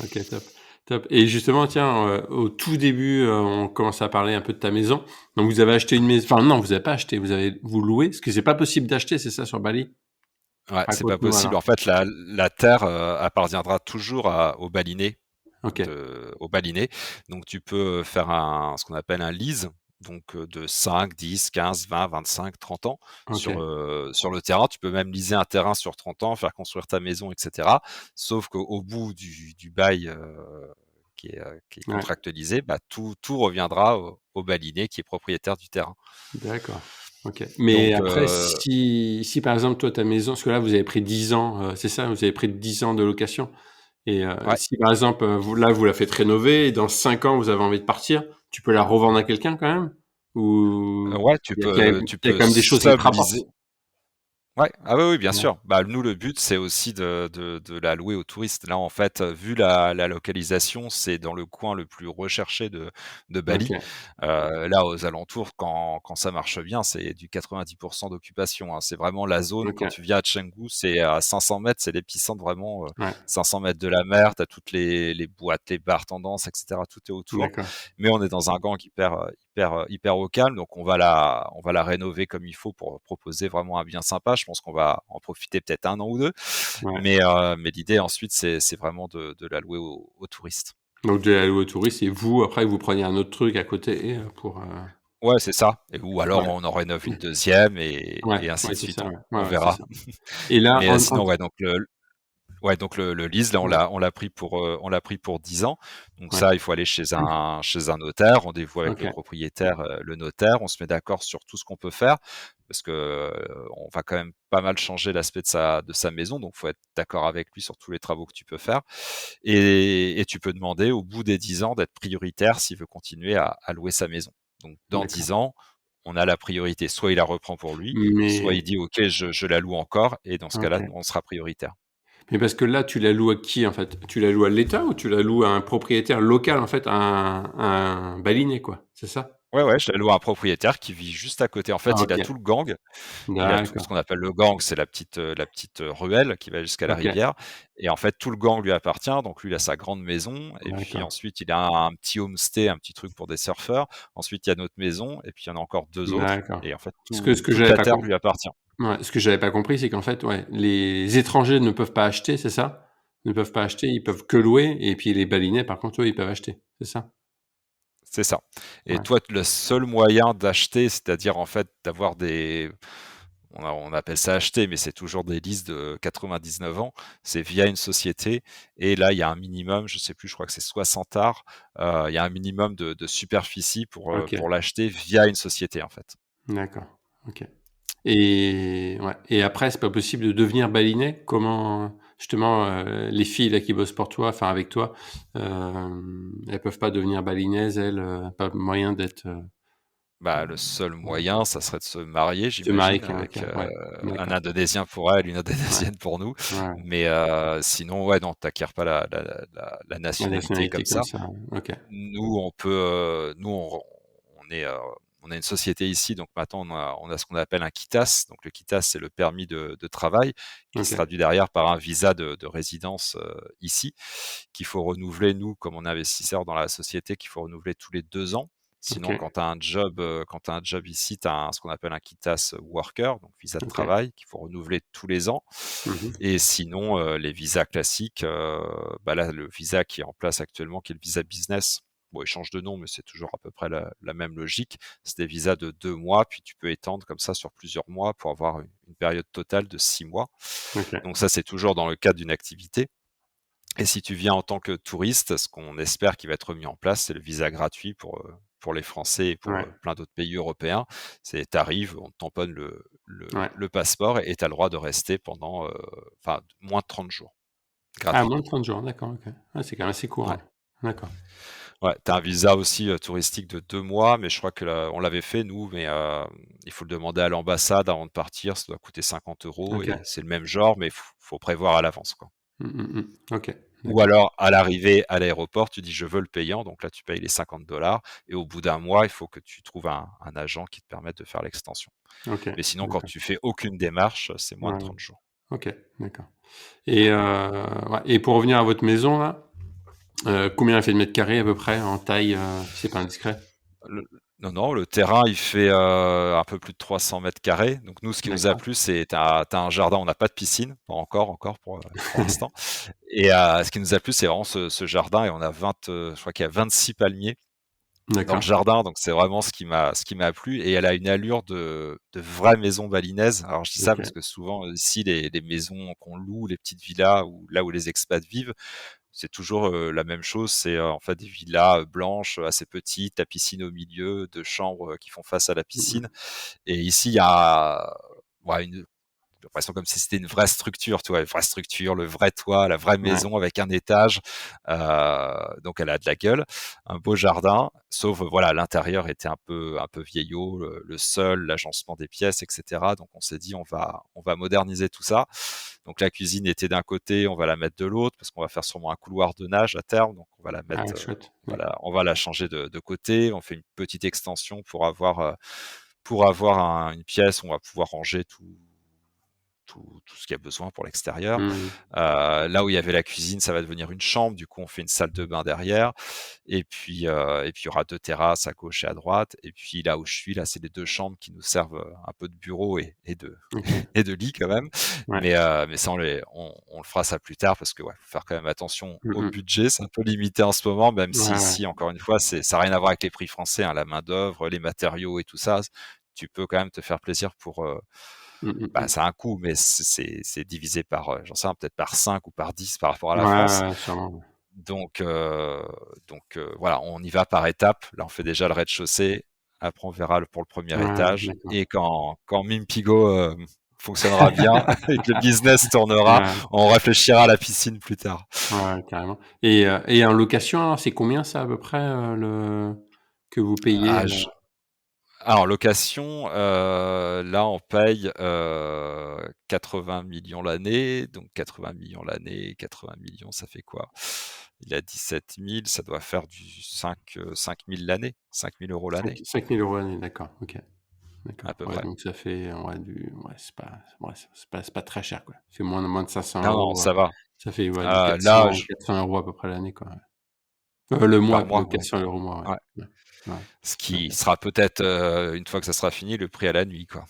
OK, top, top et justement, tiens, au tout début, on commençait à parler un peu de ta maison. Donc vous avez acheté une maison enfin non, vous avez pas acheté, vous louez? Parce que c'est pas possible d'acheter, c'est ça, sur Bali? Ouais, c'est pas Raconte-nous possible. alors. En fait, la terre appartiendra toujours aux balinés. OK, Au Balinais. Donc tu peux faire ce qu'on appelle un lease, donc de 5, 10, 15, 20, 25, 30 ans OK, sur le terrain. Tu peux même leaser un terrain sur 30 ans, faire construire ta maison, etc. Sauf qu'au bout du bail qui est ouais, contractualisé, tout reviendra au Balinais qui est propriétaire du terrain. d'accord. OK. Mais Donc après, si par exemple, toi, ta maison parce que là, vous avez pris 10 ans, c'est ça? Vous avez pris 10 ans de location? Et ouais, si par exemple, vous la faites rénover et dans 5 ans, vous avez envie de partir, tu peux la revendre à quelqu'un quand même? Ou ouais, tu il y a peux quand même des choses qui te rapportent? subleaser. Ouais, ah oui, oui, bien Ouais. sûr. Nous, le but, c'est aussi de la louer aux touristes. Là, en fait, vu la localisation, c'est dans le coin le plus recherché de Bali. OK, Là, aux alentours, quand ça marche bien, c'est du 90% d'occupation, hein. C'est vraiment la zone, quand OK, tu viens à Canggu, c'est à 500 mètres, c'est l'épicentre vraiment, ouais, 500 mètres de la mer. Tu as toutes les boîtes, les bars tendances, etc. Tout est autour. d'accord. Mais on est dans un gang hyper au calme, donc on va la rénover comme il faut pour proposer vraiment un bien sympa. Je pense qu'on va en profiter peut-être un an ou deux, Ouais. mais l'idée ensuite c'est vraiment de la louer aux touristes. Donc de la louer aux touristes et vous, après, vous preniez un autre truc à côté, pour, Ouais, c'est ça. Ou alors ouais. on en rénove une deuxième Ouais, et ainsi ouais, de c'est suite. ça, ouais. Ouais, On ouais, c'est verra. ça. Et là, Mais sinon, ouais, donc Ouais, donc le lease, là, Ouais. on l'a pris pour 10 ans. Donc Ouais. ça, il faut aller chez un notaire, rendez-vous avec le OK. propriétaire, le notaire. On se met d'accord sur tout ce qu'on peut faire parce que, on va quand même pas mal changer l'aspect de sa maison, donc faut être d'accord avec lui sur tous les travaux que tu peux faire et tu peux demander au bout des 10 ans d'être prioritaire s'il veut continuer à louer sa maison. Donc dans D'accord. 10 ans, on a la priorité. Soit il la reprend pour lui, soit il Mais dit: «OK, je la loue encore» et dans ce cas-là, OK. nous, on sera prioritaire. Mais parce que là, tu la loues à qui, en fait? Tu la loues à l'État ou tu la loues à un propriétaire local, en fait, un balinais, quoi, c'est ça? Ouais, ouais, je la loue à un propriétaire qui vit juste à côté. En Ah fait, il a OK. tout le gang. Il a tout ce D'accord. qu'on appelle le gang, c'est la petite ruelle qui va jusqu'à la OK. rivière et en fait, tout le gang lui appartient. Donc lui, il a sa grande maison et puis D'accord. ensuite, il a un petit homestay, un petit truc pour des surfeurs. Ensuite, il y a notre maison et puis il y en a encore 2 autres D'accord. et en fait, Ce que ce que toute j'avais la pas terre com lui appartient. ouais, ce que j'avais pas compris, c'est qu'en fait, ouais, les étrangers ne peuvent pas acheter, c'est ça? Ne peuvent pas acheter, ils peuvent que louer et puis les balinais, par contre, eux, ils peuvent acheter, c'est ça? C'est ça et Ouais. toi, le seul moyen d'acheter, c'est-à-dire, en fait, d'avoir on appelle ça acheter, mais c'est toujours des listes de 99 ans. C'est via une société et là, il y a un minimum, je sais plus, je crois que c'est 60 arts. Il y a un minimum de superficie OK. pour l'acheter via une société, en fait. D'accord. OK. Et ouais et après, c'est pas possible de devenir balinais? Comment, justement, les filles là qui bossent pour toi, enfin avec toi, elles peuvent pas devenir balinaises elles, pas moyen d'être, Bah, le seul moyen, ça serait de se marier, se marier j'imagine, avec un avec, quelqu'un? Ouais, un d'accord. Indonésien pour elle, une Ouais, Indonésienne pour nous. ouais. Mais, sinon, ouais, non, tu acquiers pas la La nationalité nationalité comme comme ça. ça, OK. Nous, nous, on a une société ici, donc maintenant on a ce qu'on appelle un KITAS. Donc le KITAS, c'est le permis de travail qui se OK. traduit derrière par un visa de résidence ici, qu'il faut renouveler, nous, comme on est investisseur dans la société, qu'il faut renouveler tous les 2 ans. Sinon, OK. quand tu as un job ici, tu as ce qu'on appelle un KITAS worker, donc visa de OK. travail, qu'il faut renouveler tous les ans. Mmh mh. Et sinon, les visas classiques, bah là, le visa qui est en place actuellement, qui est le visa business, bon, il change de nom, mais c'est toujours à peu près la même logique. C'est des visas de 2 mois, puis tu peux étendre comme ça sur plusieurs mois pour avoir une période totale de 6 mois. OK. Donc ça, c'est toujours dans le cadre d'une activité. Et si tu viens en tant que touriste, ce qu'on espère qui va être mis en place, c'est le visa gratuit pour les Français et pour, Ouais. plein d'autres pays européens. C'est tu arrives, on te tamponne Ouais. le passeport et tu as le droit de rester pendant, enfin, moins de 30 jours, Ah, moins gratuitement. de 30 jours, d'accord, OK. Ah, c'est quand même assez court, Ouais. ouais. D'accord. Ouais, tu as un visa aussi, touristique de 2 mois, mais je crois que on l'avait fait nous, mais, il faut le demander à l'ambassade avant de partir. Ça doit coûter 50 € OK. et c'est le même genre, mais faut prévoir à l'avance, quoi. Mmh mh mh. OK, Ou d'accord. alors, à l'arrivée à l'aéroport, tu dis: «Je veux le payant», donc là, tu payes les 50 $ et au bout d'un mois, il faut que tu trouves un agent qui te permette de faire l'extension. OK, Mais sinon, quand d'accord. tu fais aucune démarche, c'est moins de Ouais, ouais. 30 jours. OK, d'accord et ouais et pour revenir à votre maison là, combien elle fait de mètres carrés à peu près en taille, si c'est pas indiscret? Le Non, non, le terrain, il fait, un peu plus de 300 carrés. Donc nous, ce qui nous a D'accord. plu, c'est tu as un jardin, on n'a pas de piscine, pas encore pour l'instant et ce qui nous a plu, c'est vraiment ce jardin et on a 20, je crois qu'il y a 26 palmiers dans le D'accord. jardin, donc c'est vraiment ce qui m'a plu et elle a une allure de vraie maison balinaise. Alors je dis ça parce OK. que souvent, ici, les maisons qu'on loue, les petites villas ou là où les expats vivent, c'est toujours, la même chose. C'est, en fait, des villas, blanches, assez petites, la piscine au milieu, 2 chambres, qui font face à la Mmh piscine mh. et ici, il y a, ouais, j'ai l'impression comme si c'était une vraie structure, tu vois? Une vraie structure, le vrai toit, la vraie Ouais. maison avec un étage, donc elle a de la gueule. Un beau jardin, sauf, voilà, l'intérieur était un peu vieillot, le sol, l'agencement des pièces et cetera, donc on s'est dit: «On va moderniser tout ça». Donc la cuisine était d'un côté, on va la mettre de l'autre parce qu'on va faire sûrement un couloir de nage à terme, donc on va la Ah mettre, chouette, on va d'accord. la changer de côté. On fait une petite extension pour avoir une pièce où on va pouvoir ranger tout ce qu'il y a besoin pour l'extérieur. Mmh. Là où il y avait la cuisine, ça va devenir une chambre. Du coup, on fait une salle de bain derrière. Et puis il y aura 2 terrasses à gauche et à droite. Et puis là où je suis, là, c'est les 2 chambres qui nous servent, un peu de bureau et de OK. et de lit quand même. Ouais. Mais ça, on le fera ça plus tard parce que, ouais, faut faire quand même attention Mmh au mh. budget. C'est un peu limité en ce moment, même Ouais, si ouais. ici, encore une fois, ça a rien à voir avec les prix français, hein. La main-d'œuvre, les matériaux et tout ça, tu peux quand même te faire plaisir Ça a un coût, mais c'est divisé par, j'en sais rien, peut-être par 5 ou par 10 par rapport à la Ouais, France. ouais, sûrement. Donc, voilà, on y va par étapes. Là, on fait déjà le rez-de-chaussée. Après, on verra pour le premier Ouais, étage. d'accord. Et quand Mimpigo fonctionnera bien et que le business tournera, Ouais, on réfléchira à la piscine plus tard. ouais, carrément. Et en location, alors, c'est combien ça à peu près que vous payez Ah, Alors, location, là, on paye 80 millions l'année. Donc, 80 millions l'année, 80 millions, ça fait quoi? Il a 17 000, ça doit faire du 5 000 l'année, 5 000 euros l'année, 5 000 € l'année, d'accord, ok. à D'accord. peu Ouais, près. donc ça fait c'est pas très cher quoi. C'est moins de 500 Non, non, euros. ça va. Ça fait du Là, 400 € à peu près l'année quoi. Le mois, par plutôt mois, ouais. 400 € au mois, ouais. Ouais. Ouais. Ouais. Ce Ok. qui sera peut-être, une fois que ça sera fini, le prix à la nuit, quoi,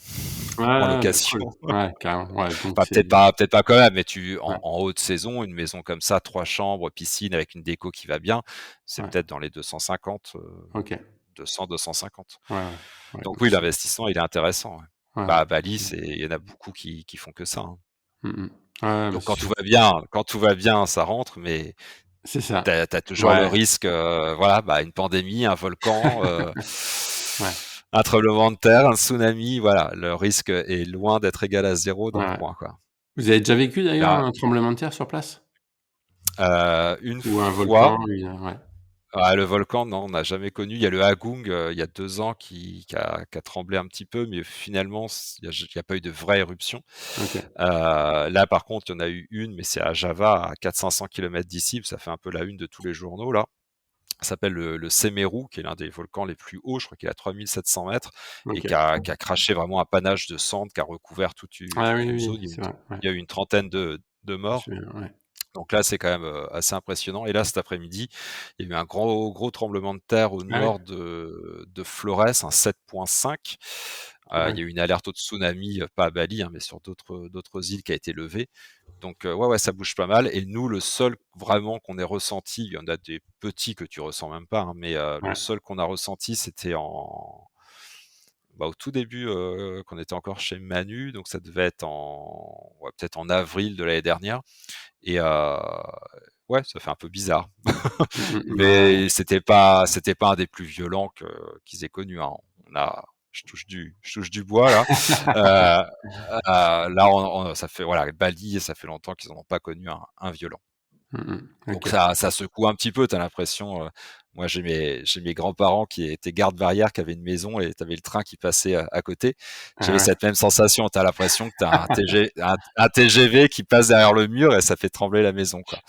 Ouais, en ouais, bah, location. cool. Ouais, carrément. Ouais, donc Enfin, c'est peut-être pas quand même, mais ouais, en haute saison, une maison comme ça, 3 chambres, piscine avec une déco qui va bien, c'est ouais. peut-être dans les 250, Ok. 200-250. Ouais, ouais. Ouais, Donc donc oui, c'est l'investissement, il est intéressant, ouais. ouais, Bah, ouais. à Bali, il y en a beaucoup qui font que ça, hein. Mmh. Ouais, bah, Donc c'est sûr. quand tout va bien, ça rentre, mais C'est ça. t'as toujours le Ouais. risque, voilà, bah, une pandémie, un volcan, Ouais. un tremblement de terre, un tsunami, voilà, le risque est loin d'être égal à 0 dans le Ouais. coin, quoi. Vous avez déjà vécu d'ailleurs Là, un tremblement de terre sur place? une Ou un fois, volcan? Ouais. le volcan, non, on n'a jamais connu. Il y a le Agung, il y a 2 ans qui a tremblé un petit peu, mais finalement, il y a pas eu de vraie éruption. OK. Là, par contre, il y en a eu une, mais c'est à Java, à 400-500 kilomètres d'ici. Ça fait un peu la une de tous les journaux, là. Ça s'appelle le Semeru, qui est l'un des volcans les plus hauts. Je crois qu'il est à 3700 mètres et OK. qui a craché vraiment un panache de cendres, qui a recouvert Ah toute oui, une oui, zone. c'est vrai, ouais. Il y a eu une trentaine de Je me morts. souviens, ouais. Donc là, c'est quand même assez impressionnant. Et là, cet après-midi, il y a eu un gros tremblement de terre au Ah ouais? nord de Flores, un 7,5. Ah Il y ouais. a eu une alerte au tsunami, pas à Bali, hein, mais sur d'autres îles qui a été levée. Donc ouais, ça bouge pas mal. Et nous, le seul vraiment qu'on ait ressenti, il y en a des petits que tu ressens même pas, hein, mais le Ouais. seul qu'on a ressenti, c'était au tout début, qu'on était encore chez Manu, donc ça devait être peut-être en avril de l'année dernière. Et ouais, ça fait un peu bizarre. Ouais. Mais c'était pas un des plus violents qu'ils aient connus, hein. Je touche du bois là. Là, ça fait voilà, Bali, ça fait longtemps qu'ils n'en ont pas connu un violent. Donc OK. ça secoue un petit peu, tu as l'impression, moi j'ai mes grands-parents qui étaient gardes-barrières, qui avaient une maison et tu avais le train qui passait à côté. Ah J'avais ouais. cette même sensation, tu as l'impression que tu as un TGV qui passe derrière le mur et ça fait trembler la maison, quoi.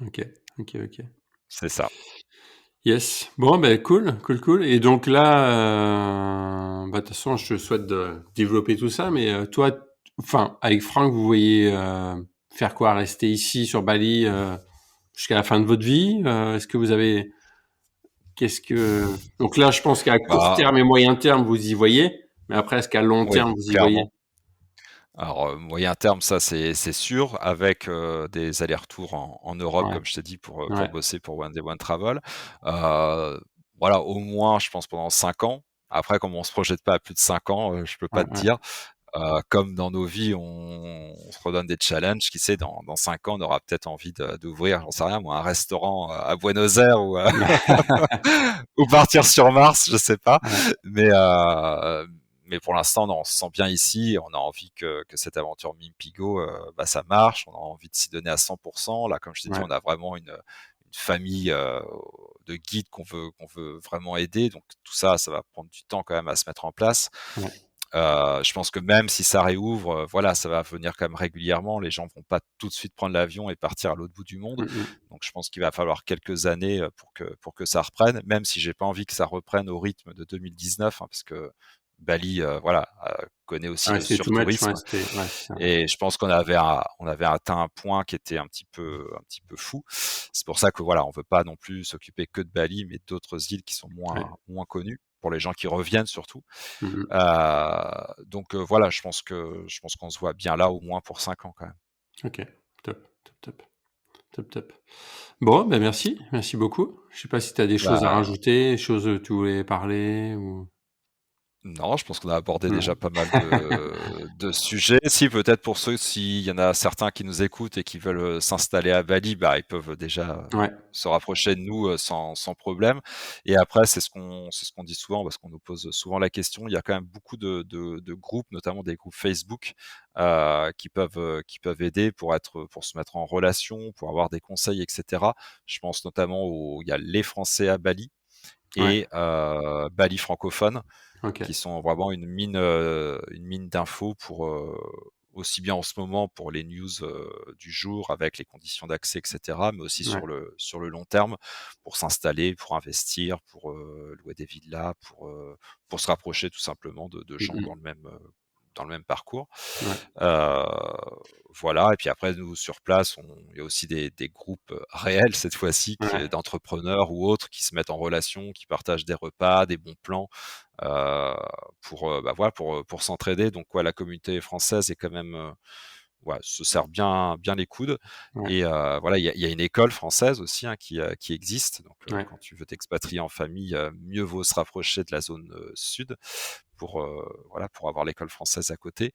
OK. OK, OK. C'est ça. Yes. Bon, ben cool, cool, cool. Et donc là, de toute façon, je te souhaite de développer tout ça, mais toi, enfin, avec Franck, vous voyez faire quoi? Rester ici sur Bali jusqu'à la fin de votre vie? Est-ce que vous avez qu'est-ce que donc là, je pense qu'à court Bah, terme et moyen terme, vous y voyez, mais après, est-ce qu'à long oui, terme, vous y voyez? clairement. Alors, moyen terme, ça c'est sûr, avec des allers-retours en Europe, Ouais, comme je t'ai dit, pour ouais, bosser pour One Day One Travel. Voilà, au moins, je pense pendant 5 ans. Après, comme on se projette pas à plus de 5 ans, je peux ouais, pas te ouais. dire. Comme dans nos vies, on se redonne des challenges. Qui sait, dans 5 ans, on aura peut-être envie d'ouvrir, j'en sais rien moi, un restaurant à Buenos Aires ou partir sur Mars, je sais pas. Ouais, Mais mais pour l'instant, non, on se sent bien ici. On a envie que cette aventure Mimpigo, ça marche. On a envie de s'y donner à 100%. Là, comme je t'ai dit, ouais, on a vraiment une famille de guides qu'on veut vraiment aider. Donc tout ça, ça va prendre du temps quand même à se mettre en place. ouais. Je pense que même si ça réouvre, voilà, ça va venir quand même régulièrement. Les gens vont pas tout de suite prendre l'avion et partir à l'autre bout du monde. Donc je pense qu'il va falloir quelques années pour que ça reprenne, même si j'ai pas envie que ça reprenne au rythme de 2019, hein, parce que Bali, voilà, connaît aussi Ouais, le c'est too much, ouais, surtourisme. ouais, c'est ça. Et je pense on avait atteint un point qui était un petit peu fou. C'est pour ça que voilà, on veut pas non plus s'occuper que de Bali, mais d'autres îles qui sont Ouais. moins connues pour les gens qui reviennent surtout. Mmh mh. Donc voilà, je pense qu'on se voit bien là au moins pour 5 ans quand même. OK. Top, top, top. Top, top. Bon, ben merci, merci beaucoup. Je sais pas si tu as des choses à Bah, rajouter, des choses, tu voulais parler ou? Non, je pense qu'on a abordé déjà pas mal de sujets. Si, peut-être pour ceux, s'il y en a certains qui nous écoutent et qui veulent s'installer à Bali, bah, ils peuvent déjà Ouais, se rapprocher de nous sans problème. Et après, c'est ce qu'on dit souvent, parce qu'on nous pose souvent la question. Il y a quand même beaucoup de groupes, notamment des groupes Facebook, qui peuvent aider pour se mettre en relation, pour avoir des conseils, etc. Je pense notamment il y a les Français à Bali ouais, et Bali francophone, ok. qui sont vraiment une mine d'infos pour aussi bien en ce moment pour les news du jour avec les conditions d'accès, etc., mais aussi Ouais. sur le long terme pour s'installer, pour investir, pour louer des villas, pour se rapprocher tout simplement de gens dans le même parcours. Ouais, Euh, voilà, et puis après, nous, sur place, il y a aussi des groupes réels, cette fois-ci, ouais. d'entrepreneurs ou autres, qui se mettent en relation, qui partagent des repas, des bons plans, voilà, pour s'entraider. Donc, ouais, la communauté française est quand même, ouais, se serre bien les coudes. Ouais, Et voilà, il y a une école française aussi, hein, qui existe. Donc, ouais. quand tu veux t'expatrier en famille, mieux vaut se rapprocher de la zone sud voilà, pour avoir l'école française à côté.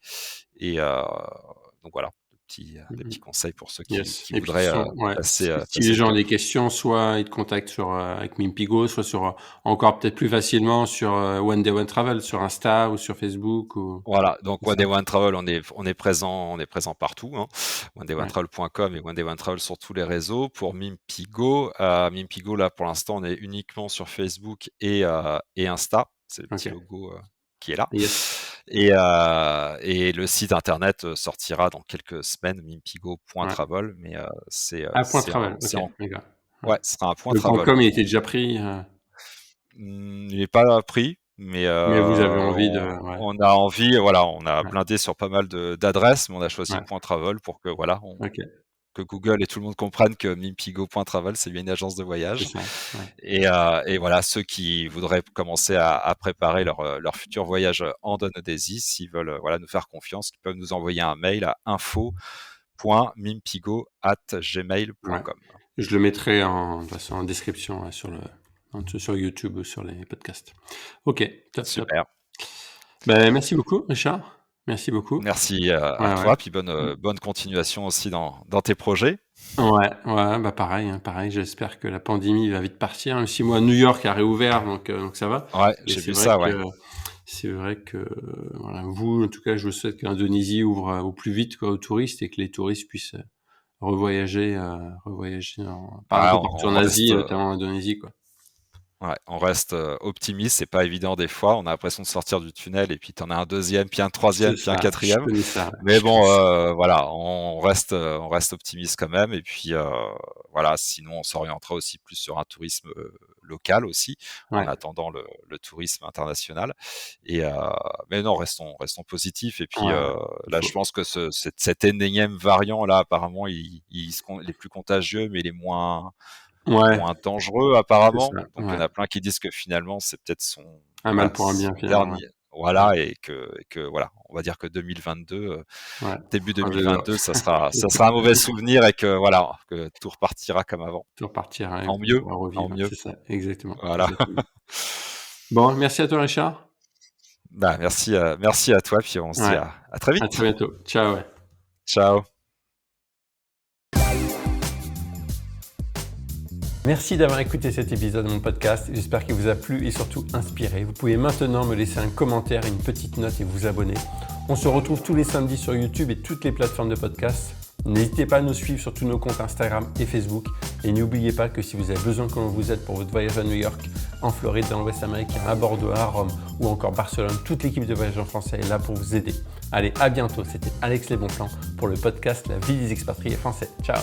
Et donc voilà, des petits conseils pour ceux Yes. qui Et puis, voudraient ouais, si passer les le gens ont cap. des questions, soit ils te contactent avec Mimpigo, soit encore peut-être plus facilement sur One Day One Travel, sur Insta ou sur Facebook ou Voilà, donc c'est One ça. Day One Travel, on est présent partout, hein. Ouais, onedayOneTravel.com et One Day One Travel sur tous les réseaux. Pour Mimpigo, là, pour l'instant, on est uniquement sur Facebook et Insta. C'est le petit ok. logo qui est là. Yes. Et le site internet sortira dans quelques semaines, Ouais. mimpigo.travel, mais Ah, point travel. Ok, d'accord. Ouais. ouais, ce sera un point Le travel, .com, ouais. il était déjà pris, Il n'est pas pris, mais mais vous avez envie de, ouais, on a envie, voilà, on a ouais, blindé sur pas mal d'adresses, mais on a choisi ouais. Point Travel pour que voilà, Ok, que Google et tout le monde comprennent que Mimpigo.travel, c'est bien une agence de c'est voyage. ça. Ouais. Et voilà, ceux qui voudraient commencer à préparer leur futur voyage en Indonésie, s'ils veulent voilà, nous faire confiance, ils peuvent nous envoyer un mail à Ouais. info.mimpigo@gmail.com. Je le mettrai de toute façon, en description sur YouTube ou sur les podcasts. Ok, top, top. Super. Ben, merci beaucoup, Richard. Merci beaucoup. Merci à Ouais, ouais. toi, puis bonne continuation aussi dans tes projets. Ouais, ouais, bah pareil, hein, pareil. J'espère que la pandémie va vite partir. Même si moi, New York a réouvert, donc ça va. Ouais, Et j'ai vu ça, ouais. c'est vrai que, voilà, vous, en tout cas, je vous souhaite que l'Indonésie ouvre au plus vite quoi, aux touristes et que les touristes puissent revoyager par un Ouais, peu partout en Asie, notamment en Indonésie, quoi. on reste optimiste. C'est pas évident des fois. On a l'impression de sortir du tunnel et puis t'en as un deuxième, puis un C'est troisième, puis un ça. Je quatrième. connais ça. Ouais. Mais Je connais bon, ça. voilà, on reste optimiste quand même. Et puis voilà, sinon on s'orientera aussi plus sur un tourisme local aussi, en Ouais. attendant le tourisme international. Et mais non, restons positifs. Et puis Ouais, ouais. Il là, je faut. pense que cet énième variant là, apparemment, les plus contagieux, mais Ouais. moins dangereux C'est apparemment. ça. Donc il y Ouais. en a plein qui disent que finalement c'est peut-être Un voilà, mal pour un bien, son finalement. dernier. Ouais. Ouais. Voilà, et que voilà, on va dire que 2022, Ouais. début Enfin, je- 2022, ça sera un mauvais souvenir et que voilà, que tout repartira comme avant. Tu repartiras et En qu'on mieux, pourra en revivre. mieux. C'est ça. Exactement. Voilà. Exactement. Bon, merci à toi, Richard. Bah, merci à toi, puis on se dit Ouais. à très À vite. très bientôt. Ciao. Ouais. Ciao. Merci d'avoir écouté cet épisode de mon podcast. J'espère qu'il vous a plu et surtout inspiré. Vous pouvez maintenant me laisser un commentaire, une petite note et vous abonner. On se retrouve tous les samedis sur YouTube et toutes les plateformes de podcast. N'hésitez pas à nous suivre sur tous nos comptes Instagram et Facebook. Et n'oubliez pas que si vous avez besoin que l'on vous aide pour votre voyage à New York, en Floride, dans l'Ouest américain, à Bordeaux, à Rome ou encore Barcelone, toute l'équipe de Voyage en Français est là pour vous aider. Allez, à bientôt. C'était Alex Les Bons Plans pour le podcast La vie des expatriés français. Ciao.